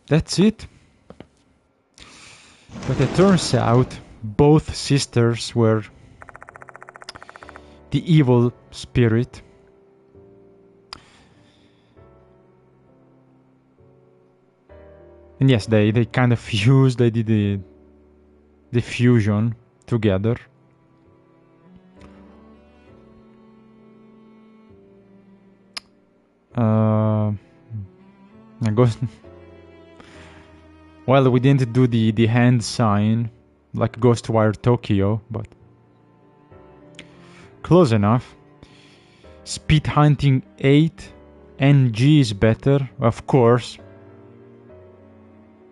That's it. But it turns out both sisters were the evil spirit. And yes, they kind of fused, they did the fusion together. I guess. Well, we didn't do the hand sign like Ghostwire Tokyo, but close enough. Speed Hunting 8 NG is better, of course.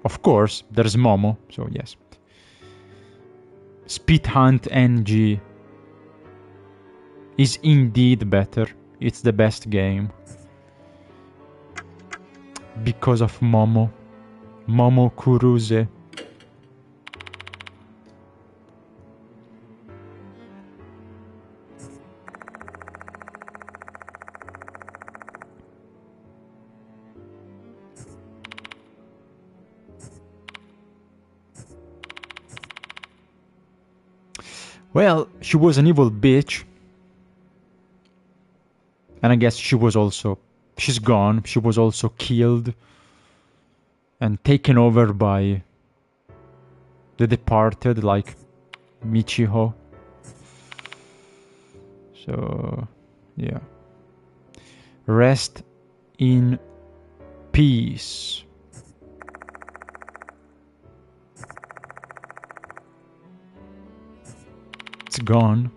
Of course, there's Momo, so yes. Speed Hunt NG is indeed better. It's the best game. Because of Momo. Momo Kuruse. Well, she was an evil bitch. And I guess she was also... She's gone. She was also killed. And taken over by... the departed, like... Michiho. So... yeah. Rest in peace. It's gone.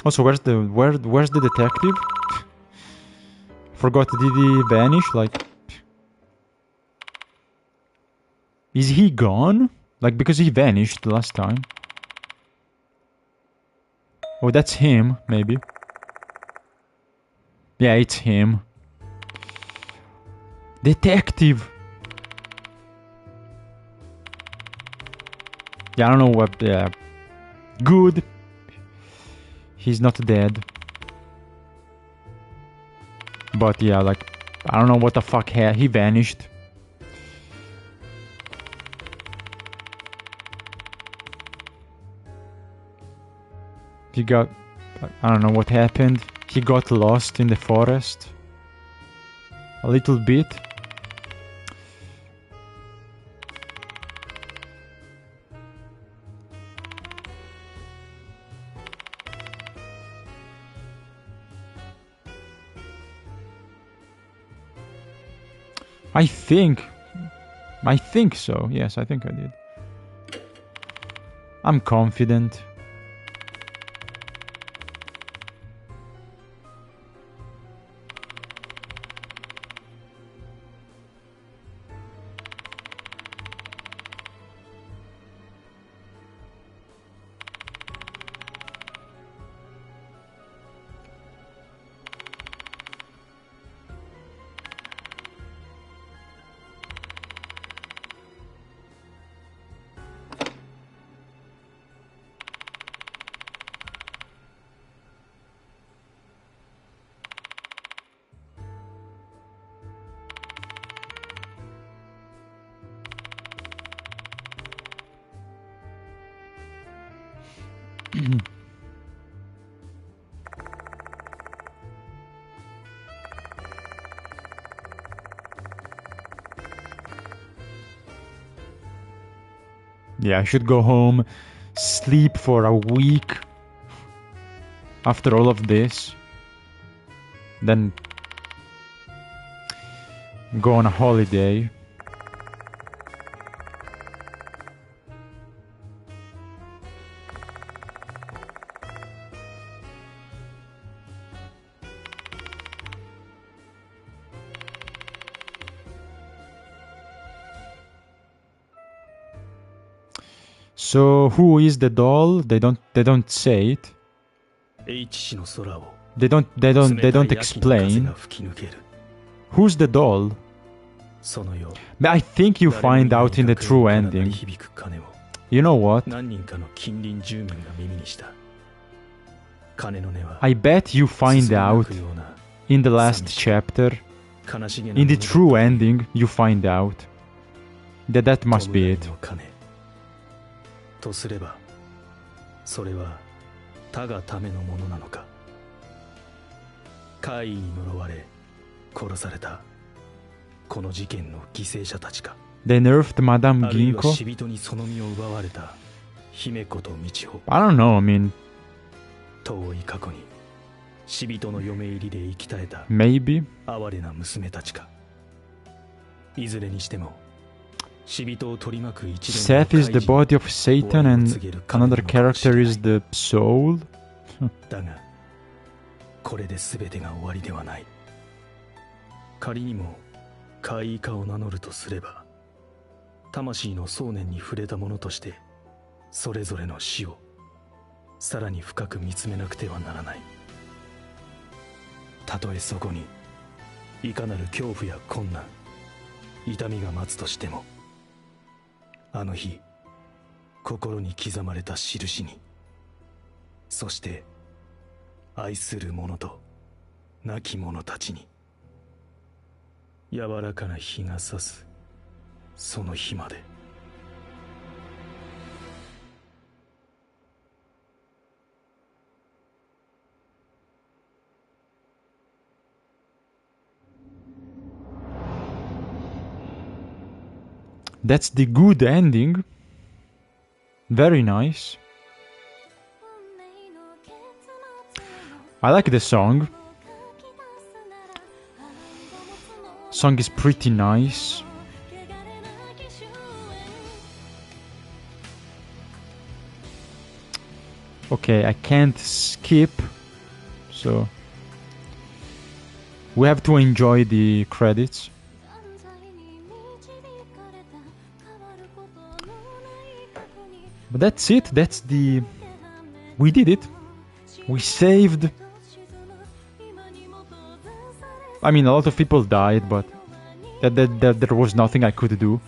Also, where's the detective? Forgot, did he vanish? Like, is he gone? Like, because he vanished last time. Oh, that's him, maybe. Yeah, it's him. Detective! Yeah, I don't know what... yeah. Good. He's not dead. But yeah, like... I don't know what the fuck he vanished. He got... I don't know what happened. He got lost in the forest. A little bit. I think so. Yes, I think I did. I'm confident. Yeah, I should go home, sleep for a week after all of this, then go on a holiday. So who is the doll? They don't say it. They don't explain. Who's the doll? But I think you find out in the true ending. You know what? I bet you find out in the last chapter, in the true ending, you find out that that must be it. とすれば、それは他がためのものなのか。怪異に呪われ殺されたこの事件の犠牲者たちか。They nerfed Madame あるいは Ginko? 死人にその身を奪われた姫子と道穂。 I don't know, I mean, 遠い過去に死人の嫁入りで生き絶えた maybe. 哀れな娘たちか。いずれにしても死人を取り巻く一連の Seth is the body of Satan and another character is the soul. だがこれで全てが終わりではない。仮にも怪異化を名乗るとすれば、魂の想念に触れたものとしてそれぞれの死をさらに深く見つめなくてはならない。たとえそこにいかなる恐怖や困難、痛みが待つとしても、あの日心に刻まれた印に、そして愛する者と亡き者たちに柔らかな日が差すその日まで。That's the good ending. Very nice. I like the song. Song is pretty nice. Okay, I can't skip, so we have to enjoy the credits. But that's it. That's the... We did it. We saved... I mean, a lot of people died, but there was nothing I could do.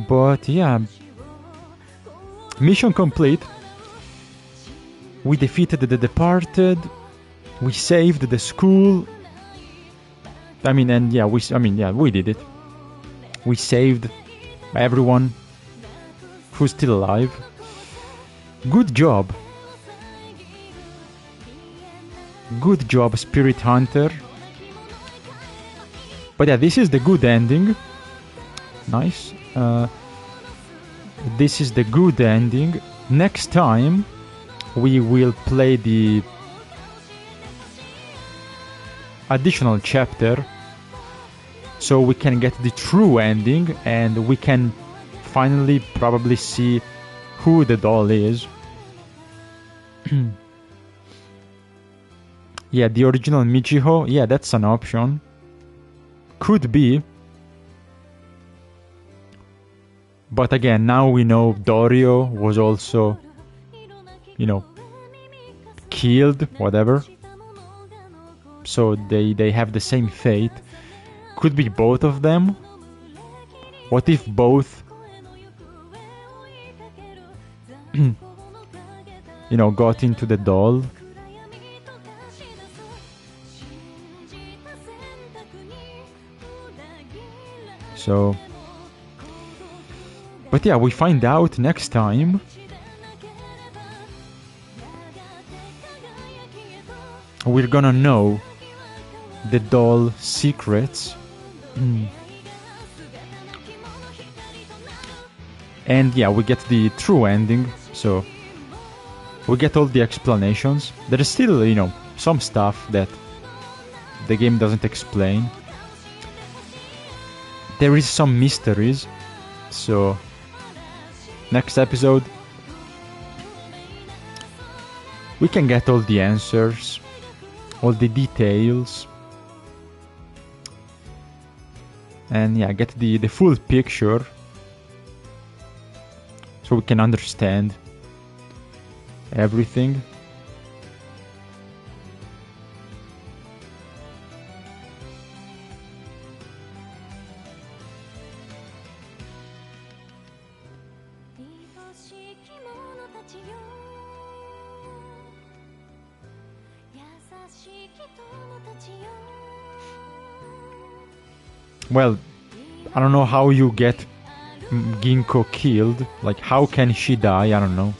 But yeah, mission complete. We defeated the Departed. We saved the school. I mean, and yeah, we did it. We saved everyone who's still alive. Good job. Good job, Spirit Hunter. But yeah, this is the good ending. Nice. This is the good ending. Next time we will play the additional chapter, so we can get the true ending and we can finally probably see who the doll is. Yeah, the original Michiho, yeah, that's an option. Could be. But again, now we know Dorio was also, you know, killed, whatever. So they have the same fate. Could be both of them. What if both, you know, got into the doll? So, but yeah, we find out next time. We're gonna know the doll secrets. And yeah, we get the true ending, so we get all the explanations. There is still, you know, some stuff that the game doesn't explain. There is some mysteries, so next episode we can get all the answers, all the details, and yeah, get the full picture so we can understand everything. Well, I don't know how you get Ginkgo killed. Like, how can she die? I don't know.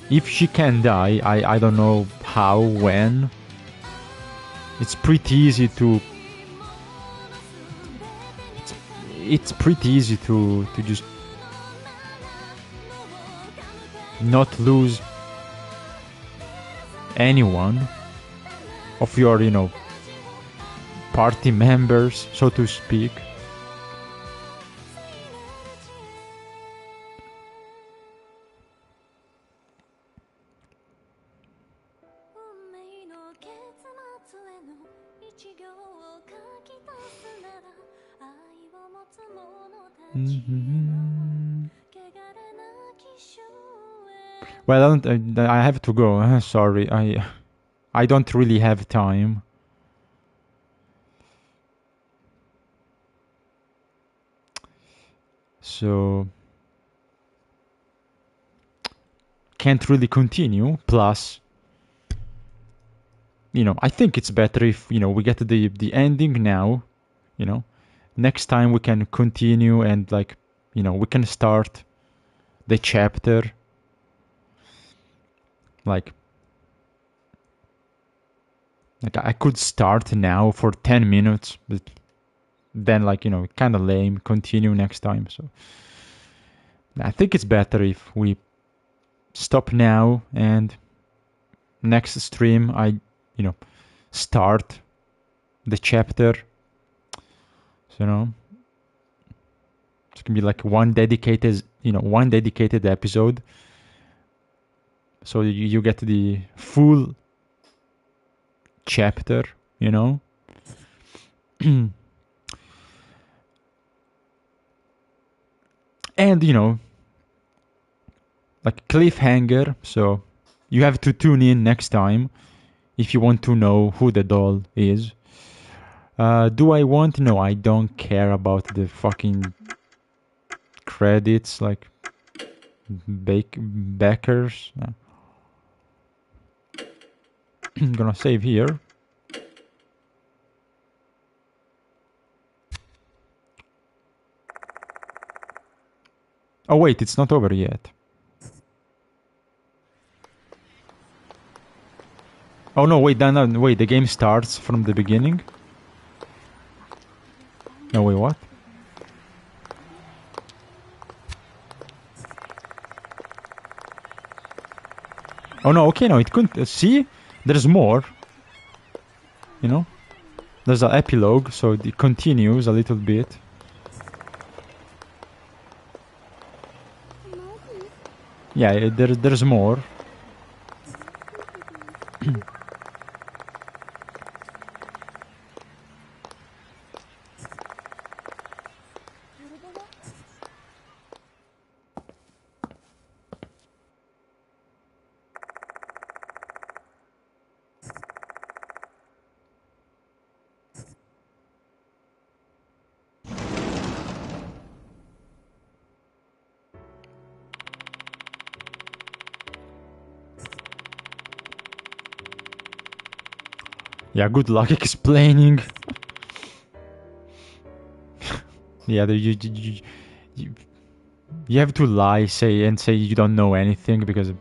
If she can die, I don't know how, when. It's pretty easy to... It's pretty easy to just not lose anyone of your, you know, party members, so to speak. Well, I have to go. Sorry, I don't really have time. So can't really continue. Plus, you know, I think it's better if, you know, we get the ending now. You know, next time we can continue and, like, you know, we can start the chapter. Like I could start now for 10 minutes, but then, like, you know, kind of lame. Continue next time. So I think it's better if we stop now and next stream I, you know, start the chapter. So, you know, it's gonna be like one dedicated episode. So you get the full chapter, you know. And, you know, like cliffhanger, so you have to tune in next time if you want to know who the doll is. Do I want? No, I don't care about the fucking credits, like backers. I'm gonna save here. Oh wait, it's not over yet. Oh no, wait, no, wait, the game starts from the beginning? No, wait, what? Oh no, okay, no, it couldn't... see? There's more. You know? There's an epilogue, so it continues a little bit. Yeah, there's more. Yeah, good luck explaining. Yeah, you have to lie, say you don't know anything, because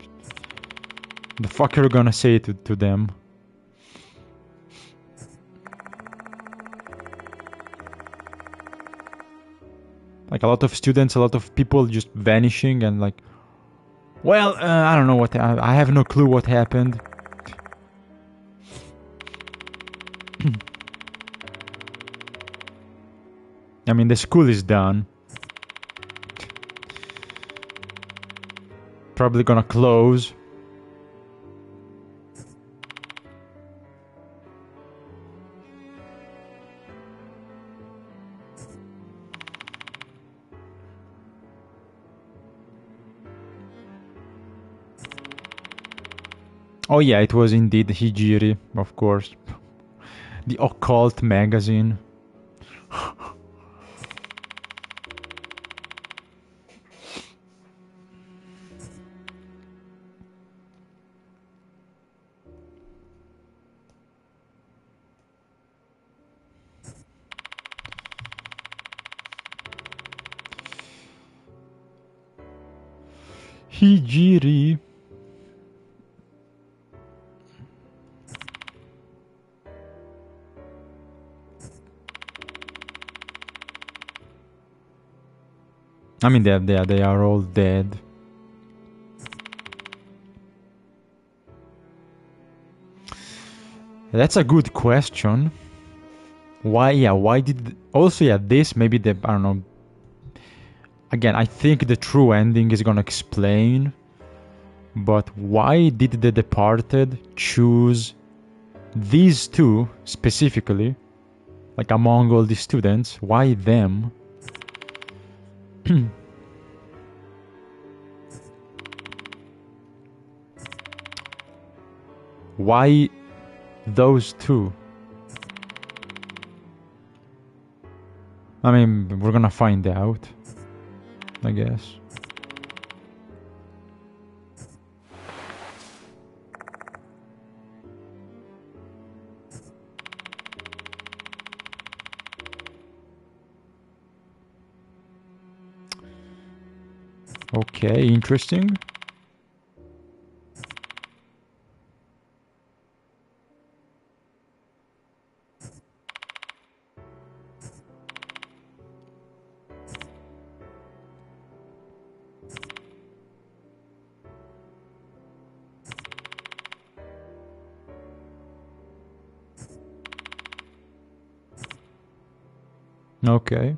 the fuck are you gonna say to them? Like a lot of students, a lot of people just vanishing and like, well, I don't know what, I have no clue what happened. I mean, the school is done. Probably gonna close. Oh yeah, it was indeed Hijiri, of course. The occult magazine. Hijiri. I mean, they are all dead. That's a good question. Why? Yeah. Why did? Also, yeah. This maybe the I don't know. Again, I think the true ending is gonna explain. But why did the Departed choose these two specifically? Like among all the students, why them? Why those two? I mean, we're gonna find out, I guess. Okay, interesting. Okay.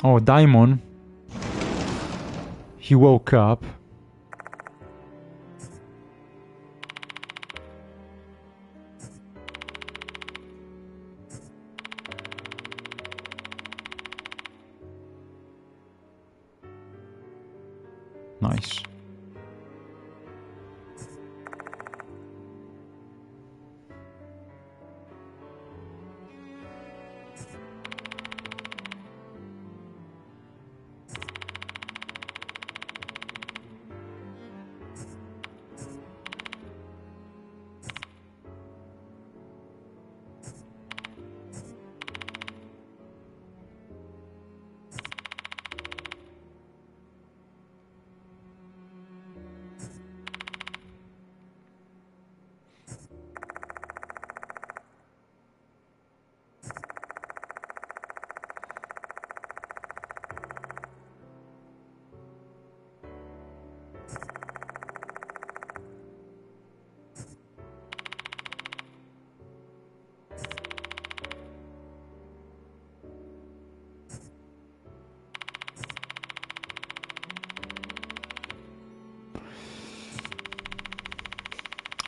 Oh, Daimon. He woke up. Nice.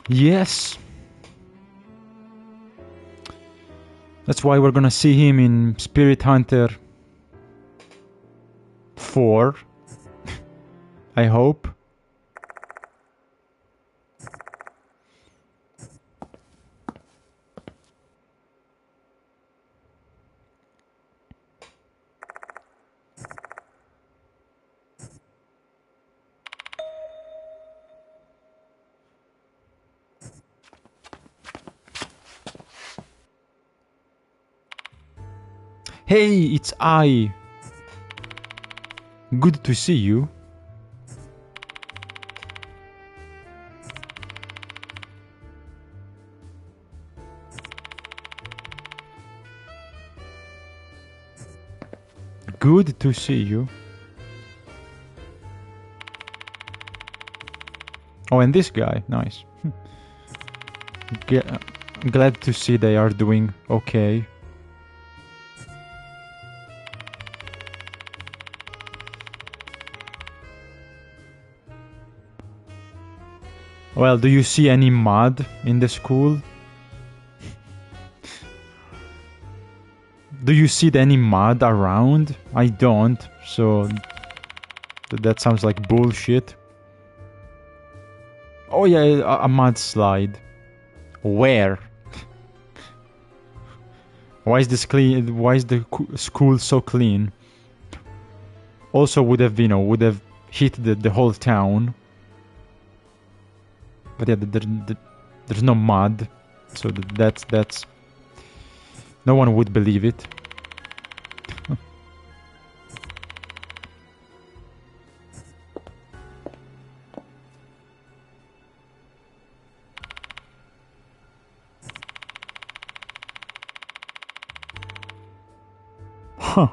Yes. That's why we're gonna see him in Spiri Hunter 4. I hope. Hey, it's I. Good to see you. Good to see you. Oh, and this guy, nice. Glad to see they are doing okay. Well, do you see any mud in the school? Do you see any mud around? I don't, so that sounds like bullshit. Oh yeah, a mudslide. Where? Why is this clean? Why is the school so clean? Also would have, would have hit the whole town. But yeah, there's no mud. So that's no one would believe it. Huh.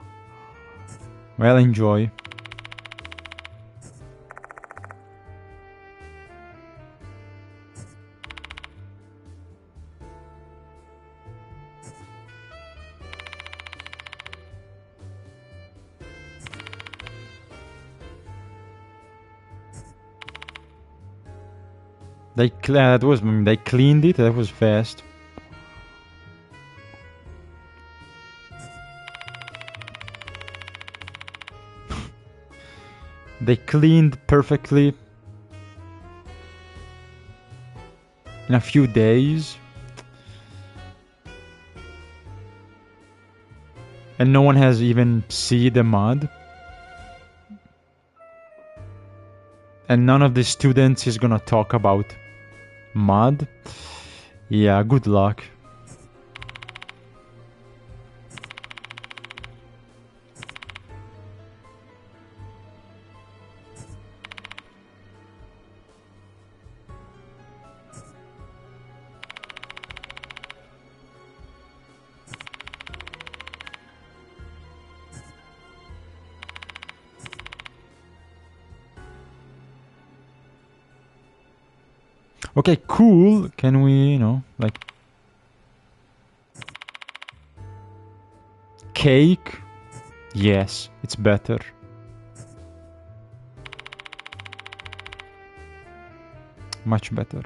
Well, enjoy. They they cleaned it. That was fast. They cleaned perfectly in a few days. And no one has even seen the mud. And none of the students is gonna talk about mud. Yeah, good luck. Okay, cool. Can we, like... Cake? Yes, it's better. Much better.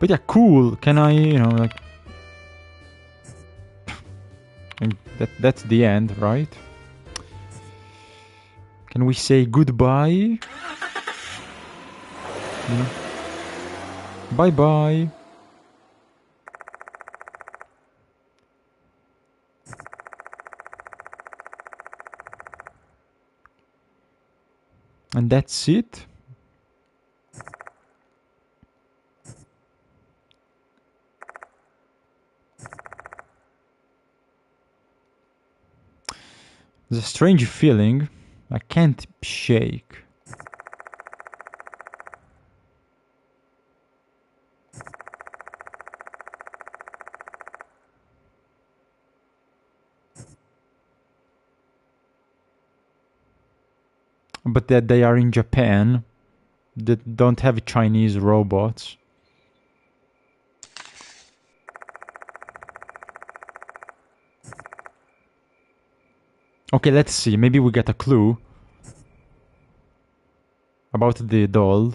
But yeah, cool. Can I, like... And that's the end, right? Can we say goodbye? Bye-bye. And that's it. There's a strange feeling I can't shake. But that they are in Japan, that don't have Chinese robots. Okay, let's see. Maybe we get a clue about the doll.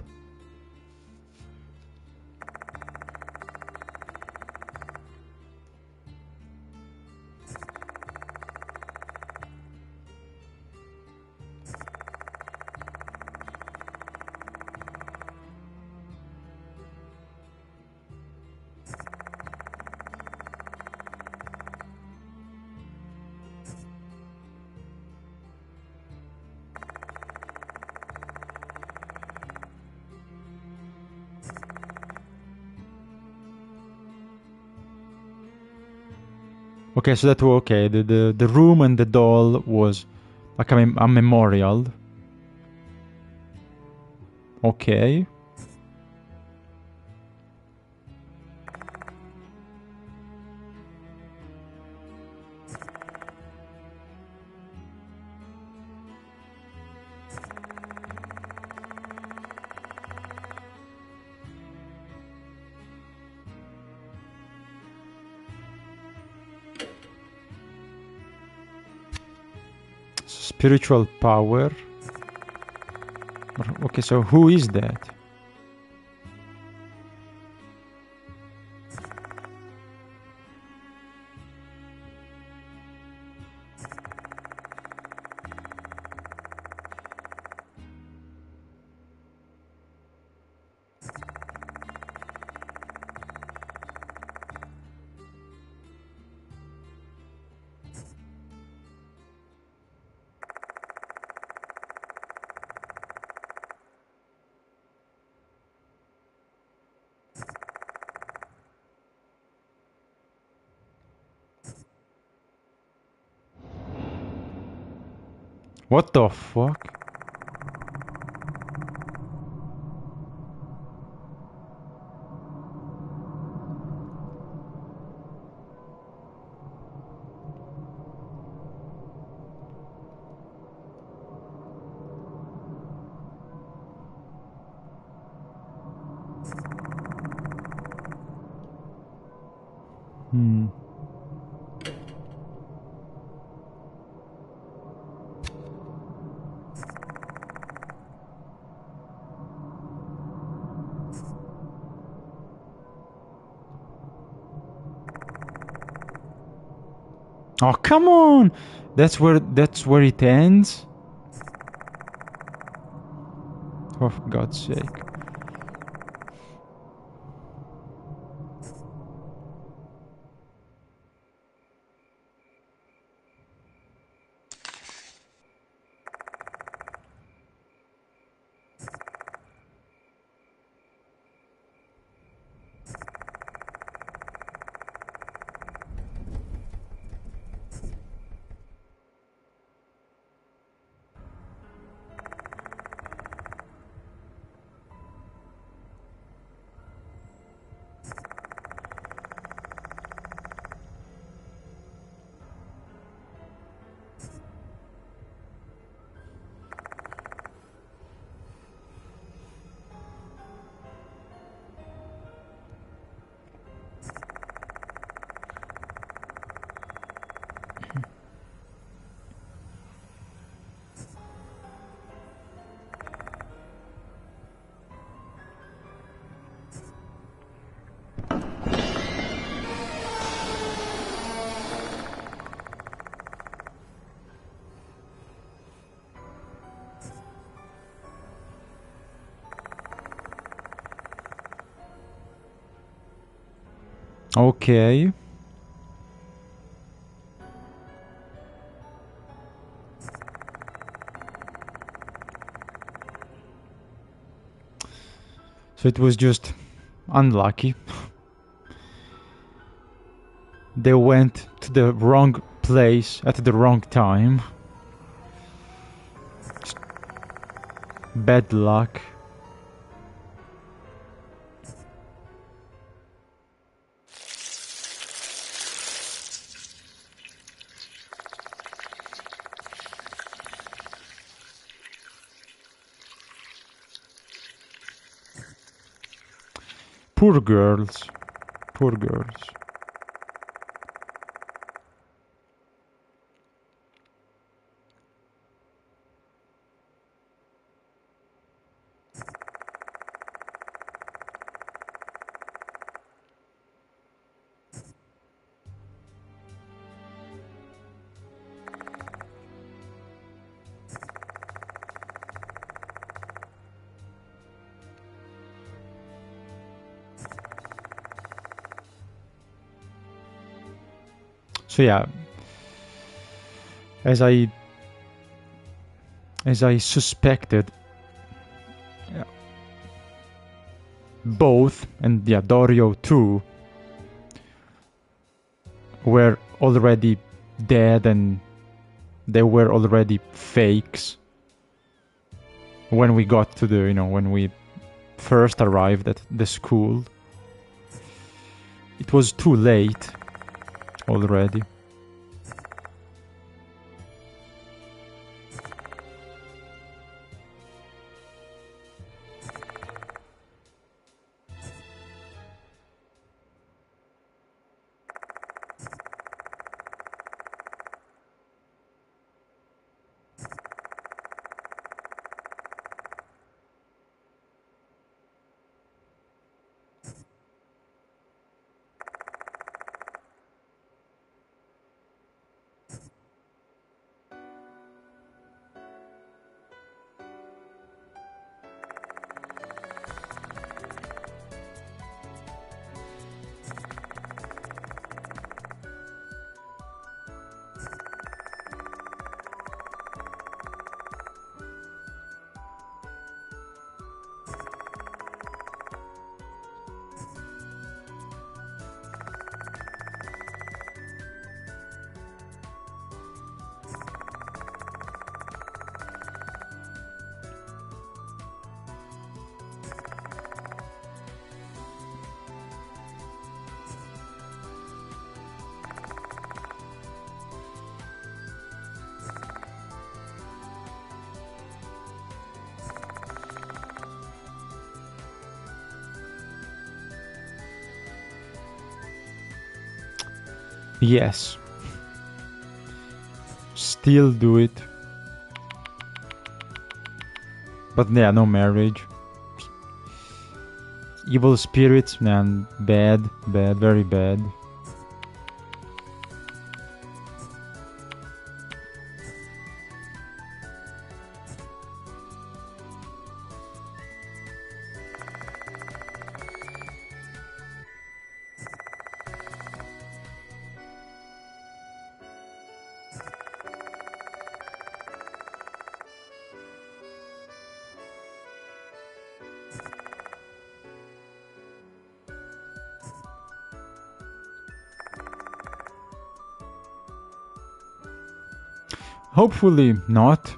Okay, so that was okay. The room and the doll was like a memorial. Okay. Spiritual power. Okay, so who is that? What the fuck? Hmm. Oh, come on! That's where it ends? Oh, for God's sake. Okay. So it was just unlucky. They went to the wrong place at the wrong time. Just bad luck. Poor girls. Poor girls. So yeah, as I suspected, yeah, both, and yeah, Dorio too, were already dead, and they were already fakes when we got to the, when we first arrived at the school. It was too late already. Yes. Still do it. But yeah, no marriage. Evil spirits, man, bad, very bad. Hopefully not.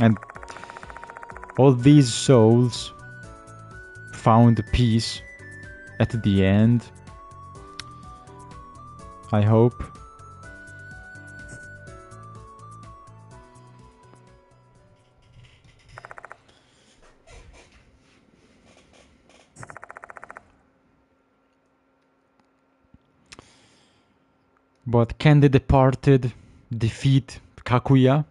And all these souls found peace at the end. I hope. But can the departed defeat Kakuya?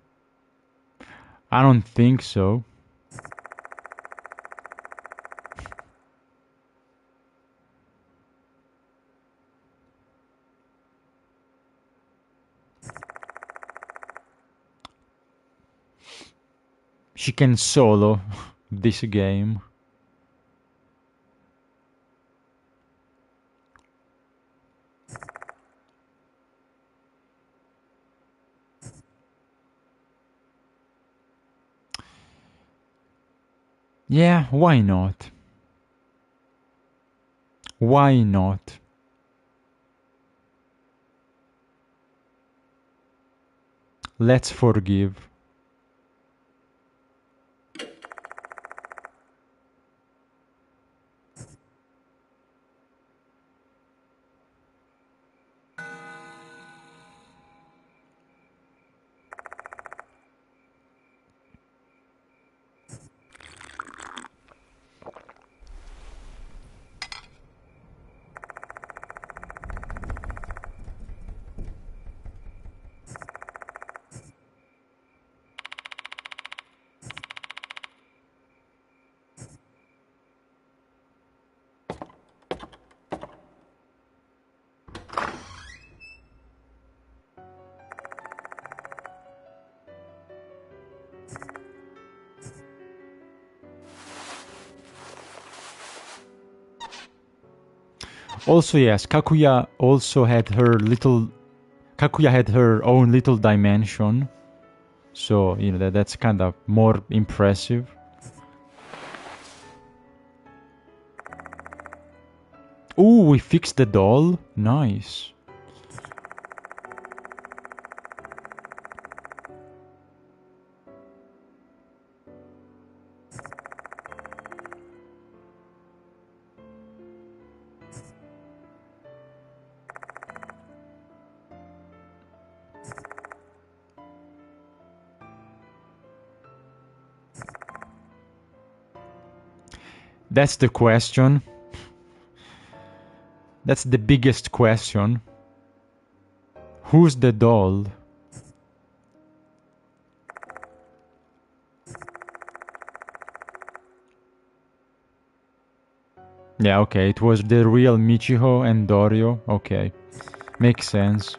I don't think so. She can solo this game. Yeah, why not? Why not? Let's forgive. Also, yes, Kakuya had her own little dimension. So, that's kind of more impressive. Ooh, we fixed the doll. Nice. That's the question. That's the biggest question. Who's the doll? Yeah, okay, it was the real Michiho and Dorio. Okay, makes sense.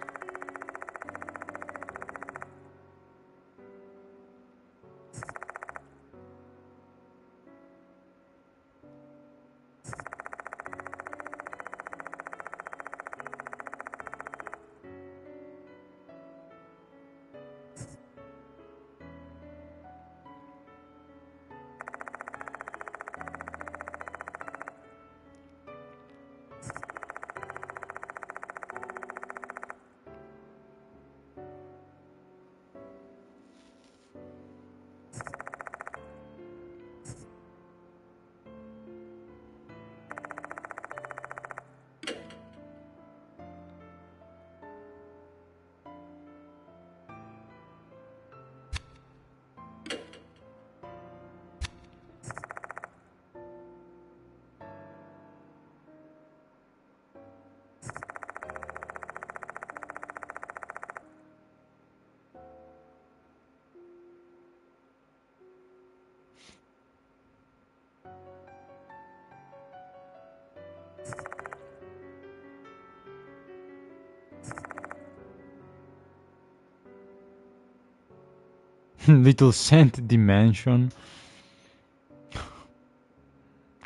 Little Sand Dimension.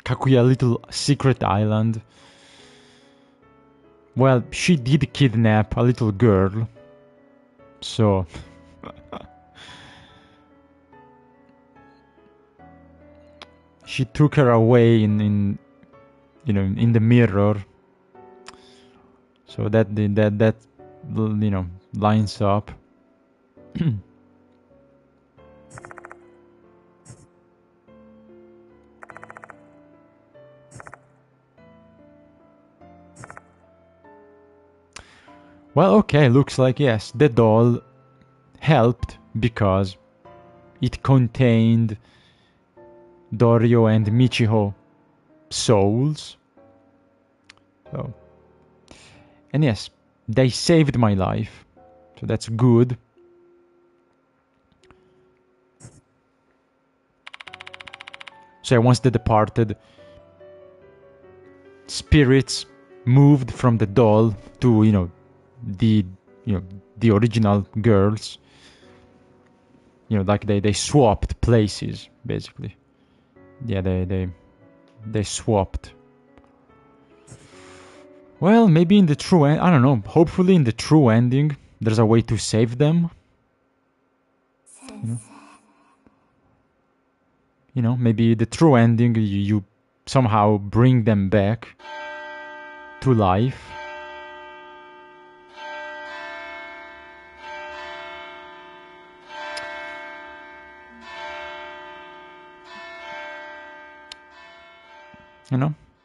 Kakuya Little Secret Island. Well, she did kidnap a little girl. So... she took her away in the mirror. So that lines up. Well, okay, looks like yes, the doll helped because it contained Dorio and Michiho souls. So, and yes, they saved my life, so that's good. So once they departed, spirits moved from the doll to the original girls. Like they swapped places basically. Yeah, they swapped. Well, maybe in the true end, I don't know. Hopefully in the true ending, there's a way to save them. Maybe the true ending, you somehow bring them back to life.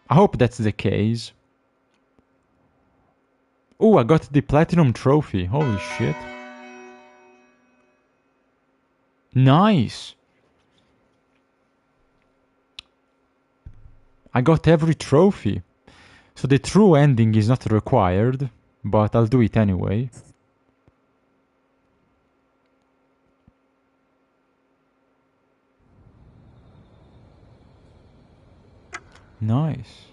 I hope that's the case. Oh, I got the platinum trophy. Holy shit. Nice. I got every trophy. So the true ending is not required, but I'll do it anyway. Nice.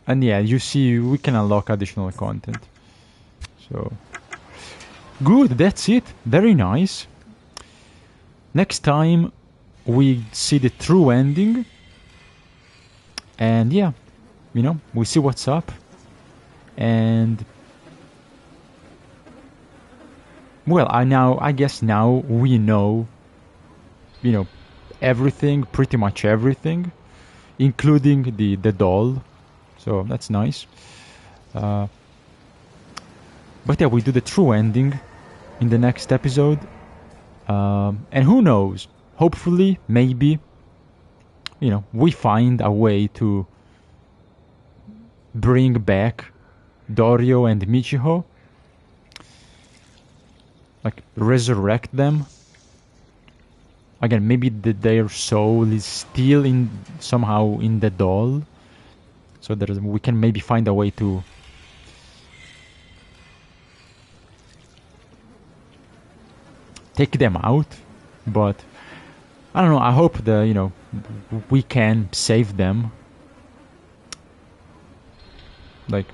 And yeah, you see, we can unlock additional content. So, good, that's it. Very nice. Next time, we see the true ending. And yeah, we see what's up. And, well, I guess now we know, everything, pretty much everything, including the doll. So that's nice. But yeah, we do the true ending in the next episode. And who knows? Hopefully, maybe, we find a way to bring back Dorio and Michiho. Like, resurrect them. Again, maybe their soul is still somehow in the doll. So we can maybe find a way to take them out. But I don't know, I hope we can save them. Like,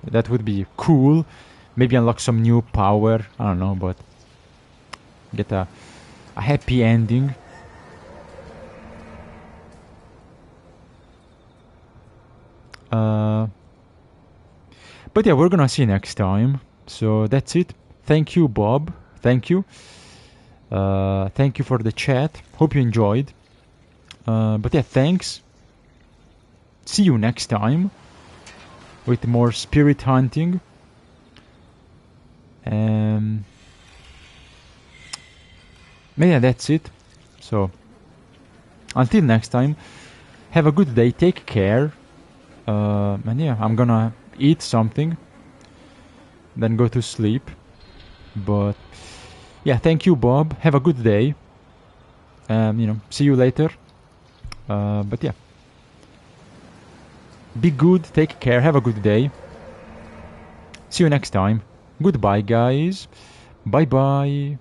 that would be cool. Maybe unlock some new power. I don't know, but get a happy ending. But yeah, we're gonna see next time. So that's it. Thank you, Bob. Thank you. Thank you for the chat. Hope you enjoyed. But yeah, thanks. See you next time with more spirit hunting. Yeah, that's it. So until next time, have a good day. Take care. And yeah, I'm gonna eat something, then go to sleep. But yeah, thank you, Bob. Have a good day. See you later. But yeah, be good. Take care. Have a good day. See you next time. Goodbye, guys. Bye bye.